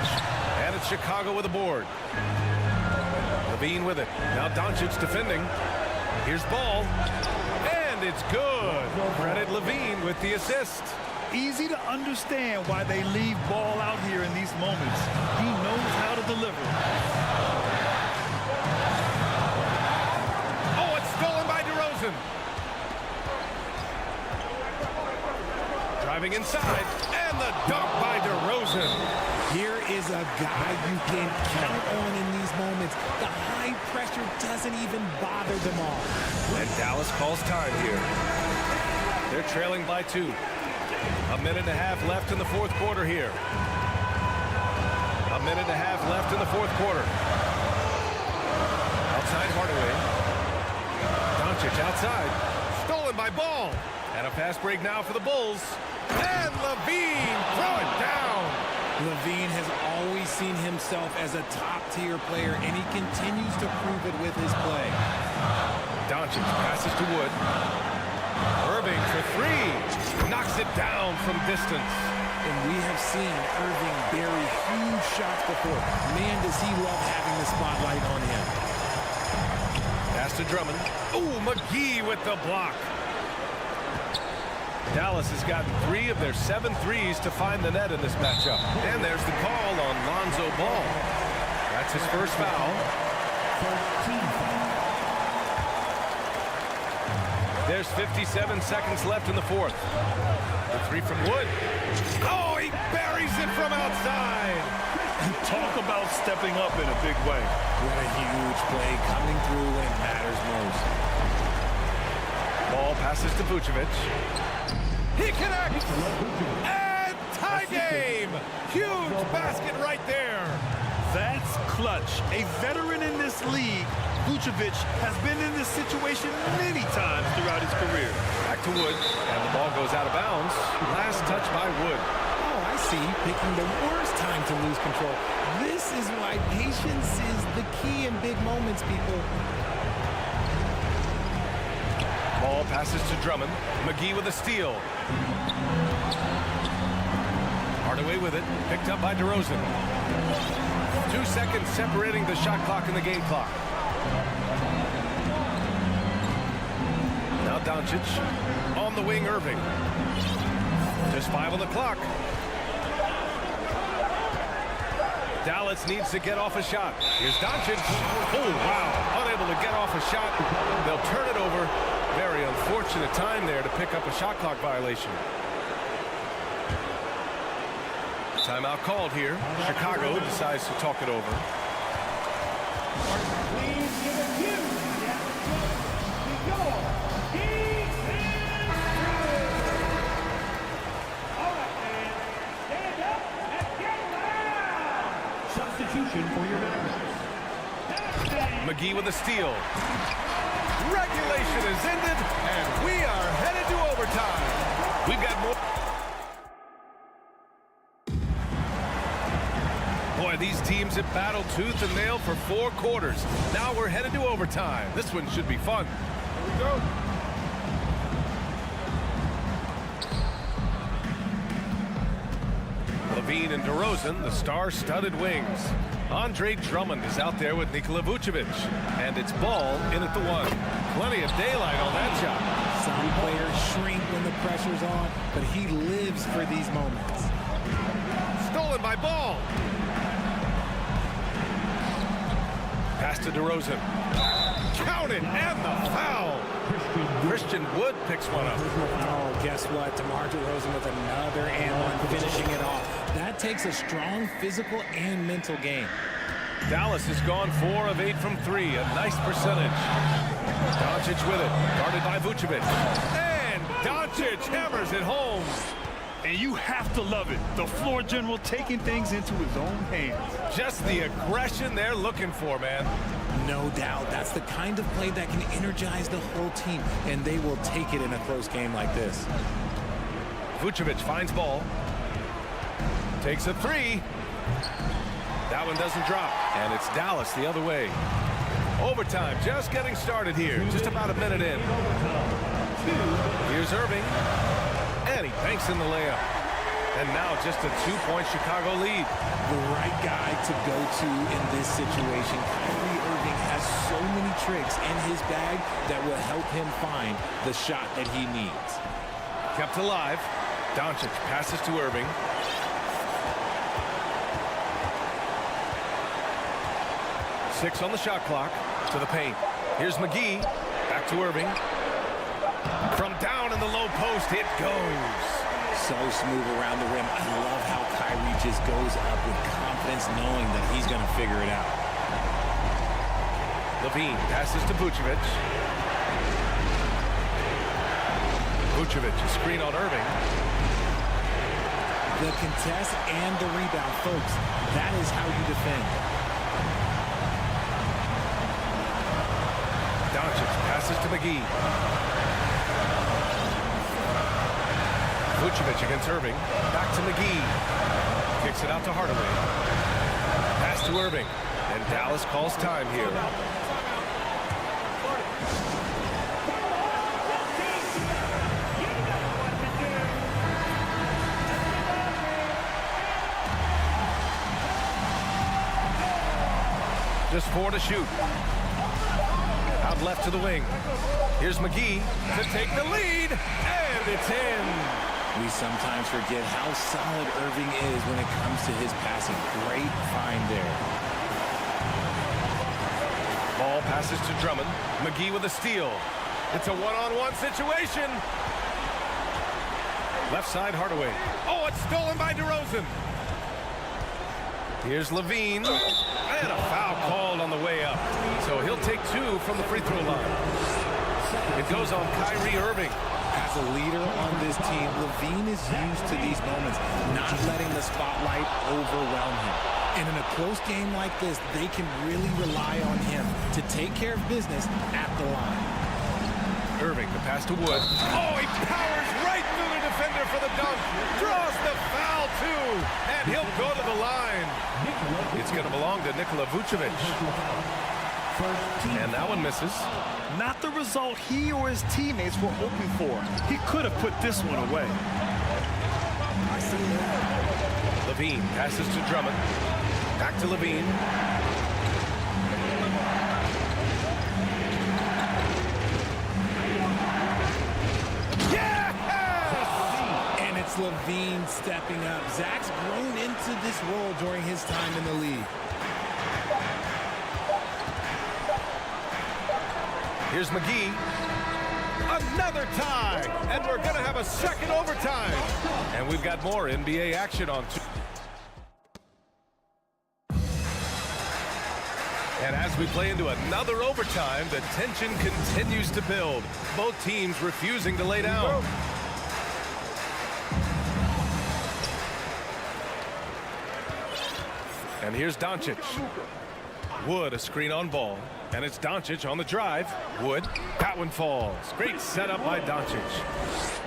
And it's with Chicago with a board. Levine with it. Now Doncic defending. Here's ball. And it's good. Credit Levine with the assist. Easy to understand why they leave ball out here in these moments. He knows how to deliver. Oh, it's stolen by DeRozan. Driving inside, and the dunk by DeRozan. Here is a guy you can count on in these moments. The high pressure doesn't even bother them all. And Dallas calls time here. They're trailing by 2. A minute and a half left in the fourth quarter here. A minute and a half left in the fourth quarter. Outside Hardaway. Doncic outside. Stolen by Ball. And a fast break now for the Bulls. And Levine throw it down. Levine has always seen himself as a top-tier player, and he continues to prove it with his play. Doncic passes to Wood. Irving for 3. Knocks it down from distance. And we have seen Irving bury huge shots before. Man, does he love having the spotlight on him. Pass to Drummond. Ooh, McGee with the block. Dallas has gotten 3 of their 7 threes to find the net in this matchup. And there's the call on Lonzo Ball. That's his first foul. There's 57 seconds left in the fourth. The 3 from Wood. Oh, he buries it from outside. Talk about stepping up in a big way. What a huge play coming through when it matters most. Ball passes to Vucevic. He connects! And tie game! Huge basket right there. That's clutch. A veteran in this league, Vucevic has been in this situation many times throughout his career. Back to Wood, and the ball goes out of bounds. Last touch by Wood. Oh, I see. Picking the worst time to lose control. This is why patience is the key in big moments, people. Ball passes to Drummond. McGee with a steal. Hardaway with it. Picked up by DeRozan. 2 seconds separating the shot clock and the game clock. Now Doncic. On the wing, Irving. Just 5 on the clock. Dallas needs to get off a shot. Here's Doncic. Oh, wow. Unable to get off a shot. They'll turn it over. Very unfortunate time there to pick up a shot clock violation. Timeout called here. Chicago decides to talk it over. Substitution for your McGee with a steal. Regulation is ended, and we are headed to overtime. We've got more. Boy, these teams have battled tooth and nail for 4 quarters. Now we're headed to overtime. This one should be fun. Here we go. Levine and DeRozan, the star-studded wings. Andre Drummond is out there with Nikola Vucevic. And it's Ball in at the 1. Plenty of daylight on that shot. Some players shrink when the pressure's on, but he lives for these moments. Stolen by Ball. Pass to DeRozan. Counted, and the foul. Christian Wood picks one up. Oh, guess what? DeMar DeRozan with another and one, finishing it off. That takes a strong physical and mental game. Dallas has gone 4 of 8 from 3. A nice percentage. Doncic with it. Guarded by Vucevic. And Doncic hammers it home. And you have to love it. The floor general taking things into his own hands. Just the aggression they're looking for, man. No doubt. That's the kind of play that can energize the whole team, and they will take it in a close game like this. Vucevic finds Ball. Takes a 3. That one doesn't drop. And it's Dallas the other way. Overtime just getting started here. Just about a minute in. Here's Irving. And he banks in the layup. And now just a 2-point Chicago lead. The right guy to go to in this situation. Kyrie Irving has so many tricks in his bag that will help him find the shot that he needs. Kept alive. Doncic passes to Irving. Six on the shot clock. To the paint. Here's McGee. Back to Irving. From down in the low post, it goes. So smooth around the rim. I love how Kyrie just goes up with confidence, knowing that he's going to figure it out. Levine passes to Vucevic. Vucevic, a screen on Irving. The contest and the rebound, folks. That is how you defend. Doncic passes to McGee. Vucevic against Irving. Back to McGee. Kicks it out to Hardaway. Pass to Irving. And Dallas calls time here. Just 4 to shoot. Out left to the wing. Here's McGee to take the lead. And it's in. We sometimes forget how solid Irving is when it comes to his passing. Great find there. Ball passes to Drummond. McGee with a steal. It's a one-on-one situation. Left side, Hardaway. Oh, it's stolen by DeRozan. Here's Levine. And a foul called on the way up. So he'll take 2 from the free throw line. It goes on Kyrie Irving. As a leader on this team, Levine is used to these moments, not letting the spotlight overwhelm him. And in a close game like this, they can really rely on him to take care of business at the line. Irving, the pass to Wood. Oh, he powers right through the defender for the dunk. Draws the foul, too. And he'll go to the line. It's going to belong to Nikola Vucevic. And that one misses. Not the result he or his teammates were hoping for. He could have put this one away. Levine passes to Drummond. Back to Levine. Yes! And it's Levine stepping up. Zach's grown into this role during his time in the league. Here's McGee. Another tie. And we're going to have a second overtime. And we've got more NBA action on. And as we play into another overtime, the tension continues to build. Both teams refusing to lay down. And here's Doncic. Wood, a screen on Ball. And it's Doncic on the drive. Wood, that one falls. Great setup by Doncic.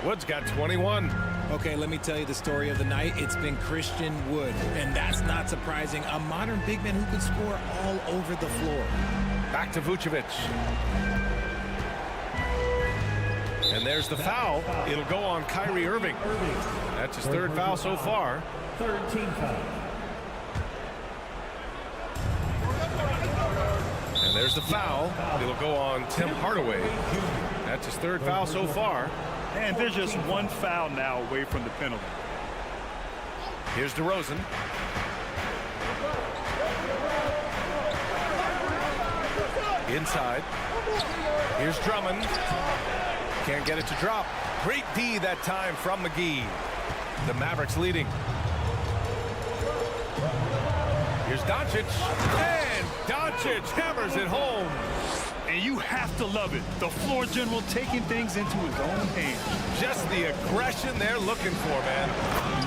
Wood's got 21. Okay, let me tell you the story of the night. It's been Christian Wood, and that's not surprising. A modern big man who can score all over the floor. Back to Vucevic. And there's the foul. It'll go on Kyrie Irving. That's his third foul so far. Third team foul. And there's the foul. It'll go on Tim Hardaway. That's his third foul so far. And they're just one foul now away from the penalty. Here's DeRozan. Inside. Here's Drummond. Can't get it to drop. Great D that time from McGee. The Mavericks leading. Here's Doncic. And Doncic hammers it home. And you have to love it. The floor general taking things into his own hands. Just the aggression they're looking for, man.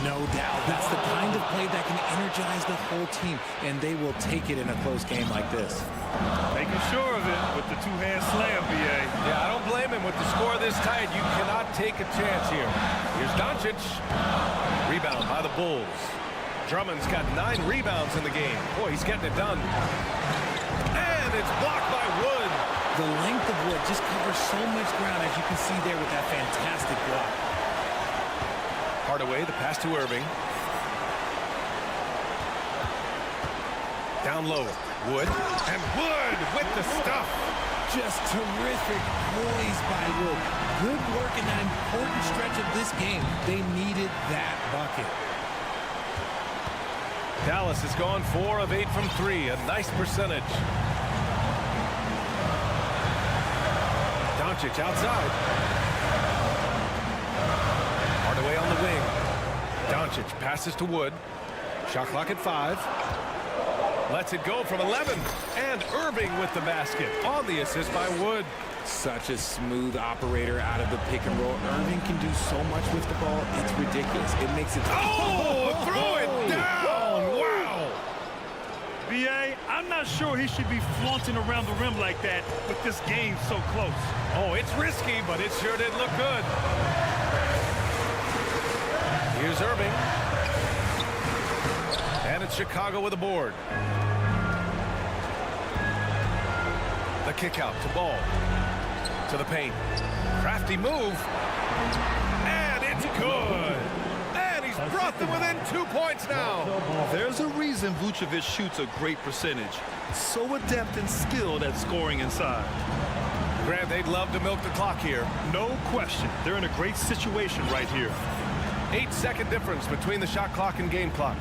No doubt. That's the kind of play that can energize the whole team, and they will take it in a close game like this. Making sure of it with the two-hand slam, BA. Yeah, I don't blame him with the score this tight. You cannot take a chance here. Here's Doncic. Rebound by the Bulls. Drummond's got 9 rebounds in the game. Boy, he's getting it done. And it's blocked by Wood. The length of Wood just covers so much ground, as you can see there with that fantastic block. Hardaway, the pass to Irving. Down low, Wood. And Wood with the stuff. Just terrific poise by Wood. Good work in that important stretch of this game. They needed that bucket. Dallas has gone 4 of 8 from 3. A nice percentage. Doncic outside. Hardaway on the wing. Doncic passes to Wood. Shot clock at 5. Lets it go from 11. And Irving with the basket on the assist by Wood. Such a smooth operator out of the pick and roll. Irving can do so much with the ball. It's ridiculous. It makes it... Oh, throw it down. Wow. B.A., I'm not sure he should be flaunting around the rim like that with this game so close. Oh, it's risky, but it sure did look good. Here's Irving. And it's Chicago with a board. The kick out to Ball. To the paint. Crafty move. And it's good. And he's brought them within 2 points now. There's a reason Vucevic shoots a great percentage. So adept and skilled at scoring inside. Grant, they'd love to milk the clock here. No question. They're in a great situation right here. 8-second difference between the shot clock and game clock.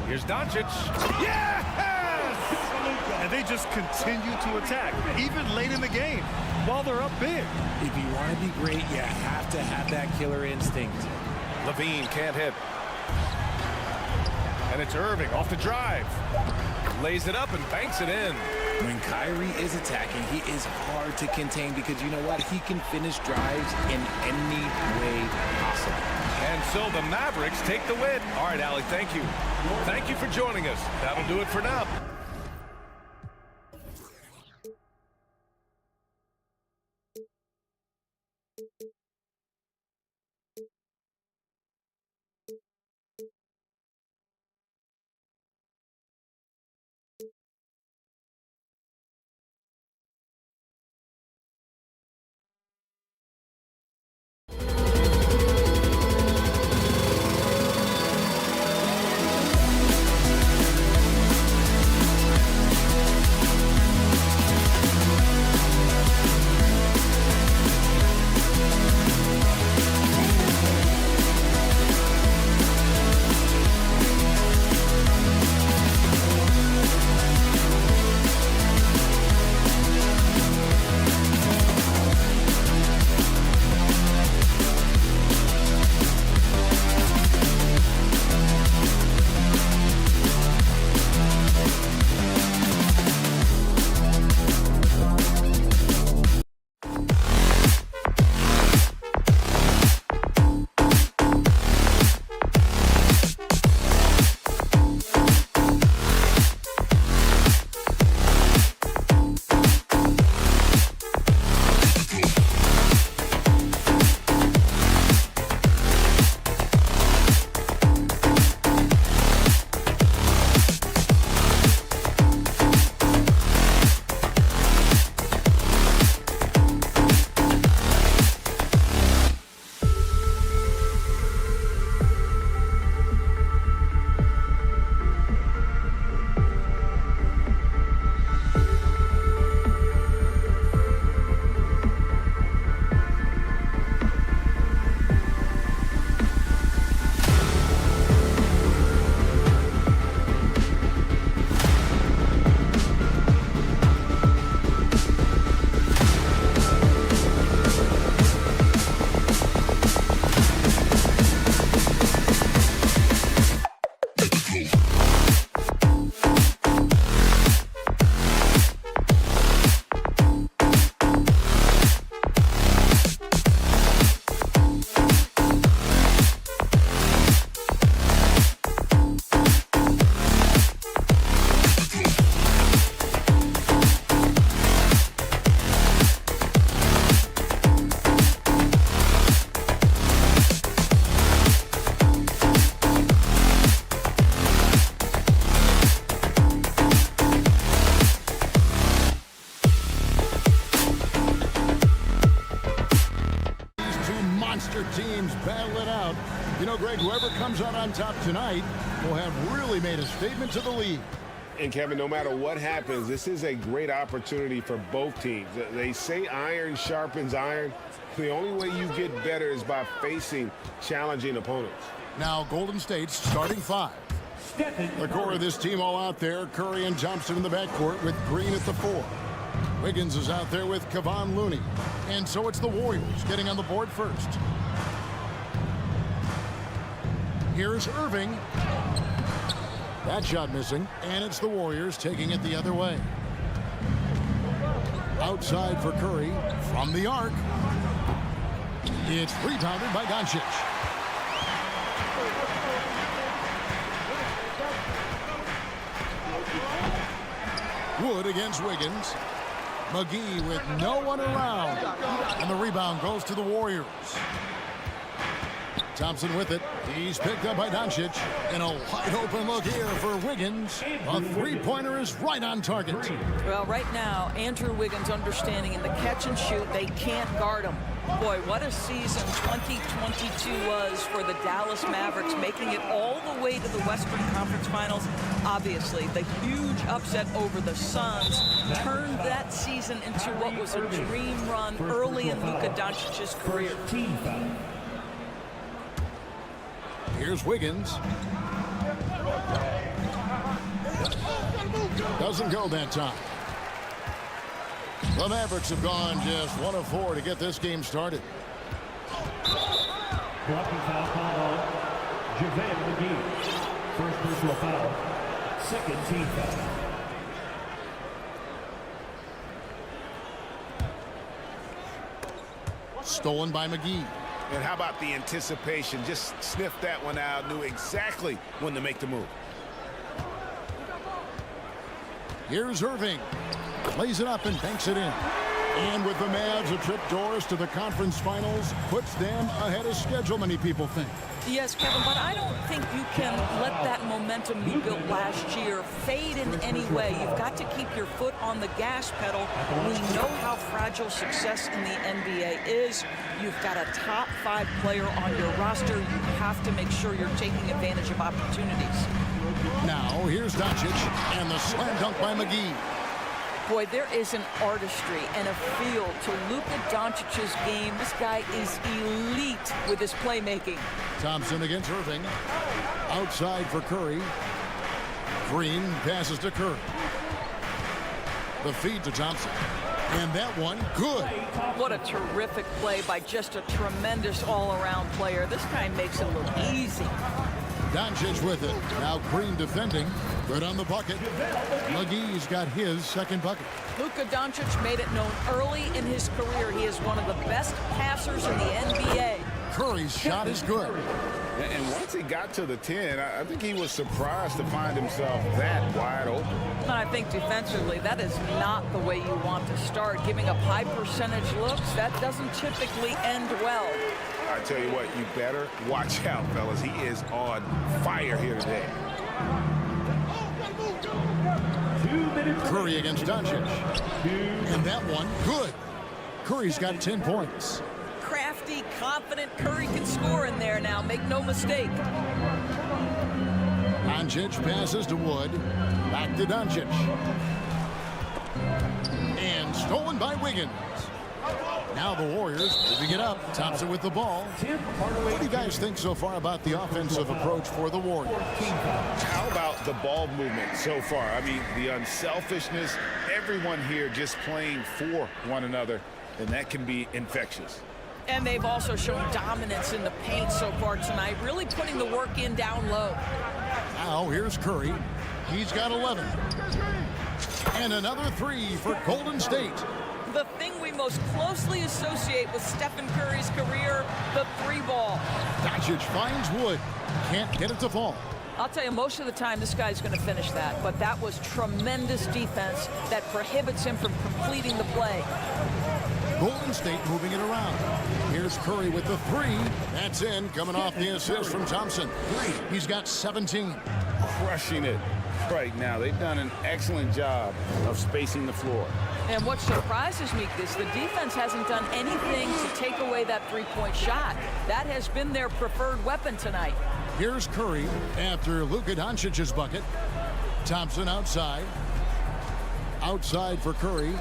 Here's Doncic. Yes! And they just continue to attack, even late in the game, while they're up big. If you want to be great, you have to have that killer instinct. Levine can't hit. And it's Irving off the drive. Lays it up and banks it in. When Kyrie is attacking, he is hard to contain because you know what? He can finish drives in any way possible. And so the Mavericks take the win. All right, Allie, thank you. Thank you for joining us. That'll do it for now. battle it out. You know, Greg, whoever comes out on top tonight will have really made a statement to the league. And, Kevin, no matter what happens, this is a great opportunity for both teams. They say iron sharpens iron. The only way you get better is by facing challenging opponents. Now, Golden State's starting five. The core of this team all out there. Curry and Thompson in the backcourt with Green at the 4. Wiggins is out there with Kevon Looney. And so it's the Warriors getting on the board first. Here's Irving. That shot missing. And it's the Warriors taking it the other way. Outside for Curry from the arc. It's rebounded by Doncic. Wood against Wiggins. McGee with no one around. And the rebound goes to the Warriors. Thompson with it. He's picked up by Doncic. And a wide open look here for Wiggins. A three-pointer is right on target. Well, right now, Andrew Wiggins understanding in the catch and shoot, they can't guard him. Boy, what a season 2022 was for the Dallas Mavericks, making it all the way to the Western Conference Finals. Obviously, the huge upset over the Suns turned that season into what was a dream run early in Luka Doncic's career. Here's Wiggins. Doesn't go that time. The Mavericks have gone just 1 of 4 to get this game started. Blocking foul called on JaVale McGee. First personal foul. Second team foul. Stolen by McGee. And how about the anticipation? Just sniffed that one out, knew exactly when to make the move. Here's Irving. Lays it up and banks it in. And with the Mavs, a trip doors to the conference finals puts them ahead of schedule, many people think. Yes, Kevin, but I don't think you can let that momentum you built last year fade in any way. You've got to keep your foot on the gas pedal. We know how fragile success in the NBA is. You've got a top 5 player on your roster. You have to make sure you're taking advantage of opportunities. Now, here's Doncic and the slam dunk by McGee. Boy, there is an artistry and a feel to Luka Doncic's game. This guy is elite with his playmaking. Thompson against Irving. Outside for Curry. Green passes to Curry. The feed to Thompson. And that one, good. What a terrific play by just a tremendous all-around player. This guy makes it look easy. Doncic with it. Now Green defending. Good on the bucket. McGee's got his second bucket. Luka Doncic made it known early in his career he is one of the best passers in the NBA. Curry's shot is good. And once he got to the 10, I think he was surprised to find himself that wide open. And I think defensively, that is not the way you want to start. Giving up high percentage looks, that doesn't typically end well. I tell you what, you better watch out, fellas. He is on fire here today. Curry against Doncic. And that one, good. Curry's got 10 points. Crafty, confident Curry can score in there now. Make no mistake. Doncic passes to Wood. Back to Doncic. And stolen by Wiggins. Now the Warriors moving it up. Thompson with the ball. What do you guys think so far about the offensive approach for the Warriors? How about the ball movement so far? I mean, the unselfishness, everyone here just playing for one another, and that can be infectious. And they've also shown dominance in the paint so far tonight, really putting the work in down low. Now here's Curry. He's got 11. And another 3 for Golden State. The thing we most closely associate with Stephen Curry's career, the 3-ball. Doncic finds Wood. Can't get it to fall. I'll tell you, most of the time this guy's going to finish that, but that was tremendous defense that prohibits him from completing the play. Golden State moving it around. Here's Curry with the 3. That's in, coming off the assist from Thompson. He's got 17. Crushing it right now. They've done an excellent job of spacing the floor. And what surprises me is the defense hasn't done anything to take away that three-point shot. That has been their preferred weapon tonight. Here's Curry after Luka Doncic's bucket. Thompson outside. Outside for Curry.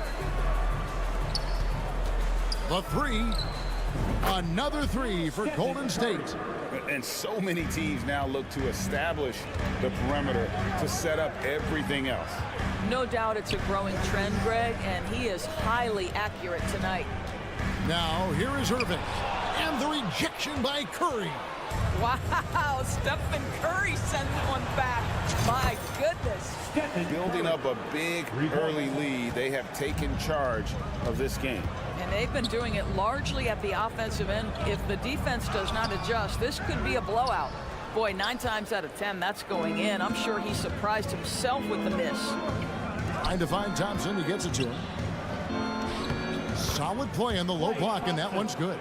The three. Another three for Golden State. And so many teams now look to establish the perimeter to set up everything else. No doubt it's a growing trend, Greg, and he is highly accurate tonight. Now here is Irving. And the rejection by Curry. Wow, Stephen Curry sends one back. My goodness. Building up a big early lead, they have taken charge of this game. And they've been doing it largely at the offensive end. If the defense does not adjust, this could be a blowout. Boy, 9 times out of 10, that's going in. I'm sure he surprised himself with the miss. Trying to find Thompson. He gets it to him. Solid play on the low block, and that one's good.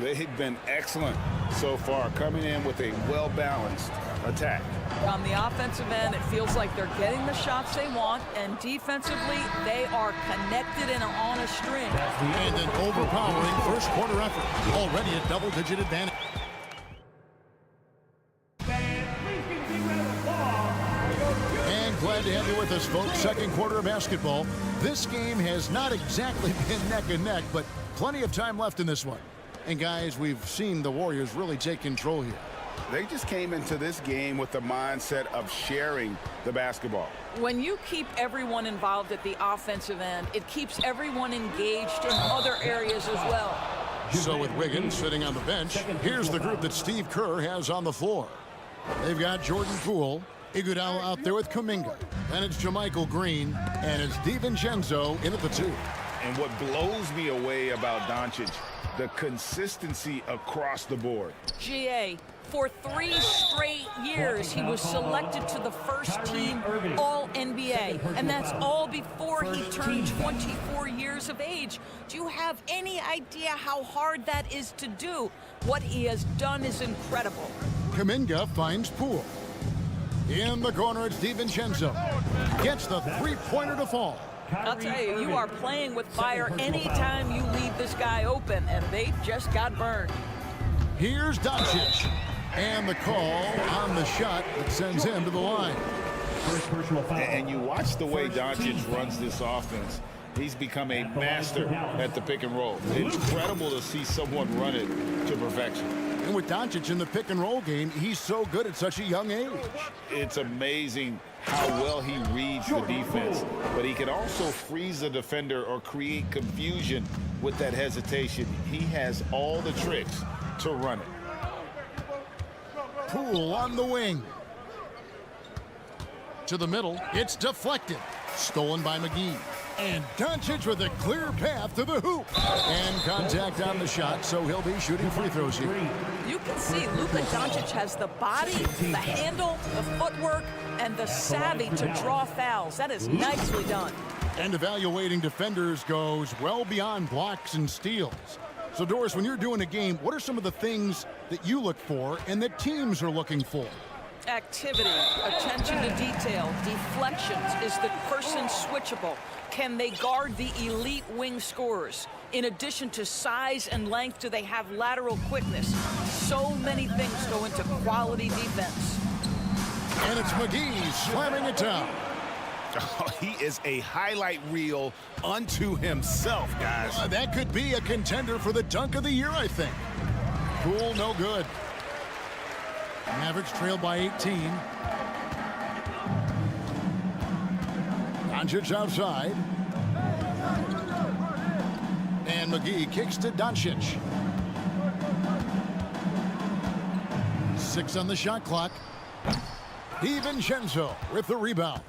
They've been excellent so far, coming in with a well-balanced attack. On the offensive end, it feels like they're getting the shots they want, and defensively, they are connected and on a string. And an overpowering first quarter effort. Already a double-digit advantage. And glad to have you with us, folks. Second quarter of basketball. This game has not exactly been neck and neck, but plenty of time left in this one. And guys, we've seen the Warriors really take control here. They just came into this game with the mindset of sharing the basketball. When you keep everyone involved at the offensive end, it keeps everyone engaged in other areas as well. So with Wiggins sitting on the bench, here's the group that Steve Kerr has on the floor. They've got Jordan Poole, Iguodala out there with Kuminga. Then it's JaMychal Green, and it's DiVincenzo in at the 2. And what blows me away about Doncic, the consistency across the board. GA, for 3 straight years, he was selected to the first team All-NBA, and that's all before he turned 24 years of age. Do you have any idea how hard that is to do? What he has done is incredible. Kuminga finds Poole. In the corner, it's DiVincenzo. Gets the three-pointer to fall. I'll tell you, you are playing with fire anytime you leave this guy open, and they just got burned. Here's Doncic. And the call on the shot that sends him to the line. And you watch the way Doncic runs this offense. He's become a master at the pick and roll. Incredible to see someone run it to perfection. And with Doncic in the pick and roll game, he's so good at such a young age. It's amazing how well he reads the defense, but he can also freeze the defender or create confusion with that hesitation. He has all the tricks to run it. Poole on the wing. To the middle, it's deflected. Stolen by McGee. And Doncic with a clear path to the hoop. And contact on the shot, so he'll be shooting free throws here. You can see Luka Doncic has the body, the handle, the footwork, and the savvy to draw fouls. That is nicely done. And evaluating defenders goes well beyond blocks and steals. So, Doris, when you're doing a game, what are some of the things that you look for and that teams are looking for? Activity, attention to detail, deflections. Is the person switchable? Can they guard the elite wing scorers? In addition to size and length, do they have lateral quickness? So many things go into quality defense. And it's McGee slamming it down. Oh, he is a highlight reel unto himself, guys. That could be a contender for the dunk of the year, I think. Poole, no good. Mavericks trailed by 18. Doncic outside. And McGee kicks to Doncic. 6 on the shot clock. DiVincenzo with the rebound.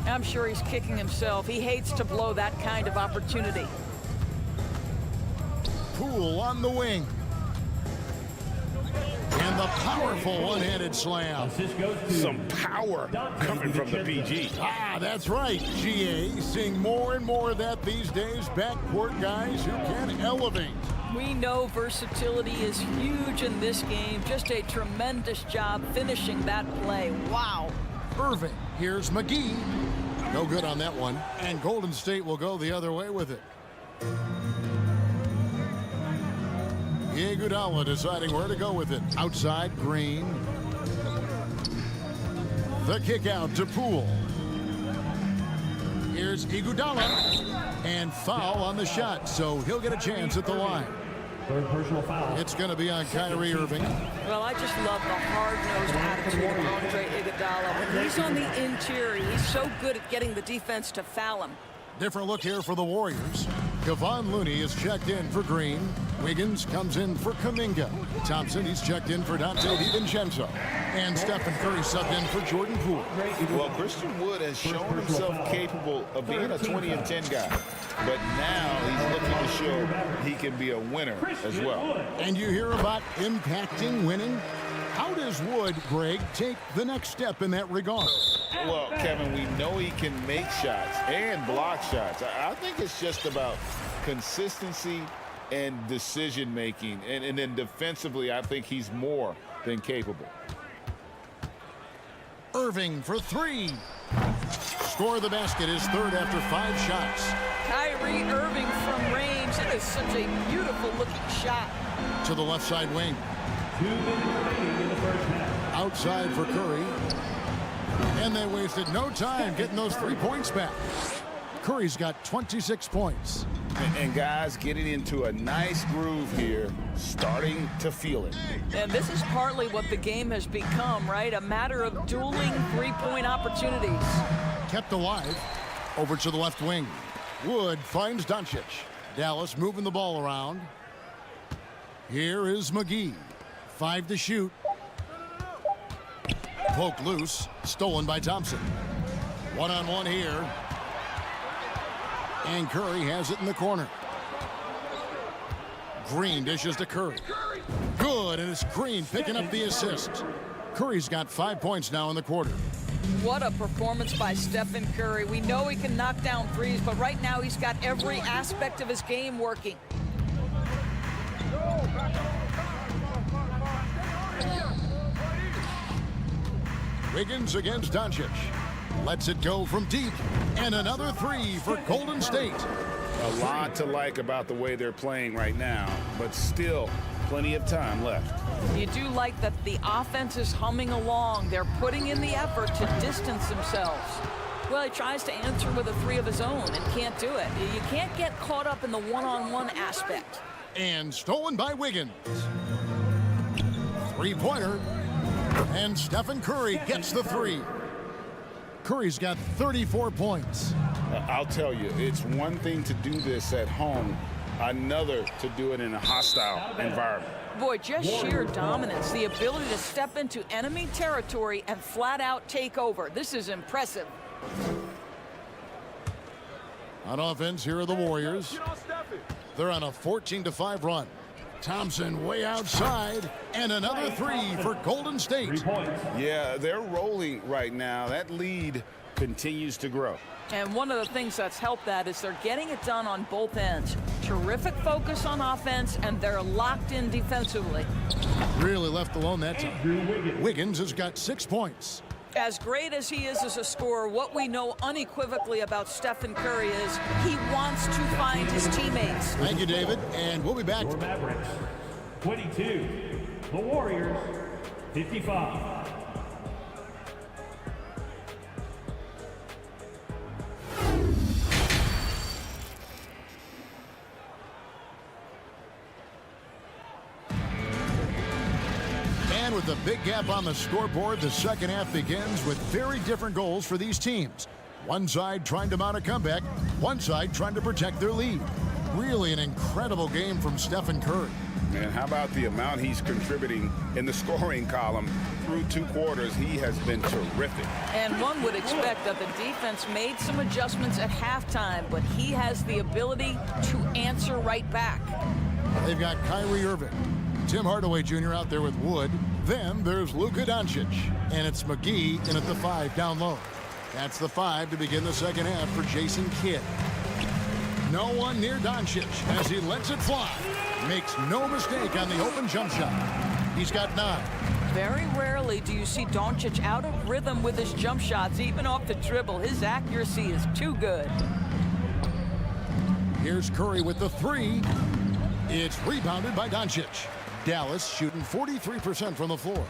I'm sure he's kicking himself. He hates to blow that kind of opportunity. Poole on the wing. And the powerful one-handed slam. Some power coming from the PG. Ah, that's right, GA. Seeing more and more of that these days. Backcourt guys who can elevate. We know versatility is huge in this game. Just a tremendous job finishing that play. Wow. Irving. Here's McGee. No good on that one. And Golden State will go the other way with it. Udiplomat deciding where to go with it. Outside, Green. The kick out to Poole. Here's Udiplomat. And foul on the shot, so he'll get a chance at the line. Third personal foul. It's going to be on Kyrie Irving. Well, I just love the hard-nosed attitude of Andre Iguodala. When he's on the interior, he's so good at getting the defense to foul him. Different look here for the Warriors. Kevon Looney is checked in for Green. Wiggins comes in for Kuminga. Thompson, he's checked in for Dante DiVincenzo. And Stephen Curry subbed in for Jordan Poole. Well, Christian Wood has shown himself capable of being a 20-10 guy. But now he's looking to show he can be a winner as well. And you hear about impacting winning? How does Wood, Greg, take the next step in that regard? Well, Kevin, we know he can make shots and block shots. I think it's just about consistency and decision-making. And then defensively, I think he's more than capable. Irving for three. Score the basket, his third after 5 shots. Kyrie Irving from range. It is such a beautiful-looking shot. To the left side wing. 2 minutes remaining in the first half. Outside for Curry. And they wasted no time getting those 3 points back. Curry's got 26 points. And guys getting into a nice groove here, starting to feel it. And this is partly what the game has become, right? A matter of dueling three-point opportunities. Kept alive. Over to the left wing. Wood finds Doncic. Dallas moving the ball around. Here is McGee. 5 to shoot. Poke loose. Stolen by Thompson. One-on-one here. And Curry has it in the corner. Green dishes to Curry. Good, and it's Green picking up the assist. Curry's got 5 points now in the quarter. What a performance by Stephen Curry. We know he can knock down threes, but right now he's got every aspect of his game working. Wiggins against Doncic. Lets it go from deep. And another 3 for Golden State. A lot to like about the way they're playing right now, but still plenty of time left. You do like that the offense is humming along. They're putting in the effort to distance themselves. Well, he tries to answer with a 3 of his own and can't do it. You can't get caught up in the one-on-one aspect. And stolen by Wiggins. 3-pointer. And Stephen Curry gets the 3. Curry's got 34 points. I'll tell you, it's one thing to do this at home, another to do it in a hostile environment. Boy, just sheer dominance, the ability to step into enemy territory and flat out take over. This is impressive. On offense, here are the Warriors. They're on a 14-5 run. Thompson way outside, and another 3 for Golden State. 3 points. Yeah, they're rolling right now. That lead continues to grow. And one of the things that's helped that is they're getting it done on both ends. Terrific focus on offense, and they're locked in defensively. Really left alone that time. Wiggins has got 6 points. As great as he is as a scorer, what we know unequivocally about Stephen Curry is he wants to find his teammates. Thank you, David, and we'll be back. For Mavericks, 22. The Warriors, 55. And with a big gap on the scoreboard, the second half begins with very different goals for these teams. One side trying to mount a comeback, one side trying to protect their lead. Really an incredible game from Stephen Curry. And how about the amount he's contributing in the scoring column through 2 quarters? He has been terrific. And one would expect that the defense made some adjustments at halftime, but he has the ability to answer right back. They've got Kyrie Irving, Tim Hardaway Jr. out there with Wood. Then there's Luka Doncic, and it's McGee in at the 5 down low. That's the 5 to begin the second half for Jason Kidd. No one near Doncic as he lets it fly. Makes no mistake on the open jump shot. He's got 9. Very rarely do you see Doncic out of rhythm with his jump shots, even off the dribble. His accuracy is too good. Here's Curry with the three. It's rebounded by Doncic. Dallas shooting 43% from the floor.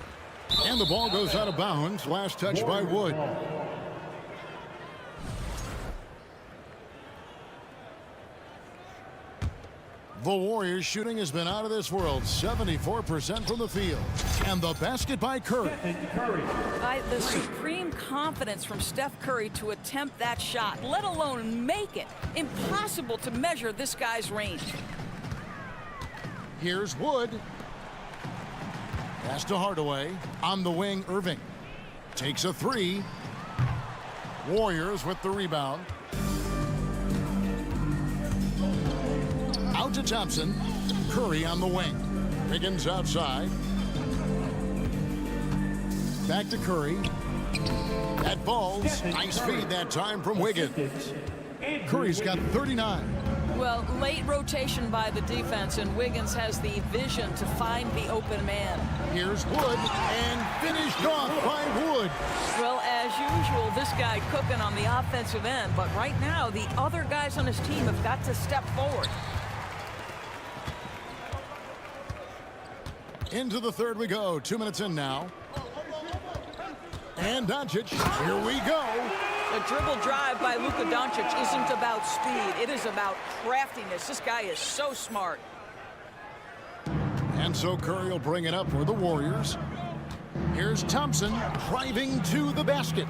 And the ball goes out of bounds. Last touch by Wood. The Warriors shooting has been out of this world. 74% from the field. And the basket by Curry. By the supreme confidence from Steph Curry to attempt that shot, let alone make it. Impossible to measure this guy's range. Here's Wood. Pass to Hardaway. On the wing, Irving. Takes a three. Warriors with the rebound. Out to Thompson. Curry on the wing. Higgins outside. Back to Curry. That falls. Nice feed that time from Wiggins. Curry's got 39. Well, late rotation by the defense, and Wiggins has the vision to find the open man. Here's Wood, and finished off by Wood. Well, as usual, this guy cooking on the offensive end, but right now, the other guys on his team have got to step forward. Into the third we go. 2 minutes in now. And Doncic, here we go. The dribble drive by Luka Doncic isn't about speed. It is about craftiness. This guy is so smart. And so Curry will bring it up for the Warriors. Here's Thompson driving to the basket.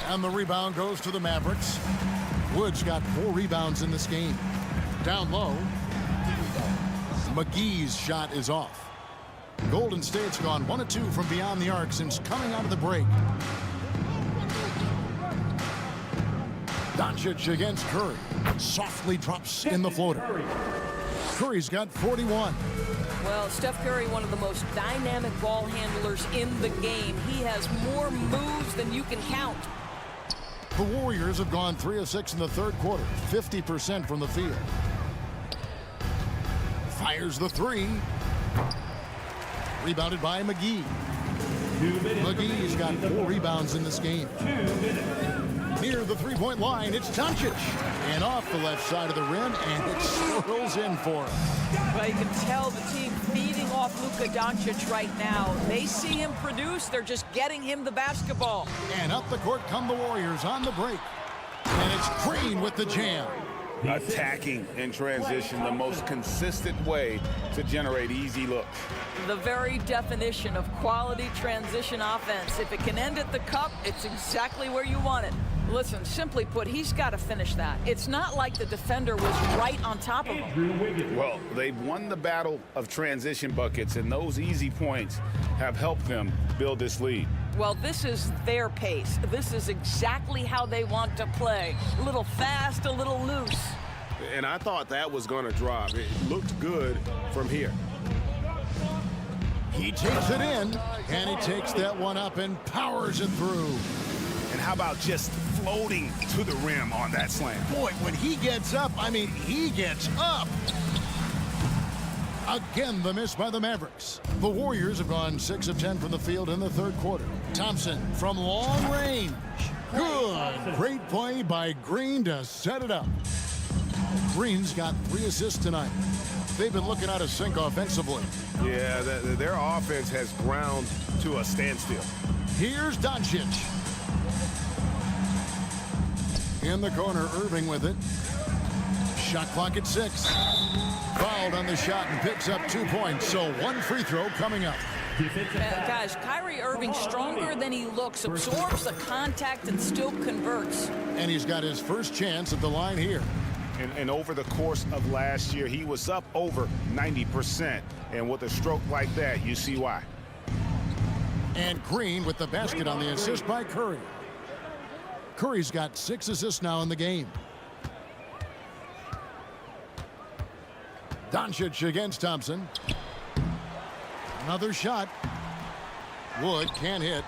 And the rebound goes to the Mavericks. Wood's got 4 rebounds in this game. Down low. McGee's shot is off. Golden State's gone 1 of 2 from beyond the arc since coming out of the break. Doncic against Curry. Softly drops in the floater. Curry's got 41. Well, Steph Curry, one of the most dynamic ball handlers in the game. He has more moves than you can count. The Warriors have gone 3 of 6 in the third quarter. 50% from the field. Fires the three. Rebounded by McGee. McGee's got 4 rebounds in this game. Near the three-point line, it's Doncic. And off the left side of the rim, and it swirls in for him. Well, you can tell the team feeding off Luka Doncic right now. They see him produce. They're just getting him the basketball. And up the court come the Warriors on the break. And it's Green with the jam. Attacking in transition, the most consistent way to generate easy looks. The very definition of quality transition offense. If it can end at the cup, it's exactly where you want it. Listen, simply put, he's got to finish that. It's not like the defender was right on top of him. Well, they've won the battle of transition buckets, and those easy points have helped them build this lead. Well, this is their pace. This is exactly how they want to play. A little fast, a little loose. And I thought that was going to drop. It looked good from here. He takes it in, and he takes that one up and powers it through. And how about just floating to the rim on that slam? Boy, when he gets up, I mean, he gets up. Again, the miss by the Mavericks. The Warriors have gone 6 of 10 from the field in the third quarter. Thompson from long range. Good. Great play by Green to set it up. Green's got 3 assists tonight. They've been looking out of sync offensively. Yeah, their offense has ground to a standstill. Here's Doncic. In the corner, Irving with it. Shot clock at 6. Fouled on the shot and picks up 2 points. So 1 free throw coming up. Guys, Kyrie Irving stronger than he looks, absorbs the contact and still converts. And he's got his first chance at the line here. And over the course of last year, he was up over 90%. And with a stroke like that, you see why. And Green with the basket on the assist by Curry. Curry's got 6 assists now in the game. Doncic against Thompson. Another shot. Wood can't hit.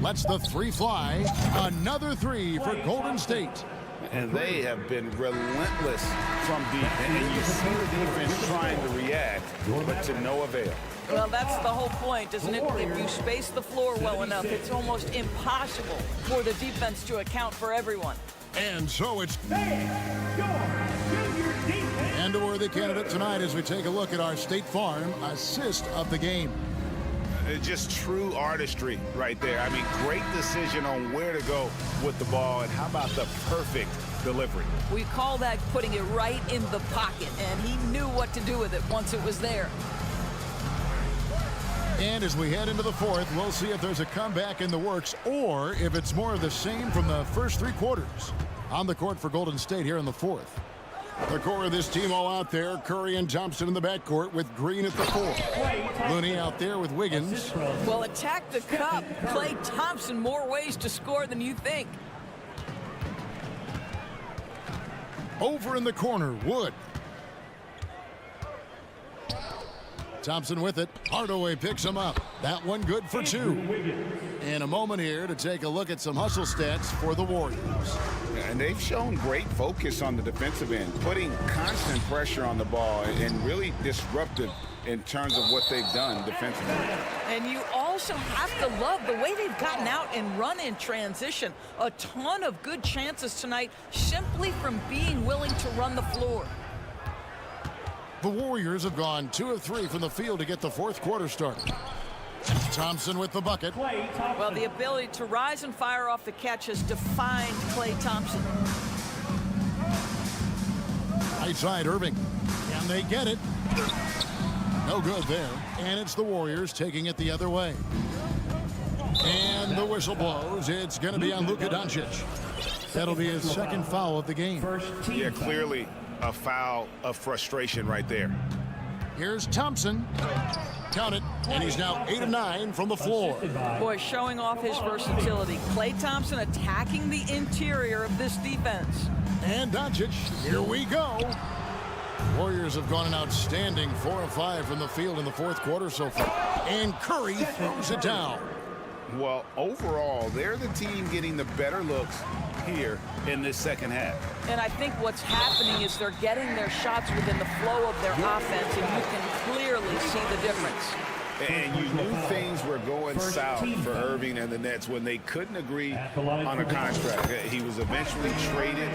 Lets the 3 fly. Another 3 for Golden State. And they have been relentless from deep. And you see the defense trying to react, but to no avail. Well, that's the whole point, isn't it? If you space the floor well enough, it's almost impossible for the defense to account for everyone. And so it's and a worthy candidate tonight as we take a look at our State Farm assist of the game. Just true artistry right there. I mean, great decision on where to go with the ball, and how about the perfect delivery? We call that putting it right in the pocket, and he knew what to do with it once it was there. And as we head into the fourth, we'll see if there's a comeback in the works or if it's more of the same from the first three quarters. On the court for Golden State here in the fourth. The core of this team all out there. Curry and Thompson in the backcourt with Green at the 4. Looney out there with Wiggins. Well, attack the cup. Klay Thompson, more ways to score than you think. Over in the corner, Wood. Thompson with it. Hardaway picks him up. That one good for 2. And a moment here to take a look at some hustle stats for the Warriors. And they've shown great focus on the defensive end, putting constant pressure on the ball and really disruptive in terms of what they've done defensively. And you also have to love the way they've gotten out and run in transition. A ton of good chances tonight simply from being willing to run the floor. The Warriors have gone 2 of 3 from the field to get the fourth quarter started. Thompson with the bucket. Well, the ability to rise and fire off the catch has defined Klay Thompson. Right side, Irving. And they get it. No good there. And it's the Warriors taking it the other way. And the whistle blows. It's going to be on Luka Doncic. That'll be his second foul of the game. Yeah, clearly a foul of frustration right there. Here's Thompson. Count it. And he's now 8 of 9 from the floor. Boy, showing off his versatility. Klay Thompson attacking the interior of this defense. And Doncic, here we go. Warriors have gone an outstanding 4 of 5 from the field in the fourth quarter so far. And Curry throws it down. Well, overall, they're the team getting the better looks here in this second half. And I think what's happening is they're getting their shots within the flow of their offense, and you can clearly see the difference. And you knew things were going south for Irving and the Nets when they couldn't agree on a contract. He was eventually traded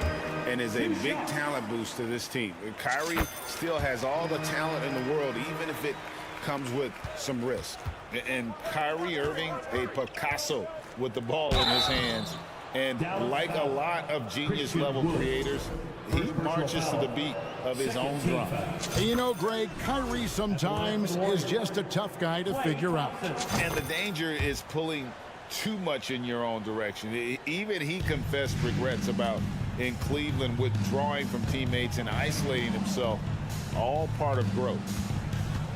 and is a big talent boost to this team. Kyrie still has all the talent in the world, even if it comes with some risk. And Kyrie Irving, a Picasso with the ball in his hands. And like a lot of genius-level creators, he marches to the beat of his own drum. You know, Greg, Kyrie sometimes is just a tough guy to figure out. And the danger is pulling too much in your own direction. Even he confessed regrets about in Cleveland withdrawing from teammates and isolating himself. All part of growth.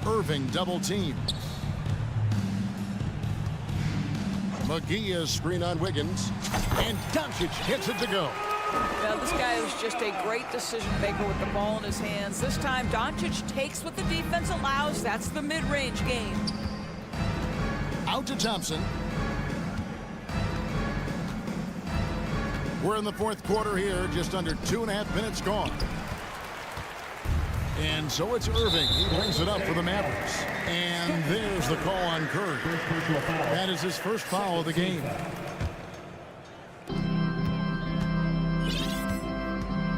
Irving double team. McGee is screen on Wiggins. And Doncic hits it to go. Now, this guy is just a great decision maker with the ball in his hands. This time, Doncic takes what the defense allows. That's the mid-range game. Out to Thompson. We're in the fourth quarter here, just under 2.5 minutes gone. And so it's Irving. He brings it up for the Mavericks. And there's the call on Curry. That is his first foul of the game.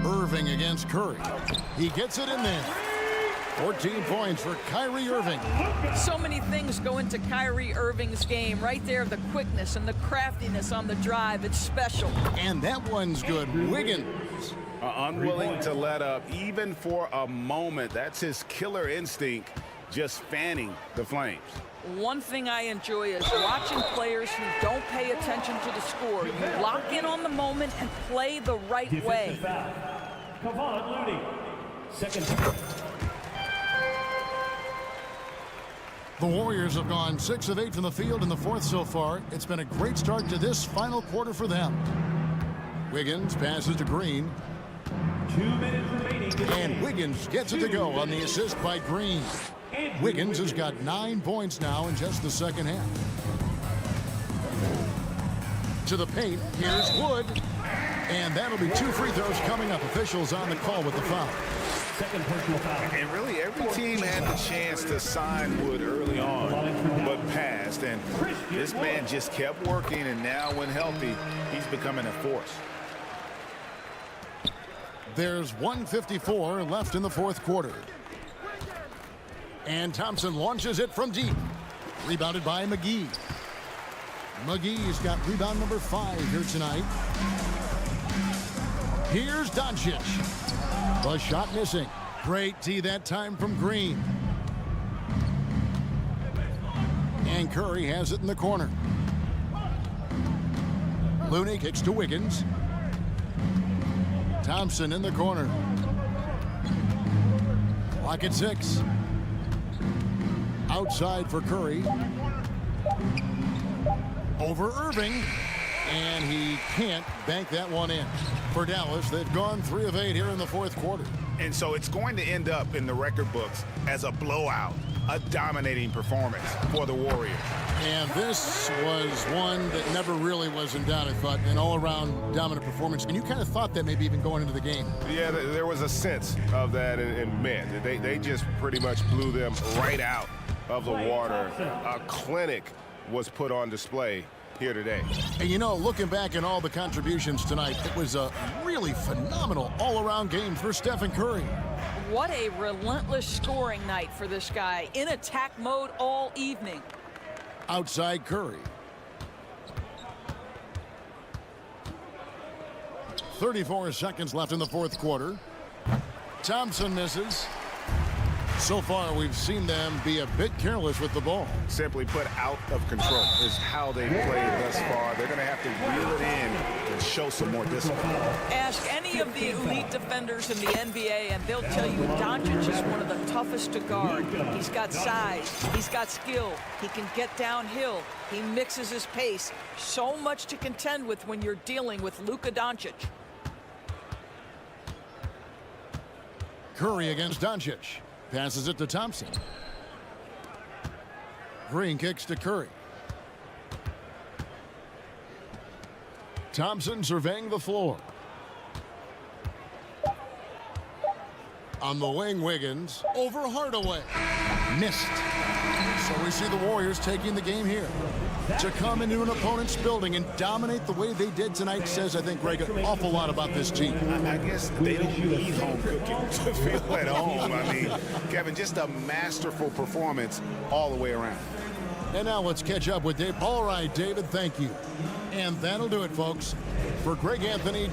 Irving against Curry. He gets it in there. 14 points for Kyrie Irving. So many things go into Kyrie Irving's game. Right there, the quickness and the craftiness on the drive. It's special. And that one's good. Wiggins. Unwilling to let up even for a moment. That's his killer instinct, just fanning the flames. One thing I enjoy is watching players who don't pay attention to the score. You lock in on the moment and play the right way. Kevon Looney, second. The Warriors have gone 6 of 8 from the field in the fourth so far. It's been a great start to this final quarter for them. Wiggins passes to Green. 2 minutes remaining. And Wiggins gets it to go on the assist by Green. Wiggins has got 9 points now in just the second half. To the paint, here's Wood. And that'll be 2 free throws coming up. Officials on the call with the foul. Second personal foul. And really, every team had the chance to sign Wood early on, but passed. And this man just kept working, and now when healthy, he's becoming a force. There's 1:54 left in the fourth quarter. And Thompson launches it from deep. Rebounded by McGee. McGee's got rebound number 5 here tonight. Here's Doncic. The shot missing. Great D that time from Green. And Curry has it in the corner. Looney kicks to Wiggins. Thompson in the corner. Clock at 6. Outside for Curry. Over Irving. And he can't bank that one in. For Dallas, they've gone 3 of 8 here in the fourth quarter. And so it's going to end up in the record books as a blowout, a dominating performance for the Warriors. And this was one that never really was in doubt, I thought, an all-around dominant performance. And you kind of thought that maybe even going into the game. Yeah, there was a sense of that in men. They just pretty much blew them right out of the water. A clinic was put on display here today. And you know, looking back at all the contributions tonight, it was a really phenomenal all-around game for Stephen Curry. What a relentless scoring night for this guy, in attack mode all evening. Outside Curry. 34 seconds left in the fourth quarter. Thompson misses. So far, we've seen them be a bit careless with the ball. Simply put, out of control is how they played thus far. They're going to have to reel it in and show some more discipline. Ask any of the elite defenders in the NBA, and they'll tell you Doncic is one of the toughest to guard. He's got size. He's got skill. He can get downhill. He mixes his pace. So much to contend with when you're dealing with Luka Doncic. Curry against Doncic. Passes it to Thompson. Green kicks to Curry. Thompson surveying the floor. On the wing, Wiggins. Over Hardaway. Missed. So we see the Warriors taking the game here. To come into an opponent's building and dominate the way they did tonight says, I think, Greg, an awful lot about this team. I guess they don't need home cooking to feel at home. I mean, Kevin, just a masterful performance all the way around. And now let's catch up with Dave. All right, David, thank you. And that'll do it, folks. For Greg Anthony,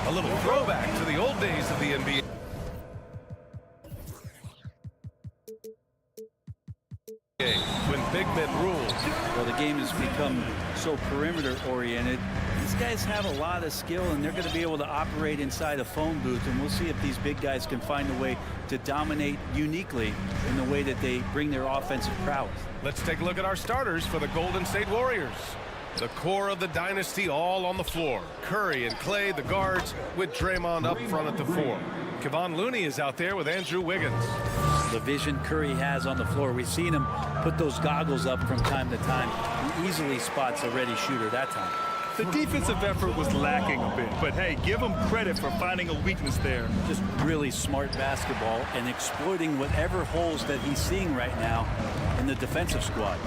A little throwback to the old days of the NBA. When big men ruled. Well, the game has become so perimeter oriented. These guys have a lot of skill, and they're going to be able to operate inside a phone booth, and we'll see if these big guys can find a way to dominate uniquely in the way that they bring their offensive prowess. Let's take a look at our starters for the Golden State Warriors. The core of the dynasty all on the floor. Curry and Clay, the guards, with Draymond up front at the 4. Kevon Looney is out there with Andrew Wiggins. The vision Curry has on the floor. We've seen him put those goggles up from time to time. He easily spots a ready shooter that time. The defensive effort was lacking a bit, but hey, give him credit for finding a weakness there. Just really smart basketball and exploiting whatever holes that he's seeing right now in the defensive squad.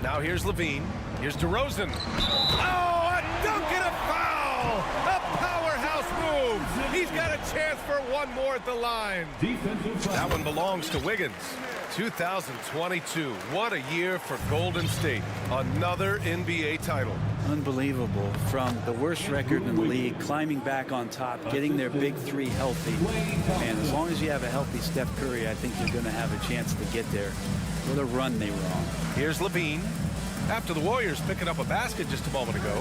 Now here's Levine. Here's DeRozan. Oh, a dunk and a foul! A powerhouse move! He's got a chance for one more at the line. That one belongs to Wiggins. 2022. What a year for Golden State. Another NBA title. Unbelievable. From the worst record in the league, climbing back on top, getting their big 3 healthy. And as long as you have a healthy Steph Curry, I think you're going to have a chance to get there. What a run they were on. Here's Levine. After the Warriors picking up a basket just a moment ago.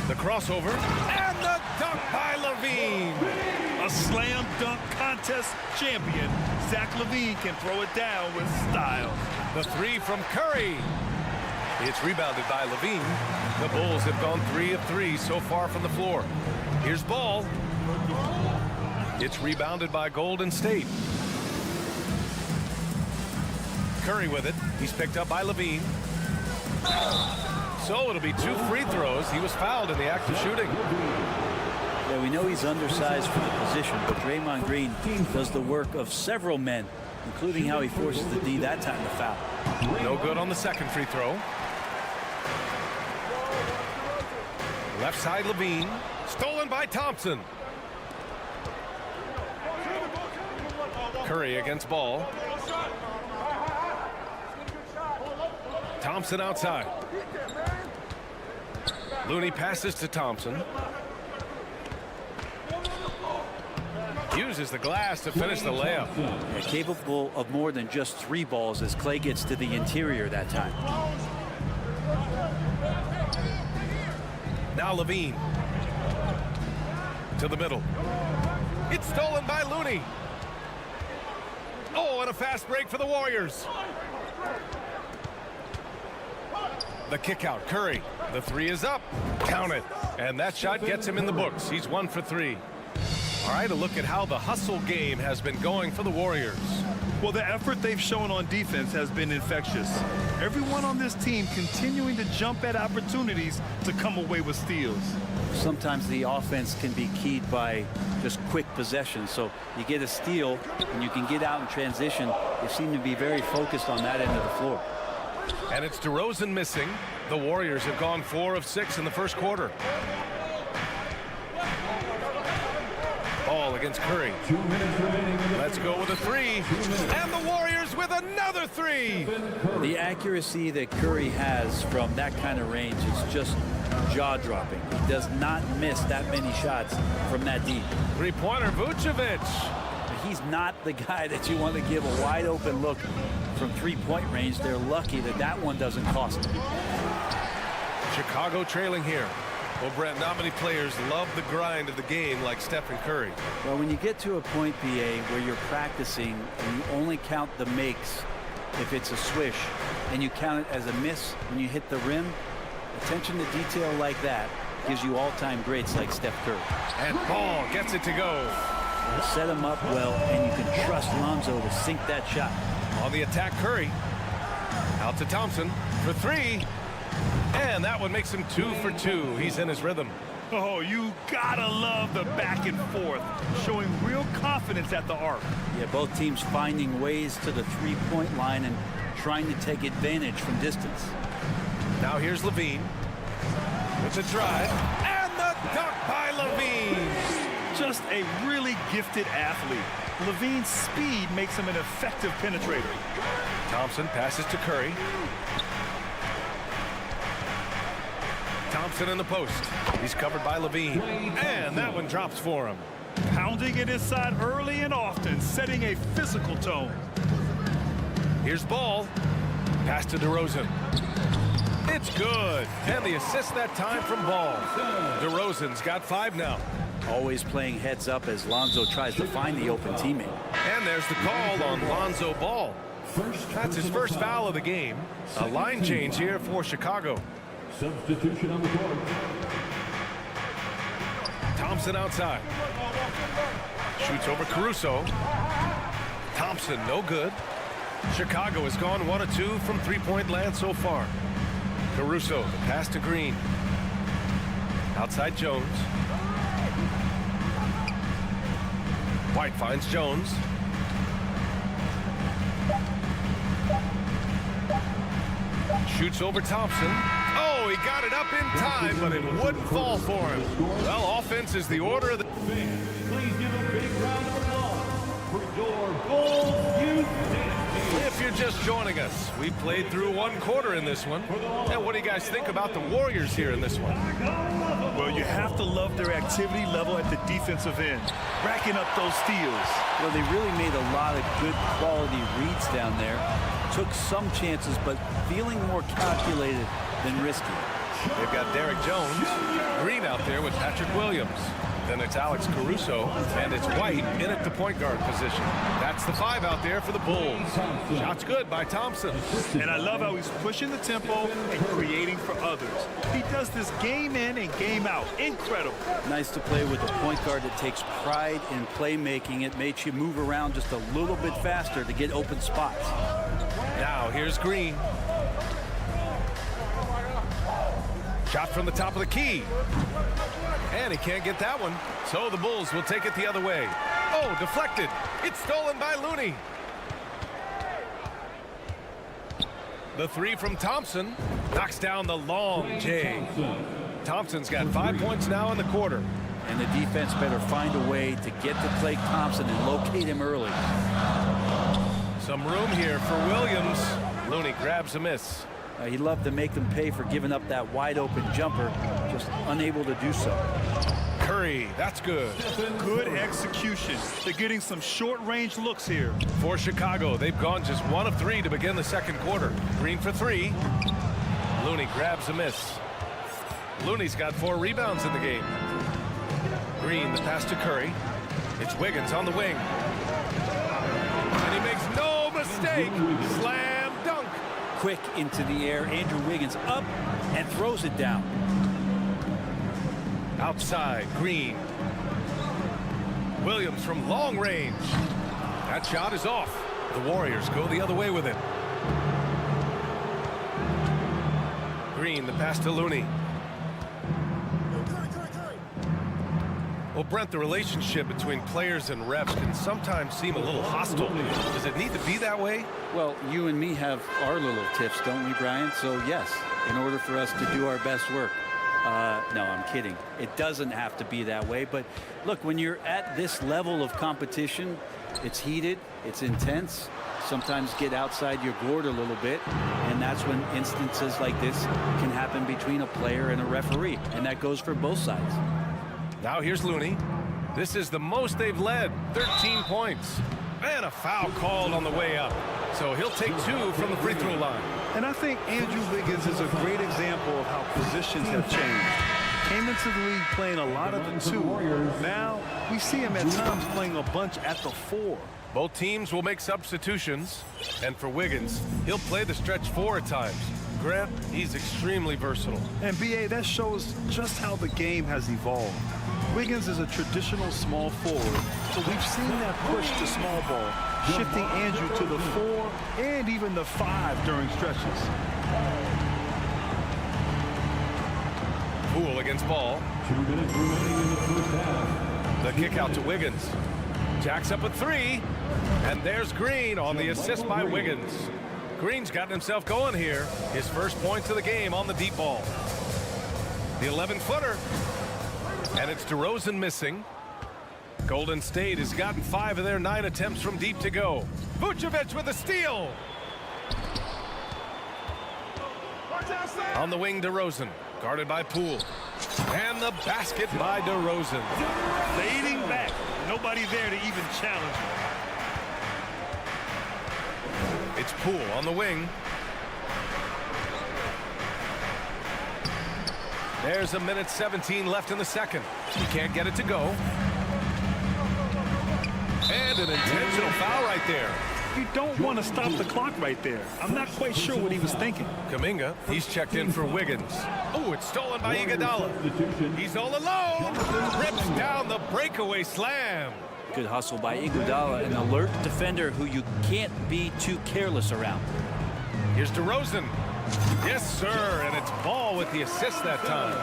The crossover and the dunk by Levine. A slam dunk contest champion. Zach Levine can throw it down with style. The 3 from Curry. It's rebounded by Levine. The Bulls have gone 3 of 3 so far from the floor. Here's Ball. It's rebounded by Golden State. Curry with it. He's picked up by Levine. So it'll be 2 free throws. He was fouled in the act of shooting. Yeah, we know he's undersized for the position, but Draymond Green does the work of several men, including how he forces the D that time to foul. No good on the second free throw. Left side Levine. Stolen by Thompson. Curry against Ball. Thompson outside. Looney passes to Thompson. Uses the glass to finish the layup. They're capable of more than just 3 balls as Clay gets to the interior that time. Now Levine. To the middle. It's stolen by Looney. Oh, and a fast break for the Warriors. The kick out, Curry. The 3 is up. Count it. And that shot gets him in the books. He's 1 for 3. All right, a look at how the hustle game has been going for the Warriors. Well, the effort they've shown on defense has been infectious. Everyone on this team continuing to jump at opportunities to come away with steals. Sometimes the offense can be keyed by just quick possession. So you get a steal and you can get out in transition. They seem to be very focused on that end of the floor. And it's DeRozan missing. The Warriors have gone 4 of 6 in the first quarter. Ball against Curry. Let's go with a 3. And the Warriors with another 3. The accuracy that Curry has from that kind of range is just jaw-dropping. He does not miss that many shots from that deep. 3-pointer Vucevic. He's not the guy that you want to give a wide-open look from 3-point range. They're lucky that that one doesn't cost them. Chicago trailing here. Well, Brett, not many players love the grind of the game like Stephen Curry. Well, when you get to a point, PA, where you're practicing and you only count the makes if it's a swish, and you count it as a miss when you hit the rim, attention to detail like that gives you all-time greats like Steph Curry. And Ball gets it to go. You set him up well, and you can trust Lonzo to sink that shot. On the attack, Curry. Out to Thompson for 3. And that one makes him 2 for 2. He's in his rhythm. Oh, you gotta love the back and forth, showing real confidence at the arc. Yeah, both teams finding ways to the 3-point line and trying to take advantage from distance. Now here's Levine. With the drive. And the dunk by Levine. Just a really gifted athlete. Levine's speed makes him an effective penetrator. Thompson passes to Curry. Thompson in the post. He's covered by Levine. And that one drops for him. Pounding it inside early and often, setting a physical tone. Here's Ball. Pass to DeRozan. It's good. And the assist that time from Ball. DeRozan's got 5 now. Always playing heads up as Lonzo tries to find the open teammate. And there's the call on Lonzo Ball. That's his first foul of the game. A line change here for Chicago. Substitution on the court. Thompson outside. Shoots over Caruso. Thompson, no good. Chicago has gone 1 of 2 from three-point land so far. Caruso, the pass to Green. Outside Jones. White finds Jones. Shoots over Thompson. Oh, he got it up in time, but it wouldn't fall for him. Well, offense is the order of the... Please give a big round of applause for your Bulls youth dance. If you're just joining us, we played through 1 quarter in this one. And what do you guys think about the Warriors here in this one? Well, you have to love their activity level at the defensive end, racking up those steals. Well, they really made a lot of good quality reads down there. Took some chances, but feeling more calculated than risky. They've got Derek Jones, Green out there with Patrick Williams. Then it's Alex Caruso, and it's White in at the point guard position. That's the 5 out there for the Bulls. Shot's good by Thompson. And I love how he's pushing the tempo and creating for others. He does this game in and game out. Incredible. Nice to play with a point guard that takes pride in playmaking. It makes you move around just a little bit faster to get open spots. Now here's Green. Shot from the top of the key. And he can't get that one. So the Bulls will take it the other way. Oh, deflected. It's stolen by Looney. The 3 from Thompson knocks down the long J. Thompson's got 5 points now in the quarter. And the defense better find a way to get to Klay Thompson and locate him early. Some room here for Williams. Looney grabs a miss. He loved to make them pay for giving up that wide open jumper, just unable to do so. Curry, that's good. Good execution. They're getting some short-range looks here. For Chicago, they've gone just 1 of 3 to begin the second quarter. Green for 3. Looney grabs a miss. Looney's got 4 rebounds in the game. Green, the pass to Curry. It's Wiggins on the wing. And he makes no mistake. Slam dunk. Quick into the air. Andrew Wiggins up and throws it down. Outside, Green. Williams from long range. That shot is off. The Warriors go the other way with it. Green, the pass to Looney. Well, Brent, the relationship between players and refs can sometimes seem a little hostile. Does it need to be that way? Well, you and me have our little tiffs, don't we, Brian? So, yes, in order for us to do our best work. No, I'm kidding. It doesn't have to be that way. But, look, when you're at this level of competition, it's heated, it's intense. Sometimes get outside your gourd a little bit, and that's when instances like this can happen between a player and a referee, and that goes for both sides. Now here's Looney. This is the most they've led, 13 points. And a foul called on the way up. So he'll take 2 from the free throw line. And I think Andrew Wiggins is a great example of how positions have changed. Came into the league playing a lot of the 2. Now we see him at times playing a bunch at the 4. Both teams will make substitutions. And for Wiggins, he'll play the stretch 4 at times. Grant, he's extremely versatile. And B.A., that shows just how the game has evolved. Wiggins is a traditional small forward, but we've seen that push to small ball, shifting Andrew to the 4 and even the 5 during stretches. Poole against Ball. 2 minutes remaining in the first half. The kick out to Wiggins. Jacks up a 3. And there's Green on the assist by Wiggins. Green's gotten himself going here. His first points of the game on the deep ball. The 11-footer. And it's DeRozan missing. Golden State has gotten 5 of their 9 attempts from deep to go. Vucevic with a steal. On the wing, DeRozan. Guarded by Poole. And the basket by DeRozan. Fading back. Nobody there to even challenge him. It's Poole on the wing. There's a minute 17 left in the second. He can't get it to go. And an intentional foul right there. You don't want to stop the clock right there. I'm not quite sure what he was thinking. Kuminga, he's checked in for Wiggins. Oh, it's stolen by Iguodala. He's all alone. Rips down the breakaway slam. Good hustle by Iguodala, an alert defender who you can't be too careless around. Here's DeRozan. Yes, sir, and it's Ball with the assist that time.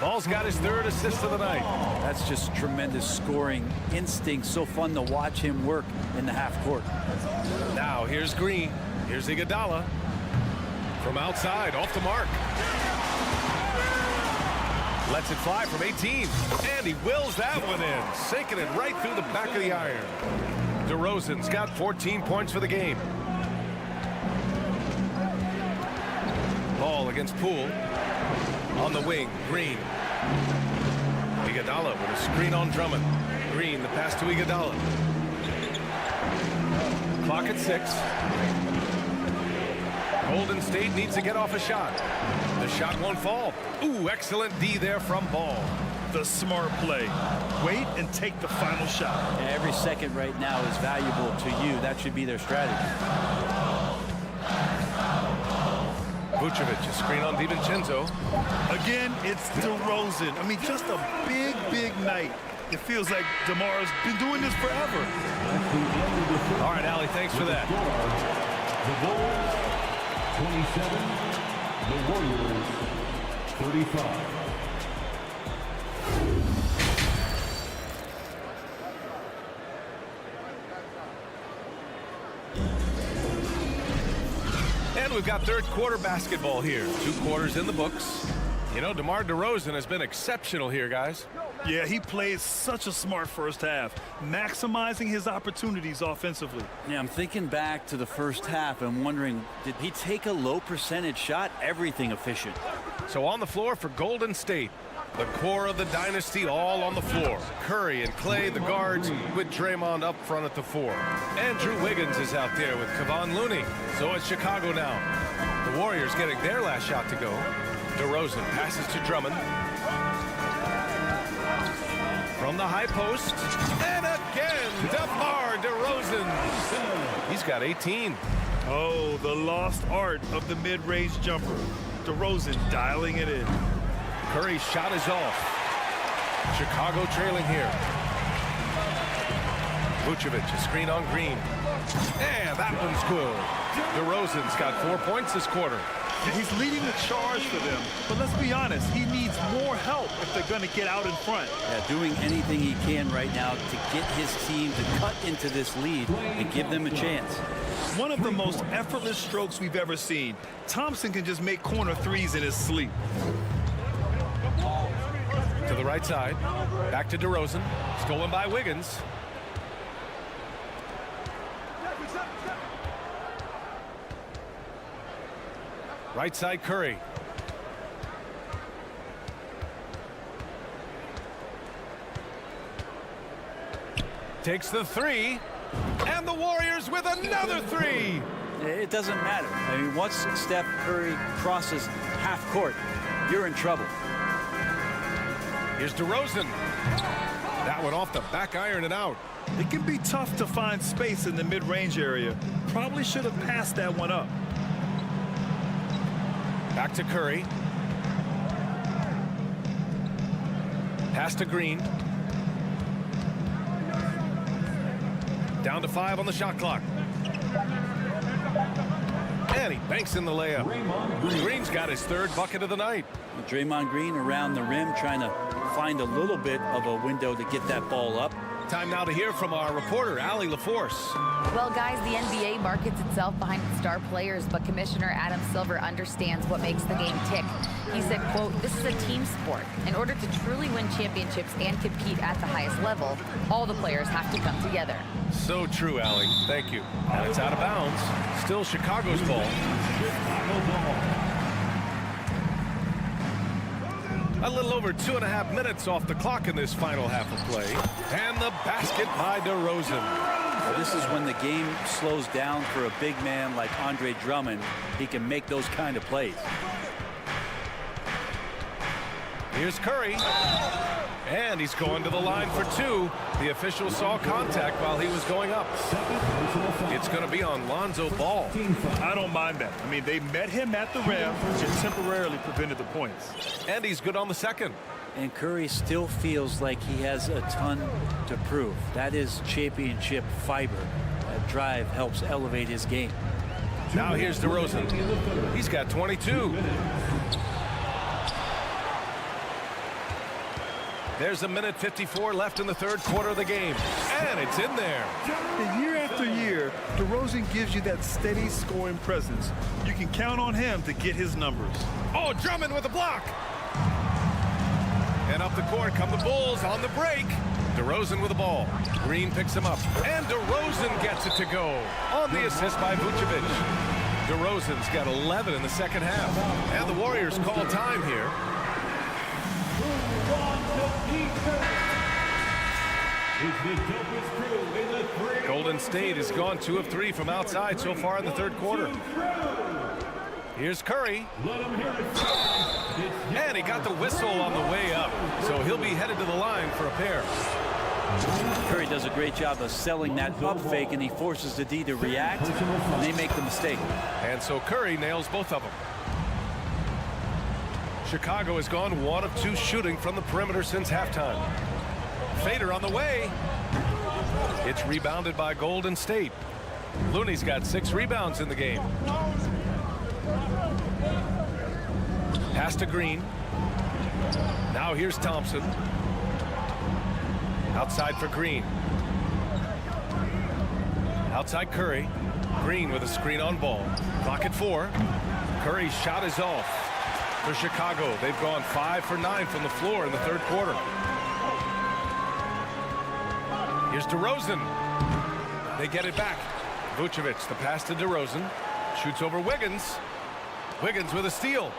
Ball's got his third assist of the night. That's just tremendous scoring instinct. So fun to watch him work in the half court. Now here's Green. Here's Iguodala. From outside, off the mark. Lets it fly from 18. And he wills that one in. Sinking it right through the back of the iron. DeRozan's got 14 points for the game. Ball against Poole. On the wing, Green. Iguodala with a screen on Drummond. Green, the pass to Iguodala. Clock at 6. Golden State needs to get off a shot. The shot won't fall. Ooh, excellent D there from Ball. The smart play. Wait and take the final shot. Yeah, every second right now is valuable to you. That should be their strategy. Vucevic, a screen on DiVincenzo. Again, it's DeRozan. I mean, just a big, big night. It feels like DeMar's been doing this forever. All right, Allie, thanks for that. The Bulls, 27. The Warriors, 35. And we've got third quarter basketball here. 2 quarters in the books. You know, DeMar DeRozan has been exceptional here, guys. Yeah, he played such a smart first half, maximizing his opportunities offensively. Yeah, I'm thinking back to the first half and wondering, did he take a low percentage shot? Everything efficient. So on the floor for Golden State. The core of the dynasty all on the floor. Curry and Clay, the guards, with Draymond up front at the 4. Andrew Wiggins is out there with Kevon Looney. So it's Chicago now. The Warriors getting their last shot to go. DeRozan passes to Drummond. From the high post. And again, DeMar DeRozan. He's got 18. Oh, the lost art of the mid-range jumper. DeRozan dialing it in. Curry's shot is off. Chicago trailing here. Vucevic, a screen on Green. And that one's good. DeRozan's got 4 points this quarter. He's leading the charge for them. But let's be honest, he needs more help if they're going to get out in front. Yeah, doing anything he can right now to get his team to cut into this lead and give them a chance. One of the most effortless strokes we've ever seen. Thompson can just make corner threes in his sleep. To the right side. Back to DeRozan. Stolen by Wiggins. Right side, Curry. Takes the 3. And the Warriors with another 3. It doesn't matter. I mean, once Steph Curry crosses half court, you're in trouble. Here's DeRozan. That one off the back iron and out. It can be tough to find space in the mid-range area. Probably should have passed that one up. Back to Curry. Pass to Green. Down to 5 on the shot clock. And he banks in the layup. Green's got his 3rd bucket of the night. Draymond Green around the rim trying to find a little bit of a window to get that ball up. Time now to hear from our reporter, Allie LaForce. Well, guys, the NBA markets itself behind its star players, but Commissioner Adam Silver understands what makes the game tick. He said, quote, "This is a team sport. In order to truly win championships and compete at the highest level, all the players have to come together." So true, Allie. Thank you. And it's out of bounds. Still Chicago's ball. A little over 2.5 minutes off the clock in this final half of play. And the basket by DeRozan. Well, this is when the game slows down for a big man like Andre Drummond. He can make those kind of plays. Here's Curry. And he's going to the line for two. The official saw contact while he was going up. It's going to be on Lonzo Ball. I don't mind that. I mean, they met him at the rim and temporarily prevented the points. And he's good on the second. And Curry still feels like he has a ton to prove. That is championship fiber. That drive helps elevate his game. Now here's DeRozan. He's got 22. There's a minute 54 left in the third quarter of the game. And it's in there. And year after year, DeRozan gives you that steady scoring presence. You can count on him to get his numbers. Oh, Drummond with a block. And up the court come the Bulls on the break. DeRozan with the ball. Green picks him up. And DeRozan gets it to go on the assist by Vucevic. DeRozan's got 11 in the second half. And the Warriors call time here. Golden State has gone 2 of 3 from outside so far in the third quarter. Here's Curry. And he got the whistle on the way up. So he'll be headed to the line for a pair. Curry does a great job of selling that up fake, and he forces the D to react, and they make the mistake. And so Curry nails both of them. Chicago has gone 1 of 2 shooting from the perimeter since halftime. Fader on the way. It's rebounded by Golden State. Looney's got 6 rebounds in the game. Pass to Green. Now here's Thompson. Outside for Green. Outside Curry. Green with a screen on Ball. Clock at 4. Curry's shot is off. For Chicago, they've gone 5 for 9 from the floor in the third quarter. Here's DeRozan. They get it back. Vucevic, the pass to DeRozan. Shoots over Wiggins. Wiggins with a steal.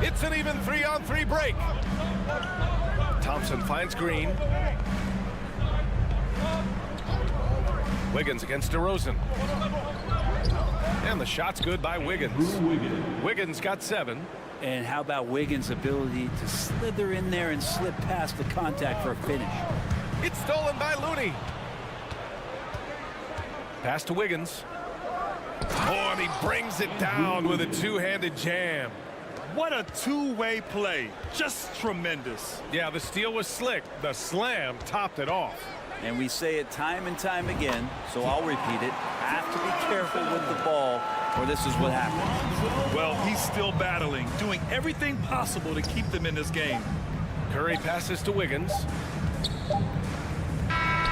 It's an even 3-on-3 break. Thompson finds Green. Wiggins against DeRozan. And the shot's good by Wiggins. Wiggins got 7. And how about Wiggins' ability to slither in there and slip past the contact for a finish? It's stolen by Looney. Pass to Wiggins. Oh, and he brings it down with a two-handed jam. What a two-way play. Just tremendous. Yeah, the steal was slick. The slam topped it off. And we say it time and time again, so I'll repeat it. Have to be careful with the ball, or this is what happens. Well, he's still battling, doing everything possible to keep them in this game. Curry passes to Wiggins.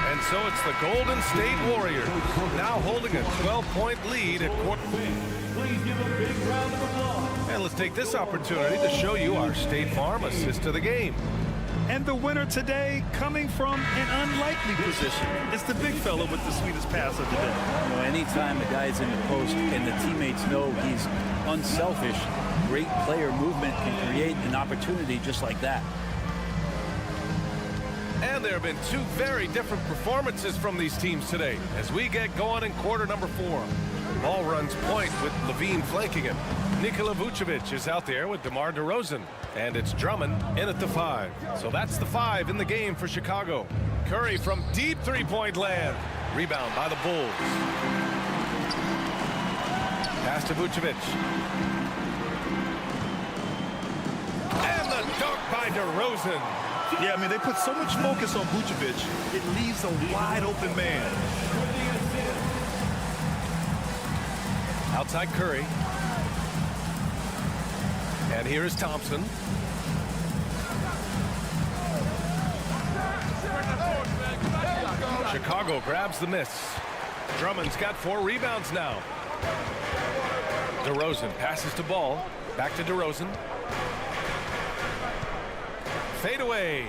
And so it's the Golden State Warriors now holding a 12-point lead at quarter. Please give a big round of applause. And let's take this opportunity to show you our State Farm assist of the game. And the winner today coming from an unlikely position. It's the big fella with the sweetest pass of the day. You know, anytime a guy's in the post and the teammates know he's unselfish, great player movement can create an opportunity just like that. And there have been 2 very different performances from these teams today as we get going in quarter number 4. Ball runs point with Levine flanking him. Nikola Vucevic is out there with DeMar DeRozan. And it's Drummond in at the 5. So that's the 5 in the game for Chicago. Curry from deep three-point land. Rebound by the Bulls. Pass to Vucevic. And the dunk by DeRozan. Yeah, I mean, they put so much focus on Vucevic, it leaves a wide open man. Outside Curry. And here is Thompson. Chicago grabs the miss. Drummond's got 4 rebounds now. DeRozan passes to Ball. Back to DeRozan. Fade away.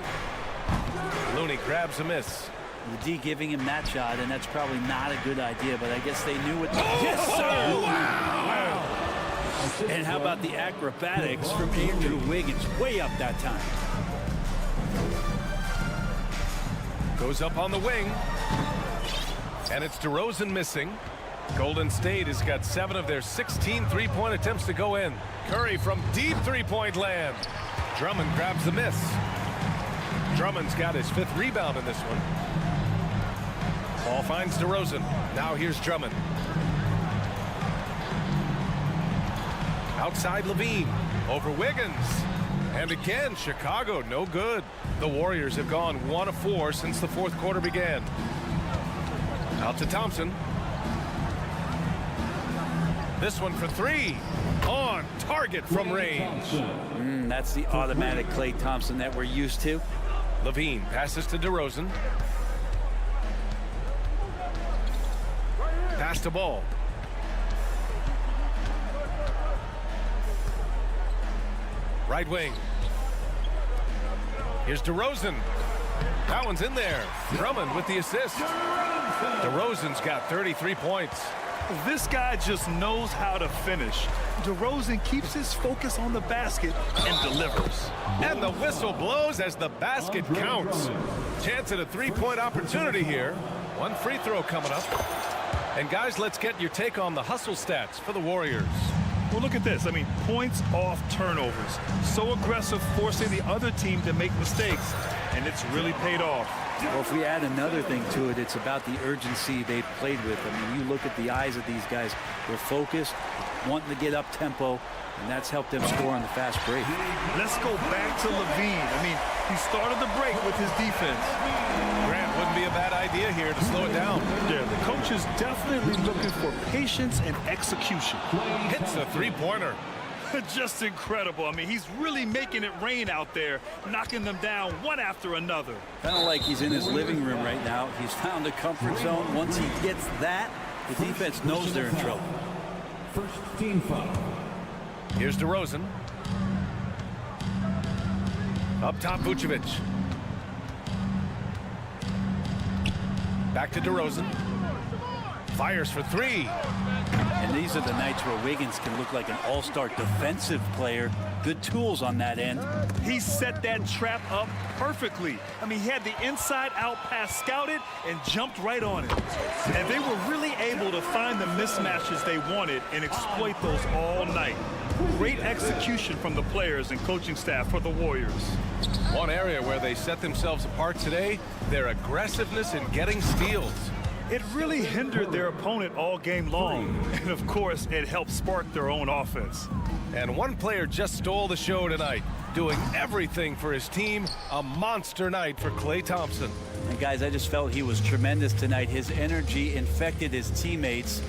Looney grabs a miss. The D giving him that shot, and that's probably not a good idea, but I guess they knew what. Oh, yes, sir! Wow! And how about the acrobatics from Andrew Wiggins? Way up that time. Goes up on the wing. And it's DeRozan missing. Golden State has got 7 of their 16 three-point attempts to go in. Curry from deep three-point land. Drummond grabs the miss. Drummond's got his 5th rebound in this one. Ball finds DeRozan. Now here's Drummond. Outside Levine. Over Wiggins. And again, Chicago, no good. The Warriors have gone 1 of 4 since the 4th quarter began. Out to Thompson. This one for 3. On target from range. That's the automatic Klay Thompson that we're used to. Levine passes to DeRozan. Pass to Ball. Right wing. Here's DeRozan. That one's in there. Drummond with the assist. DeRozan's got 33 points. This guy just knows how to finish. DeRozan keeps his focus on the basket and delivers. And the whistle blows as the basket counts. Chance at a 3-point opportunity here. 1 free throw coming up. And guys, let's get your take on the hustle stats for the Warriors. Well, look at this. I mean, points off turnovers. So aggressive, forcing the other team to make mistakes. And it's really paid off. Well, if we add another thing to it, it's about the urgency they've played with. I mean, you look at the eyes of these guys. They're focused, wanting to get up tempo, and that's helped them score on the fast break. Let's go back to Levine. I mean, he started the break with his defense. Grant, wouldn't be a bad idea here to slow it down. Yeah, the coach is definitely looking for patience and execution. Hits a 3-pointer. Just incredible. I mean, he's really making it rain out there, knocking them down one after another. Kind of like he's in his living room right now. He's found a comfort zone. Once he gets that, the defense knows they're in trouble. First team foul. Here's DeRozan. Up top, Vucevic. Back to DeRozan. Fires for 3. And these are the nights where Wiggins can look like an all-star defensive player. Good tools on that end. He set that trap up perfectly. I mean, he had the inside-out pass scouted and jumped right on it. And they were really able to find the mismatches they wanted and exploit those all night. Great execution from the players and coaching staff for the Warriors. One area where they set themselves apart today, their aggressiveness in getting steals. It really hindered their opponent all game long. And, of course, it helped spark their own offense. And one player just stole the show tonight, doing everything for his team. A monster night for Klay Thompson. And, guys, I just felt he was tremendous tonight. His energy infected his teammates,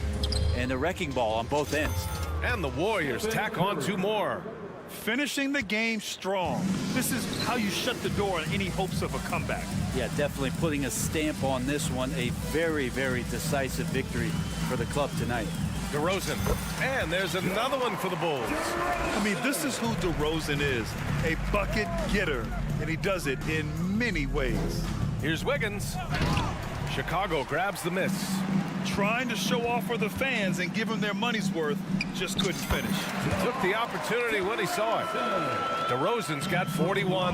and a wrecking ball on both ends. And the Warriors tack on 2 more. Finishing the game strong. This is how you shut the door on any hopes of a comeback. Yeah, definitely putting a stamp on this one. A very, very decisive victory for the club tonight. DeRozan. And there's another one for the Bulls. I mean, this is who DeRozan is. A bucket getter. And he does it in many ways. Here's Wiggins. Chicago grabs the miss. Trying to show off for the fans and give them their money's worth, just couldn't finish. Took the opportunity when he saw it. DeRozan's got 41.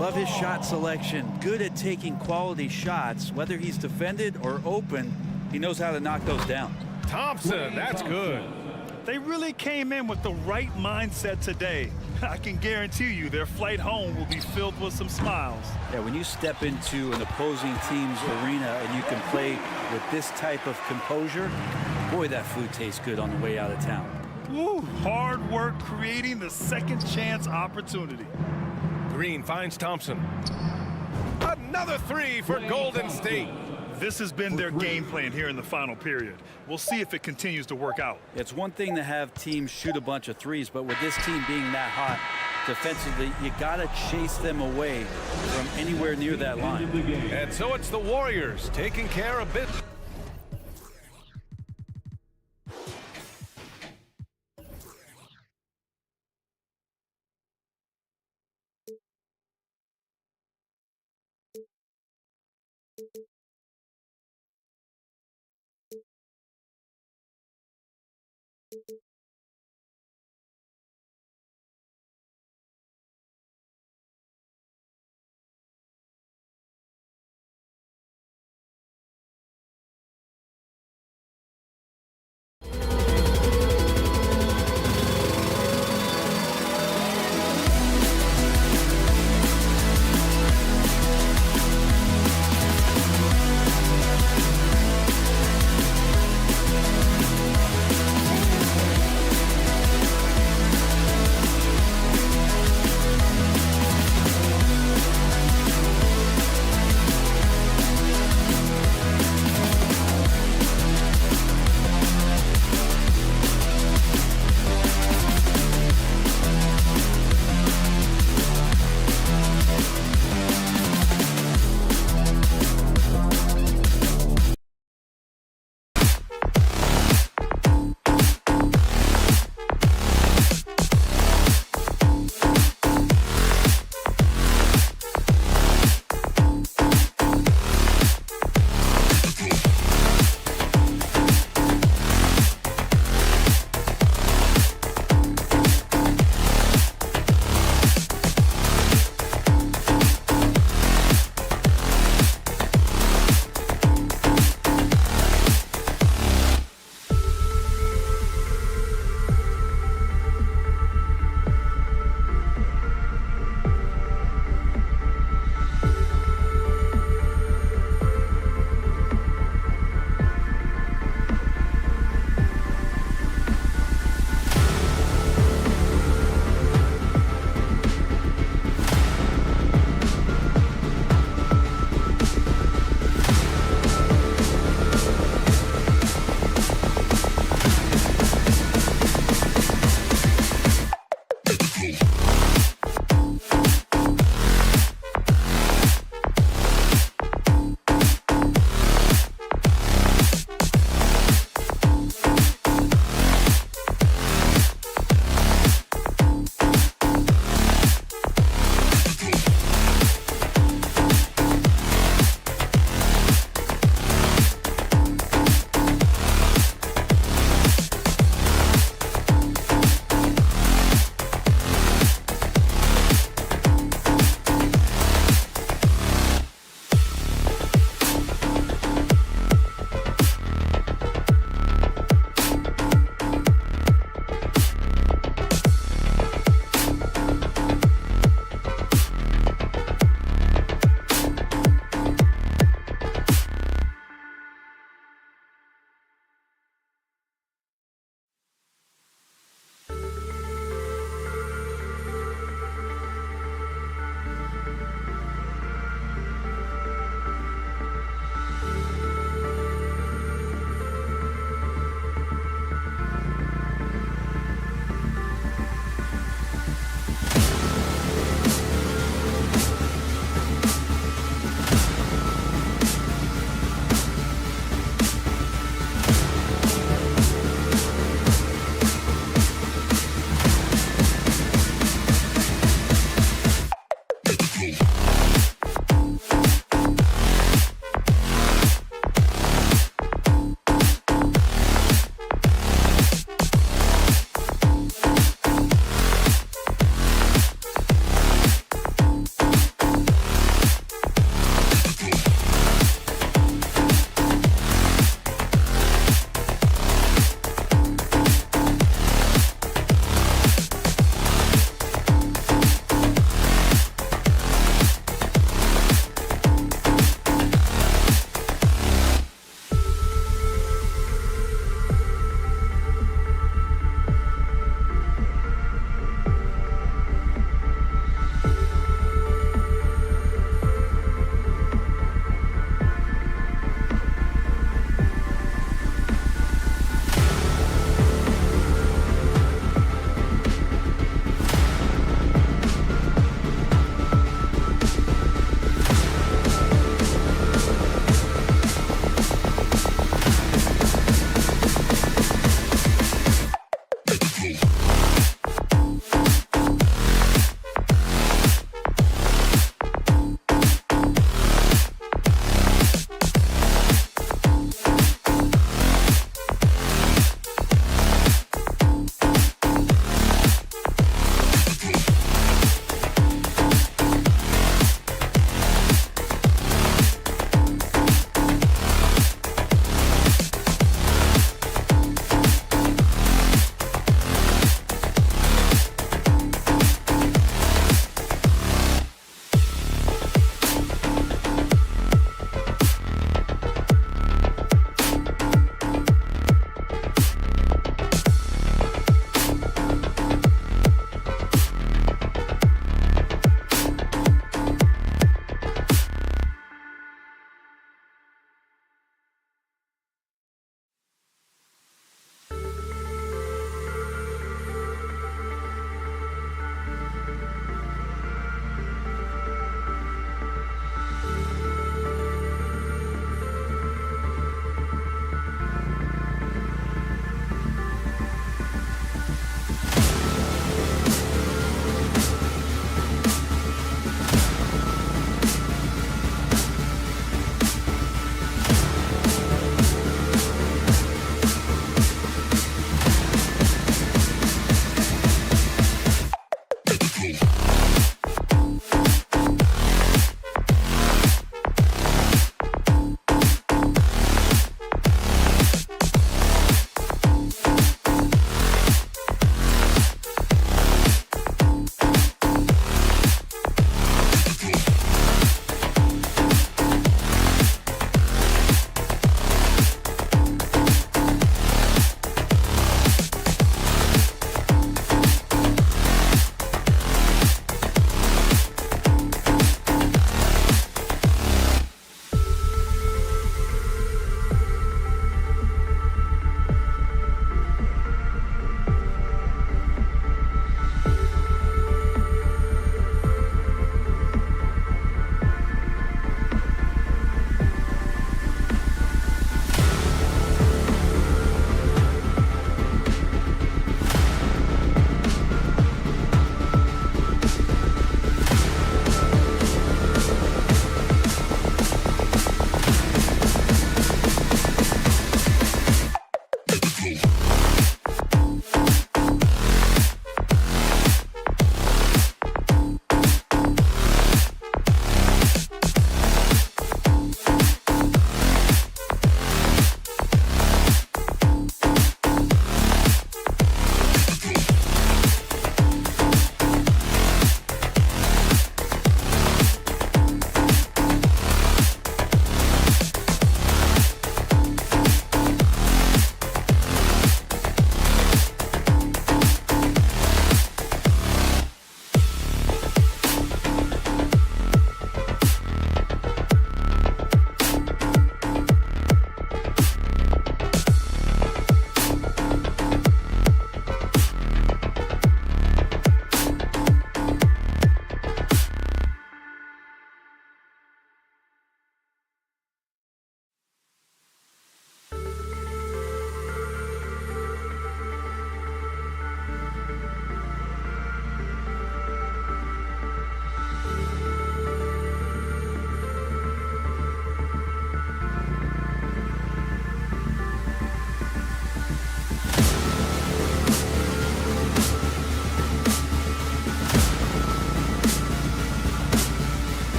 Love his shot selection. Good at taking quality shots. Whether he's defended or open, he knows how to knock those down. Thompson, that's good. They really came in with the right mindset today. I can guarantee you their flight home will be filled with some smiles. Yeah, when you step into an opposing team's arena and you can play with this type of composure, boy, that food tastes good on the way out of town. Woo, hard work creating the second chance opportunity. Green finds Thompson. Another 3 for Golden State. This has been their game plan here in the final period. We'll see if it continues to work out. It's one thing to have teams shoot a bunch of threes, but with this team being that hot defensively, you got to chase them away from anywhere near that line. And so it's the Warriors taking care of business.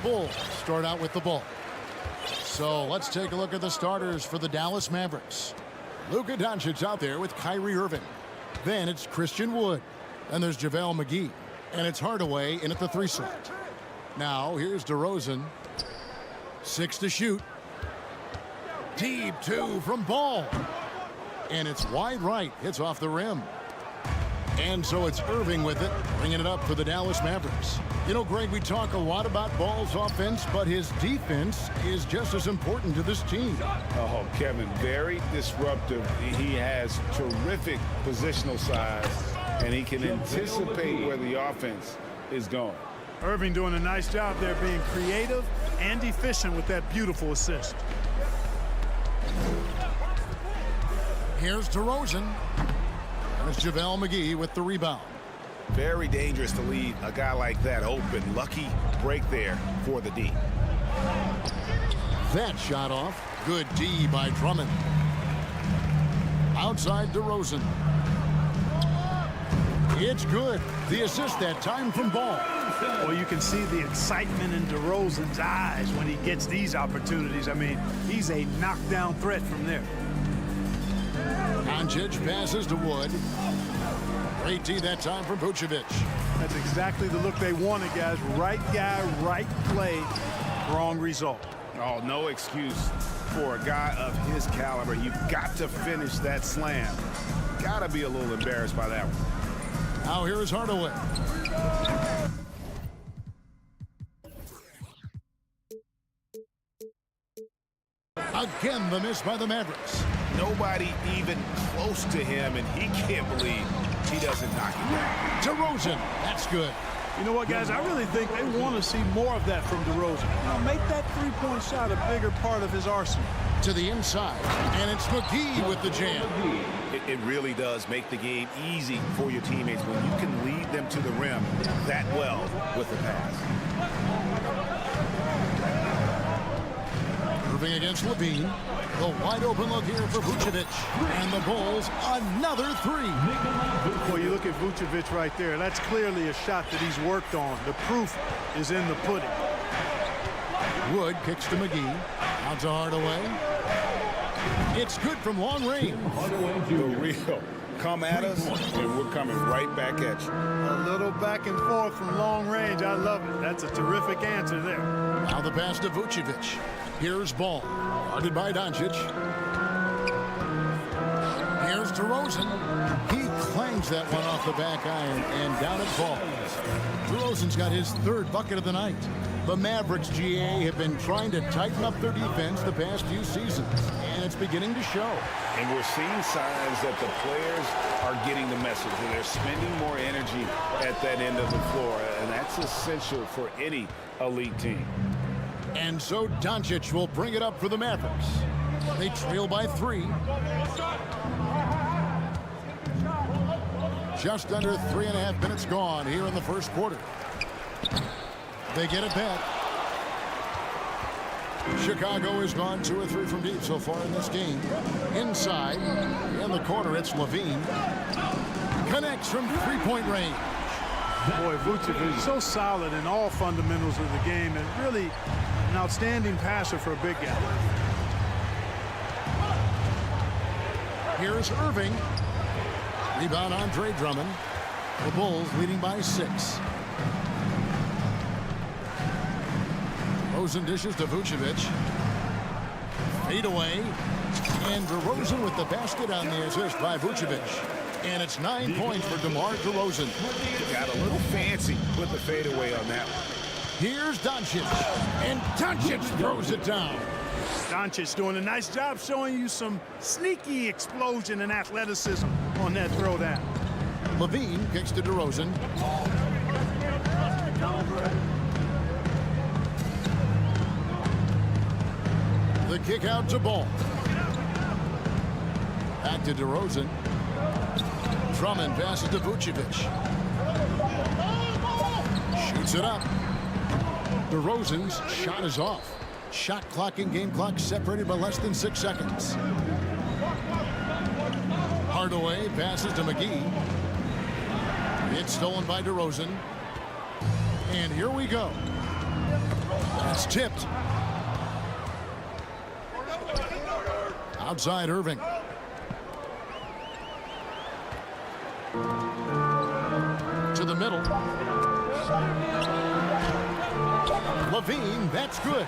Bulls start out with the ball. So let's take a look at the starters for the Dallas Mavericks. Luka Doncic out there with Kyrie Irving. Then it's Christian Wood. And there's JaVale McGee. And it's Hardaway in at the 3 slot. Now here's DeRozan. 6 to shoot. Deep 2 from Ball. And it's wide right. Hits off the rim. And so it's Irving with it, bringing it up for the Dallas Mavericks. You know, Greg, we talk a lot about Ball's offense, but his defense is just as important to this team. Oh, Kevin, very disruptive. He has terrific positional size, and he can anticipate where the offense is going. Irving doing a nice job there, being creative and efficient with that beautiful assist. Here's DeRozan. And it's JaVale McGee with the rebound. Very dangerous to leave a guy like that open. Lucky break there for the D. That shot off. Good D by Drummond. Outside DeRozan. It's good. The assist that time from Ball. Well, you can see the excitement in DeRozan's eyes when he gets these opportunities. I mean, he's a knockdown threat from there. Doncic passes to Wood. Great D that time from Vucevic. That's exactly the look they wanted, guys. Right guy, right play, wrong result. Oh, no excuse for a guy of his caliber. You've got to finish that slam. Got to be a little embarrassed by that one. Now here is Hardaway. Again, the miss by the Mavericks. Nobody even close to him, and he can't believe he doesn't knock it down. DeRozan, that's good. You know what, guys? I really think they want to see more of that from DeRozan. You know, make that three-point shot a bigger part of his arsenal. To the inside, and it's McGee with the jam. It really does make the game easy for your teammates when you can lead them to the rim that well with the pass. Irving against Levine. The wide open look here for Vucevic. And the Bulls, another 3. Well, you look at Vucevic right there. That's clearly a shot that he's worked on. The proof is in the pudding. Wood kicks to McGee. Out to Hardaway. It's good from long range. The real. Come at us, and we're coming right back at you. A little back and forth from long range. I love it. That's a terrific answer there. Now the pass to Vucevic. Here's Ball. Guarded by Doncic. Here's DeRozan. He clangs that one off the back iron and down it falls. DeRozan's got his 3rd bucket of the night. The Mavericks, GA, have been trying to tighten up their defense the past few seasons, and it's beginning to show. And we're seeing signs that the players are getting the message, and they're spending more energy at that end of the floor, and that's essential for any elite team. And so Doncic will bring it up for the Mavericks. They trail by 3. Just under 3.5 minutes gone here in the first quarter. They get it back. Chicago has gone 2 or 3 from deep so far in this game. Inside, in the corner, it's Levine. Connects from 3-point range. Boy, Vucevic is so solid in all fundamentals of the game, and really an outstanding passer for a big guy. Here's Irving. Rebound, Andre Drummond. The Bulls leading by 6. DeRozan dishes to Vucevic. Fade away. And DeRozan with the basket on the assist by Vucevic. And it's 9 points for DeMar DeRozan. Got a little fancy with the fadeaway on that one. Here's Doncic. And Doncic throws it down. Doncic doing a nice job showing you some sneaky explosion and athleticism on that throwdown. Levine kicks to DeRozan. The kick out to Ball. Back to DeRozan. Drummond passes to Vucevic. Shoots it up. DeRozan's shot is off. Shot clock and game clock separated by less than 6 seconds. Hardaway passes to McGee. It's stolen by DeRozan. And here we go. It's tipped. Outside Irving. To the middle. Levine, that's good.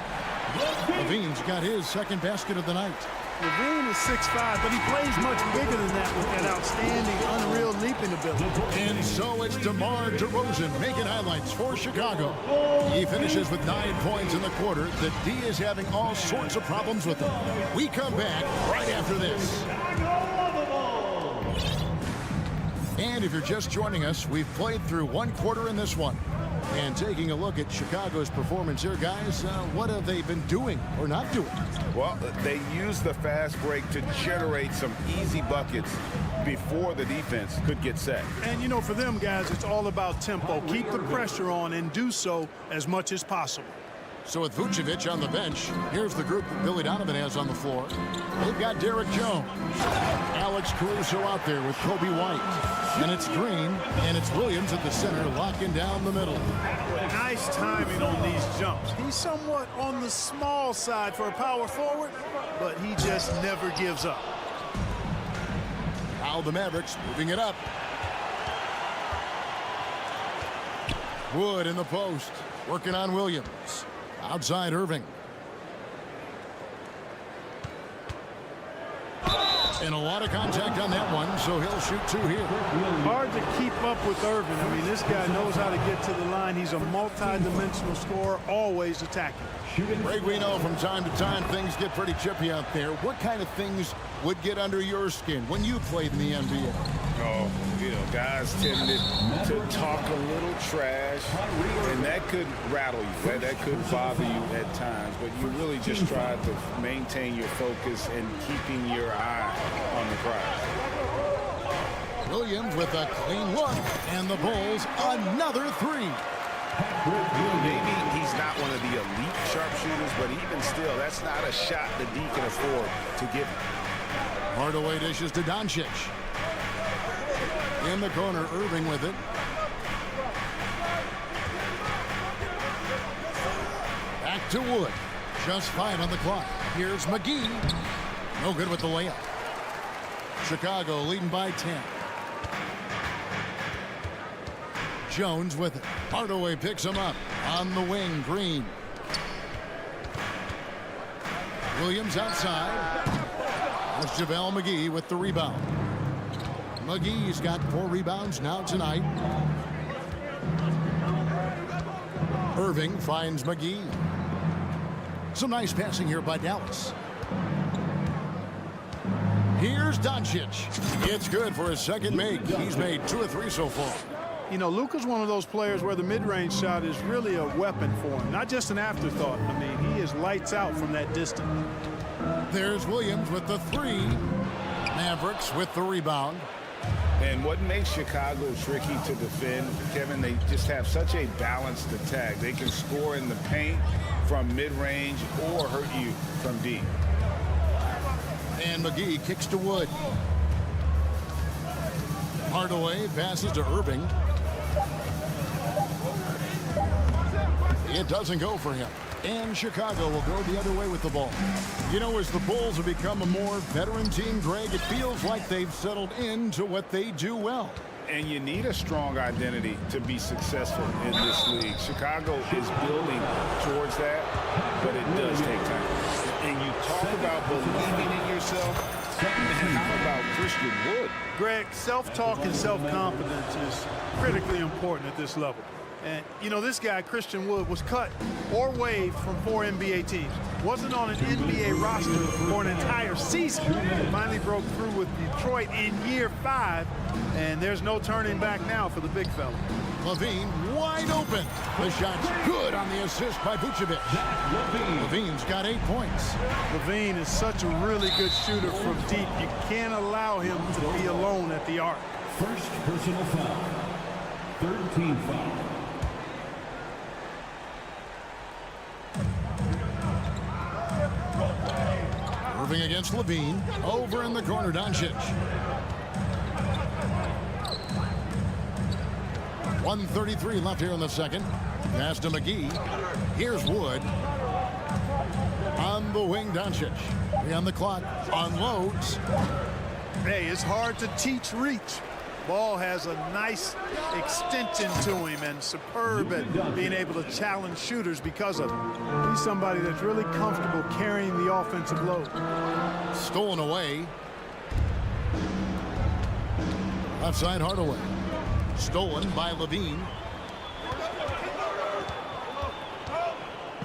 Levine's got his second basket of the night. Levine is 6'5", but he plays much bigger than that with that outstanding, unreal leaping ability. And so it's DeMar DeRozan making highlights for Chicago. He finishes with 9 points in the quarter. The D is having all sorts of problems with him. We come back right after this. And if you're just joining us, we've played through 1 quarter in this one. And taking a look at Chicago's performance here, guys, what have they been doing or not doing? Well, they use the fast break to generate some easy buckets before the defense could get set. And, you know, for them, guys, it's all about tempo. Keep the pressure on and do so as much as possible. So with Vucevic on the bench, here's the group that Billy Donovan has on the floor. They've got Derek Jones, Alex Caruso out there with Kobe White. And it's Green, and it's Williams at the center, locking down the middle. Nice timing on these jumps. He's somewhat on the small side for a power forward, but he just never gives up. Now the Mavericks moving it up. Wood in the post, working on Williams. Outside Irving. And a lot of contact on that one, so he'll shoot 2 here. Hard to keep up with Irving. I mean, this guy knows how to get to the line. He's a multi-dimensional scorer, always attacking. Greg, we know from time to time things get pretty chippy out there. What kind of things would get under your skin when you played in the NBA? Oh, you know, guys tended to talk a little trash, and that could rattle you. That could bother you at times, but you really just try to maintain your focus and keeping your eye on the prize. Williams with a clean look, and the Bulls another 3. Maybe he's not one of the elite sharpshooters, but even still, that's not a shot that he can afford to give him. Hardaway dishes to Doncic. In the corner, Irving with it. Back to Wood. Just 5 on the clock. Here's McGee. No good with the layup. Chicago leading by 10. Jones with it. Hardaway picks him up. On the wing, Green. Williams outside. That's JaVale McGee with the rebound. McGee's got 4 rebounds now tonight. Irving finds McGee. Some nice passing here by Dallas. Here's Doncic. It's good for his second make. He's made 2 of 3 so far. You know, Luka's one of those players where the mid-range shot is really a weapon for him, not just an afterthought. I mean, he is lights out from that distance. There's Williams with the 3. Mavericks with the rebound. And what makes Chicago tricky to defend, Kevin, they just have such a balanced attack. They can score in the paint from mid-range or hurt you from deep. And McGee kicks to Wood. Hardaway passes to Irving. It doesn't go for him. And Chicago will go the other way with the ball. You know, as the Bulls have become a more veteran team, Greg, it feels like they've settled into what they do well. And you need a strong identity to be successful in this league. Chicago is building towards that, but it does take time. And you talk about believing in yourself, and how about Christian Wood? Greg, self-talk and self-confidence is critically important at this level. And, you know, this guy, Christian Wood, was cut or waived from 4 NBA teams. Wasn't on an NBA roster for an entire season. Finally broke through with Detroit in year 5, and there's no turning back now for the big fella. Levine wide open. The shot's good on the assist by Vucevic. Levine's got 8 points. Levine is such a really good shooter from deep. You can't allow him to be alone at the arc. First personal foul. 13 foul. Irving against Levine. Over in the corner, Doncic. 1:33 left here in the second. Pass to McGee. Here's Wood. On the wing, Doncic. 3 on the clock. Unloads. Hey, it's hard to teach reach. Ball has a nice extension to him and superb at being able to challenge shooters because of it. He's somebody that's really comfortable carrying the offensive load. Stolen away. Left side, Hardaway. Stolen by Levine.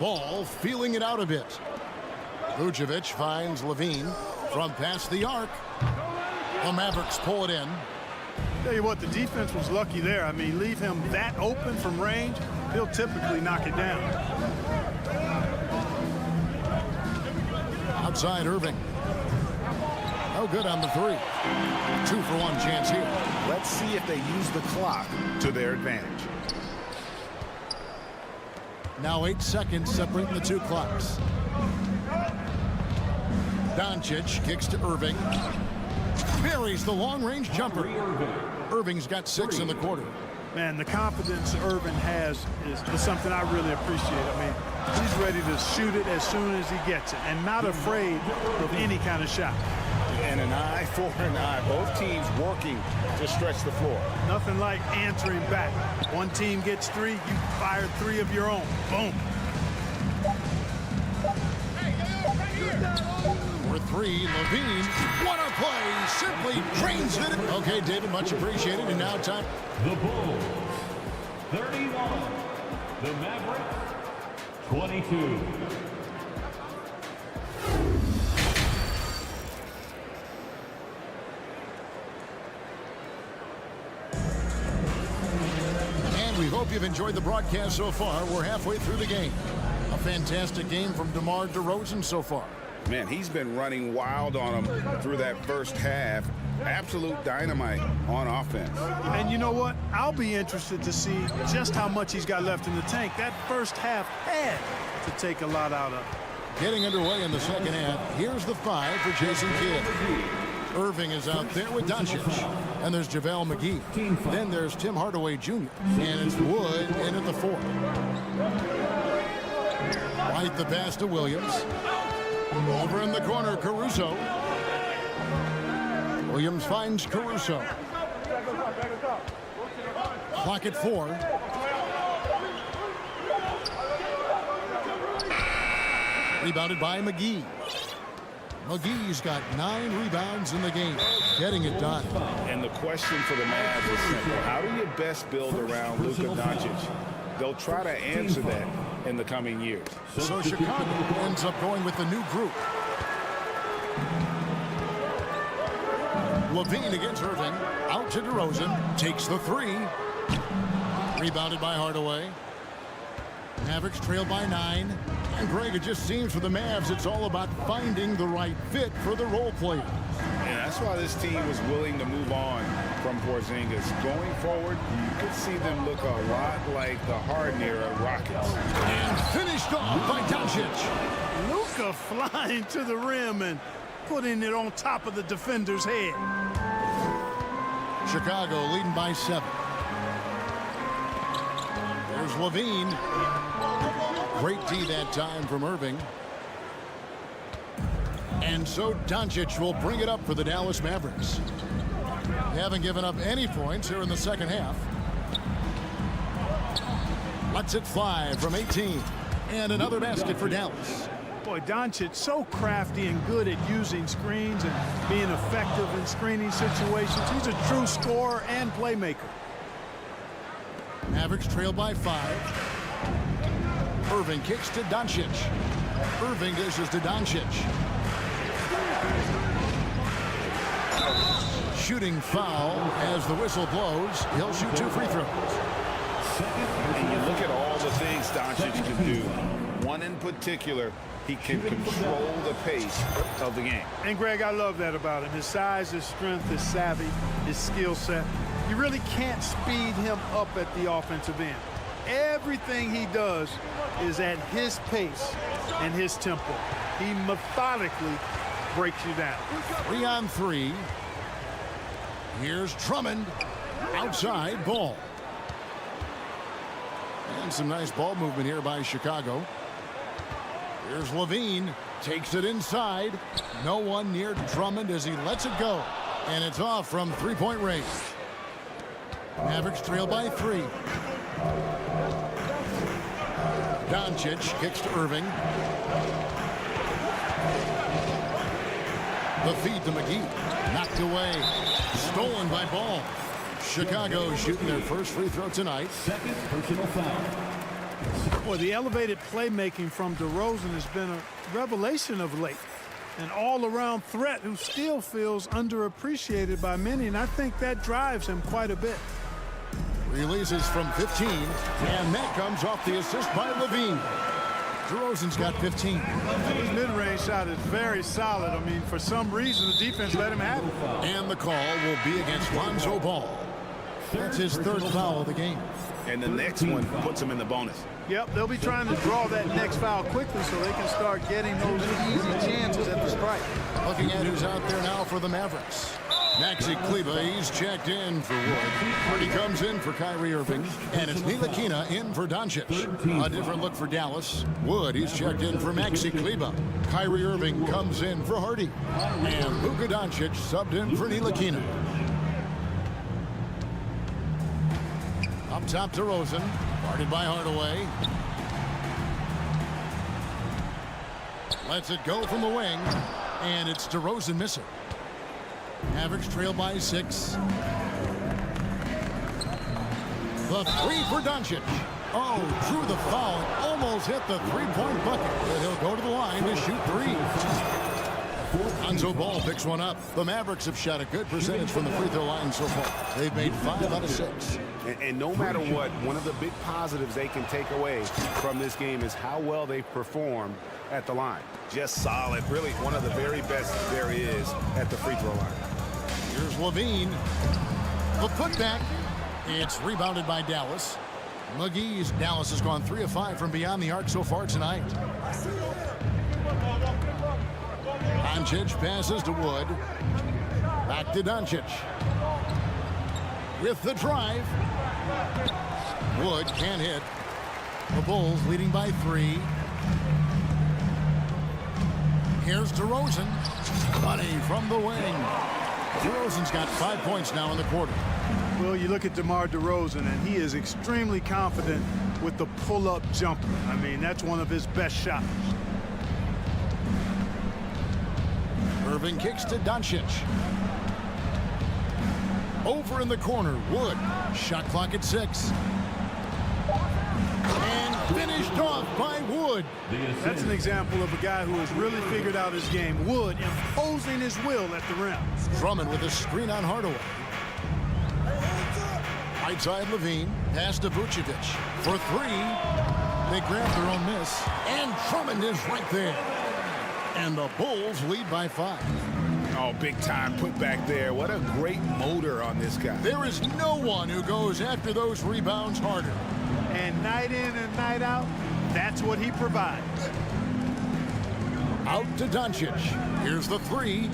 Ball feeling it out a bit. Vucevic finds Levine from past the arc. The Mavericks pull it in. Tell you what, the defense was lucky there. I mean, leave him that open from range, he'll typically knock it down. Outside Irving. No good on the 3. 2-for-1 chance here. Let's see if they use the clock to their advantage. Now 8 seconds separating the 2 clocks. Doncic kicks to Irving. Buries the long-range jumper. Irving's got 6 in the quarter. Man, the confidence Irving has is something I really appreciate. I mean, he's ready to shoot it as soon as he gets it and not afraid of any kind of shot. And an eye for an eye. Both teams working to stretch the floor. Nothing like answering back. One team gets 3, you fire 3 of your own. Boom. For 3, Levine. What a play. Simply drains it. Okay, David, much appreciated. And now time. The Bulls, 31. The Mavericks, 22. And we hope you've enjoyed the broadcast so far. We're halfway through the game. A fantastic game from DeMar DeRozan so far. Man, he's been running wild on them through that first half. Absolute dynamite on offense. And you know what? I'll be interested to see just how much he's got left in the tank. That first half had to take a lot out of. Getting underway in the second half. Here's the 5 for Jason Kidd. Irving is out there with Doncic. And there's JaVale McGee. Then there's Tim Hardaway Jr. And it's Wood in at the 4. White the pass to Williams. Over in the corner, Caruso. Williams finds Caruso. Clock at 4. Rebounded by McGee. McGee's got 9 rebounds in the game. Getting it done. And the question for the Mavs is simple. How do you best build around Luka Doncic? they'll try to answer that in the coming years. So Chicago ends up going with the new group. Levine against Irving. Out to DeRozan. Takes the three. Rebounded by Hardaway. Mavericks trail by 9. And Greg, it just seems for the Mavs, it's all about finding the right fit for the role players. And that's why this team was willing to move on from Porzingis. Going forward, you could see them look a lot like the Harden-era Rockets. And finished off by Doncic. Luka flying to the rim and putting it on top of the defender's head. Chicago leading by 7. There's Levine. Great D that time from Irving. And so Doncic will bring it up for the Dallas Mavericks. They haven't given up any points here in the second half. Lets it fly from 18. And another basket for Dallas. Boy, Doncic so crafty and good at using screens and being effective in screening situations. He's a true scorer and playmaker. Mavericks trail by 5. Irving kicks to Doncic. Irving dishes to Doncic. Shooting foul as the whistle blows. He'll shoot 2 free throws. And you look at all the things Doncic can do. One in particular, he can control the pace of the game. And Greg, I love that about him. His size, his strength, his savvy, his skill set. You really can't speed him up at the offensive end. Everything he does is at his pace and his tempo. He methodically breaks you down. 3 on 3. Here's Drummond. Outside ball. And some nice ball movement here by Chicago. Here's Levine. Takes it inside. No one near Drummond as he lets it go. And it's off from 3-point range. Mavericks trail by 3. Doncic kicks to Irving. The feed to McGee. Knocked away. Stolen by Ball. Chicago shooting their first free throw tonight. Second personal foul. Boy, the elevated playmaking from DeRozan has been a revelation of late. An all-around threat who still feels underappreciated by many, and I think that drives him quite a bit. Releases from 15, and that comes off the assist by Levine. DeRozan's got 15. His mid-range shot is very solid. I mean, for some reason, the defense let him have it. And the call will be against Lonzo Ball. That's his 3rd foul of the game. And the next one puts him in the bonus. Yep, they'll be trying to draw that next foul quickly so they can start getting those easy chances at the strike. Looking at who's out there now for the Mavericks. Maxi Kleber, he's checked in for Wood. He comes in for Kyrie Irving. And it's Ntilikina in for Doncic. A different look for Dallas. Wood, he's checked in for Maxi Kleber. Kyrie Irving comes in for Hardy. And Luka Doncic subbed in for Ntilikina. Up top to DeRozan. Guarded by Hardaway. Lets it go from the wing. And it's DeRozan missing. Mavericks trail by 6. The 3 for Doncic. Oh, drew the foul. Almost hit the 3-point bucket. But he'll go to the line to shoot 3. Lonzo Ball picks one up. The Mavericks have shot a good percentage from the free throw line so far. They've made 5 out of 6. And no matter what, one of the big positives they can take away from this game is how well they performed at the line. Just solid. Really one of the very best there is at the free throw line. Here's Levine. The putback. It's rebounded by Dallas. McGee's Dallas has gone 3 of 5 from beyond the arc so far tonight. Doncic passes to Wood. Back to Doncic. With the drive. Wood can't hit. The Bulls leading by 3. Here's DeRozan. Money from the wing. DeRozan's got 5 points now in the quarter. Well, you look at DeMar DeRozan, and he is extremely confident with the pull-up jumper. I mean, that's one of his best shots. Irving kicks to Doncic. Over in the corner, Wood. Shot clock at 6. Finished off by Wood. That's an example of a guy who has really figured out his game. Wood imposing his will at the rim. Drummond with a screen on Hardaway. Right side Levine. Pass to Vucevic. For three. They grab their own miss. And Drummond is right there. And the Bulls lead by 5. Oh, big time put back there. What a great motor on this guy. There is no one who goes after those rebounds harder. And night in and night out, that's what he provides. Out to Doncic. Here's the three.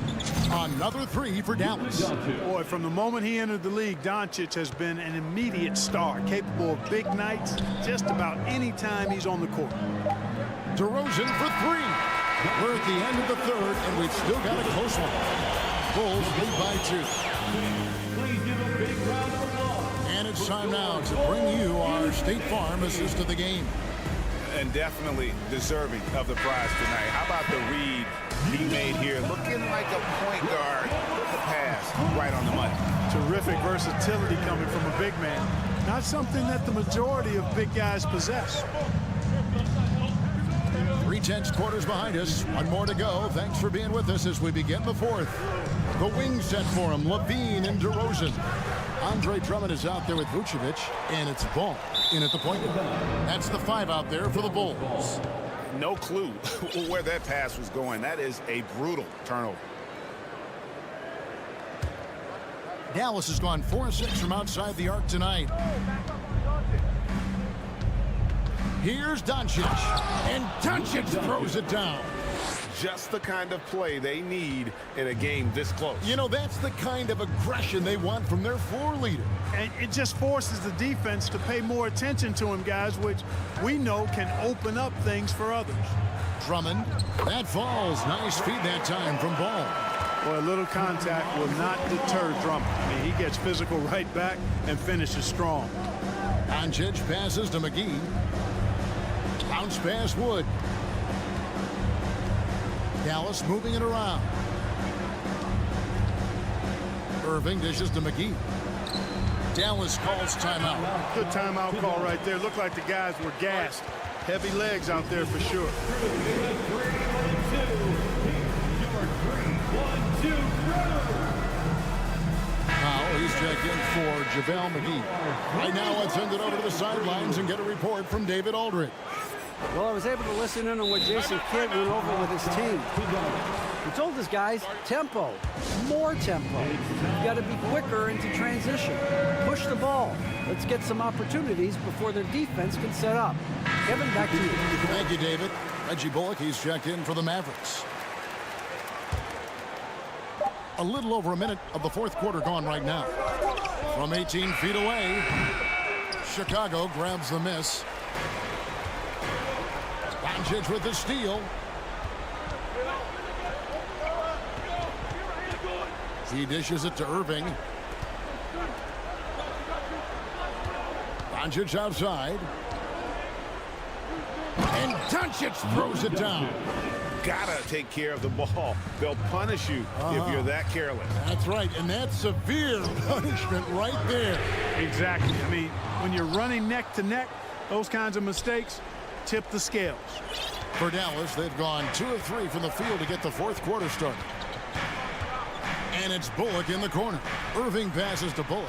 Another three for Dallas. Boy, from the moment he entered the league, Doncic has been an immediate star, capable of big nights just about any time he's on the court. DeRozan for three. We're at the end of the third, and we've still got a close one. Bulls lead by 2. And it's time now to bring you our State Farm assist of the game. And definitely deserving of the prize tonight. How about the read he made here? Looking like a point guard. The pass right on the money. Terrific versatility coming from a big man. Not something that the majority of big guys possess. 3/10 quarters behind us. One more to go. Thanks for being with us as we begin the fourth. The wings set for him. Levine and DeRozan. Andre Drummond is out there with Vucevic, and it's Ball in at the point guard. That's the 5 out there for the Bulls. No clue where that pass was going. That is a brutal turnover. Dallas has gone 4-6 from outside the arc tonight. Here's Doncic, and Doncic throws it down. Just the kind of play they need in a game this close. You know, that's the kind of aggression they want from their floor leader. And it just forces the defense to pay more attention to him, guys, which we know can open up things for others. Drummond, that falls. Nice feed that time from Ball. Boy, a little contact will not deter Drummond. I mean, he gets physical right back and finishes strong. Doncic passes to McGee. Bounce pass Wood. Dallas moving it around. Irving dishes to McGee. Dallas calls timeout. Good timeout call right there. Looked like the guys were gassed. Heavy legs out there for sure. Now he's checked in for JaVale McGee. Right now, let's send it over to the sidelines and get a report from David Aldridge. Well, I was able to listen in on what Jason Kidd went over with his team. He told his guys, tempo, more tempo. You got to be quicker into transition. Push the ball. Let's get some opportunities before their defense can set up. Kevin, back to you. Thank you, David. Reggie Bullock, he's checked in for the Mavericks. A little over a minute of the fourth quarter gone right now. From 18 feet away, Chicago grabs the miss. Doncic with the steal. He dishes it to Irving. Doncic outside. And Doncic throws it down. Gotta take care of the ball. They'll punish you if you're that careless. That's right, and that's severe punishment right there. Exactly. I mean, when you're running neck to neck, those kinds of mistakes tip the scales. For Dallas, they've gone 2 of 3 from the field to get the fourth quarter started. And it's Bullock in the corner. Irving passes to Bullock.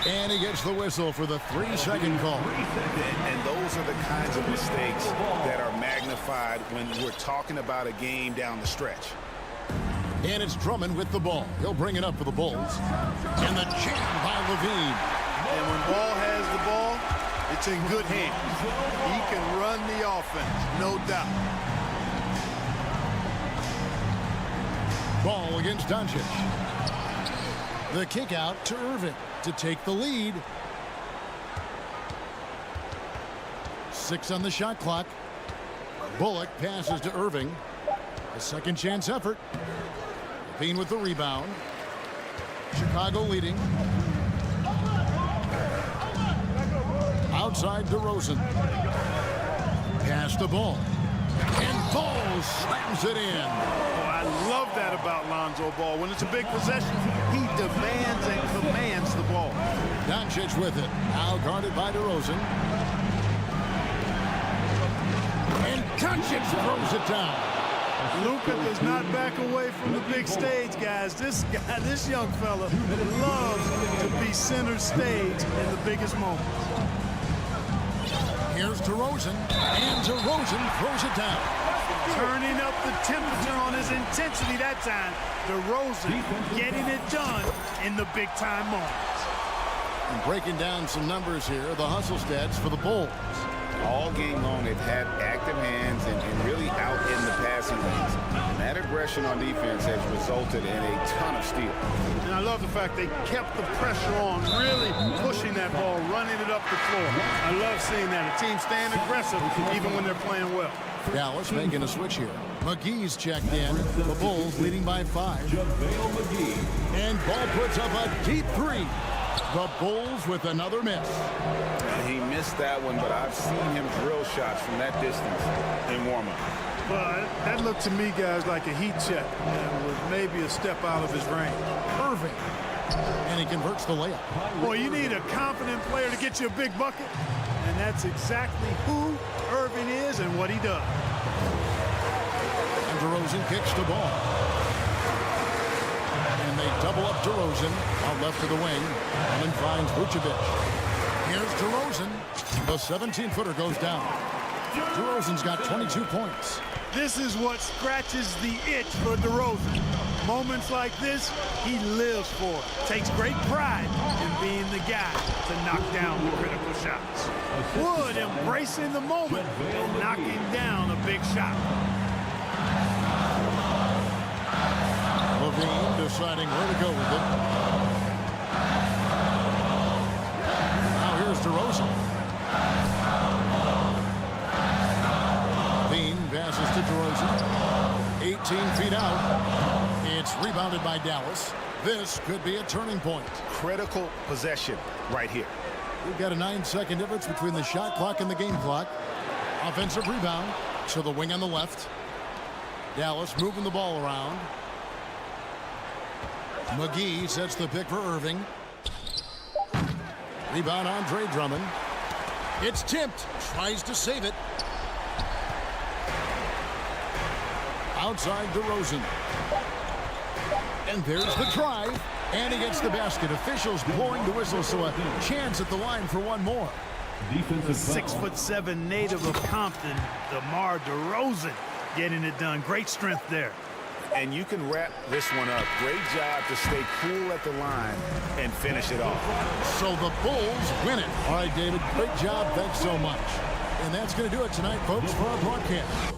And he gets the whistle for the 3-second call. And those are the kinds of mistakes that are magnified when we're talking about a game down the stretch. And it's Drummond with the ball. He'll bring it up for the Bulls. And the jam by Levine. And when Ball has the ball, it's in good hands. He can run the offense, no doubt. Ball against Doncic. The kick out to Irving to take the lead. 6 on the shot clock. Bullock passes to Irving. A second chance effort. Levine with the rebound. Chicago leading. Outside DeRozan. Pass the ball. And Ball slams it in. Oh, I love that about Lonzo Ball. When it's a big possession, he demands and commands the ball. Doncic with it. Now guarded by DeRozan. And Doncic throws it down. Luka does not back away from the big stage, guys. This young fella loves to be center stage in the biggest moments. Here's DeRozan, and DeRozan throws it down. Turning up the temperature on his intensity that time. DeRozan getting it done in the big-time moments. And breaking down some numbers here, the hustle stats for the Bulls. All game long, they've had active hands and really out in the passing lanes. And that aggression on defense has resulted in a ton of steals. And I love the fact they kept the pressure on, really pushing that ball, running it up the floor. I love seeing that. A team staying aggressive even when they're playing well. Dallas making a switch here. McGee's checked in. The Bulls leading by 5. And Ball puts up a deep 3. The Bulls with another miss. He missed that one, but I've seen him drill shots from that distance in warm-up. Well, that looked to me, guys, like a heat check and was maybe a step out of his range. Irving. And he converts the layup. Boy, you need a confident player to get you a big bucket. And that's exactly who Irving is and what he does. And DeRozan kicks the ball. And they double up DeRozan out left to the wing. And finds Vucevic. Here's DeRozan. The 17-footer goes down. DeRozan's got 22 points. This is what scratches the itch for DeRozan. Moments like this, he lives for it. Takes great pride in being the guy to knock down the critical shots. Wood embracing the moment and knocking down a big shot. Levine deciding where to go with it. Now here's DeRozan. Levine passes to DeRozan. 18 feet out. It's rebounded by Dallas. This could be a turning point. Critical possession right here. We've got a 9-second difference between the shot clock and the game clock. Offensive rebound to the wing on the left. Dallas moving the ball around. McGee sets the pick for Irving. Rebound Andre Drummond. It's tipped. Tries to save it. Outside DeRozan. And there's the drive. And he gets the basket. Officials blowing the whistle, so a chance at the line for one more. The 6'7" native of Compton, DeMar DeRozan, getting it done. Great strength there. And you can wrap this one up. Great job to stay cool at the line and finish it off. So the Bulls win it. All right, David, great job. Thanks so much. And that's going to do it tonight, folks, for our broadcast.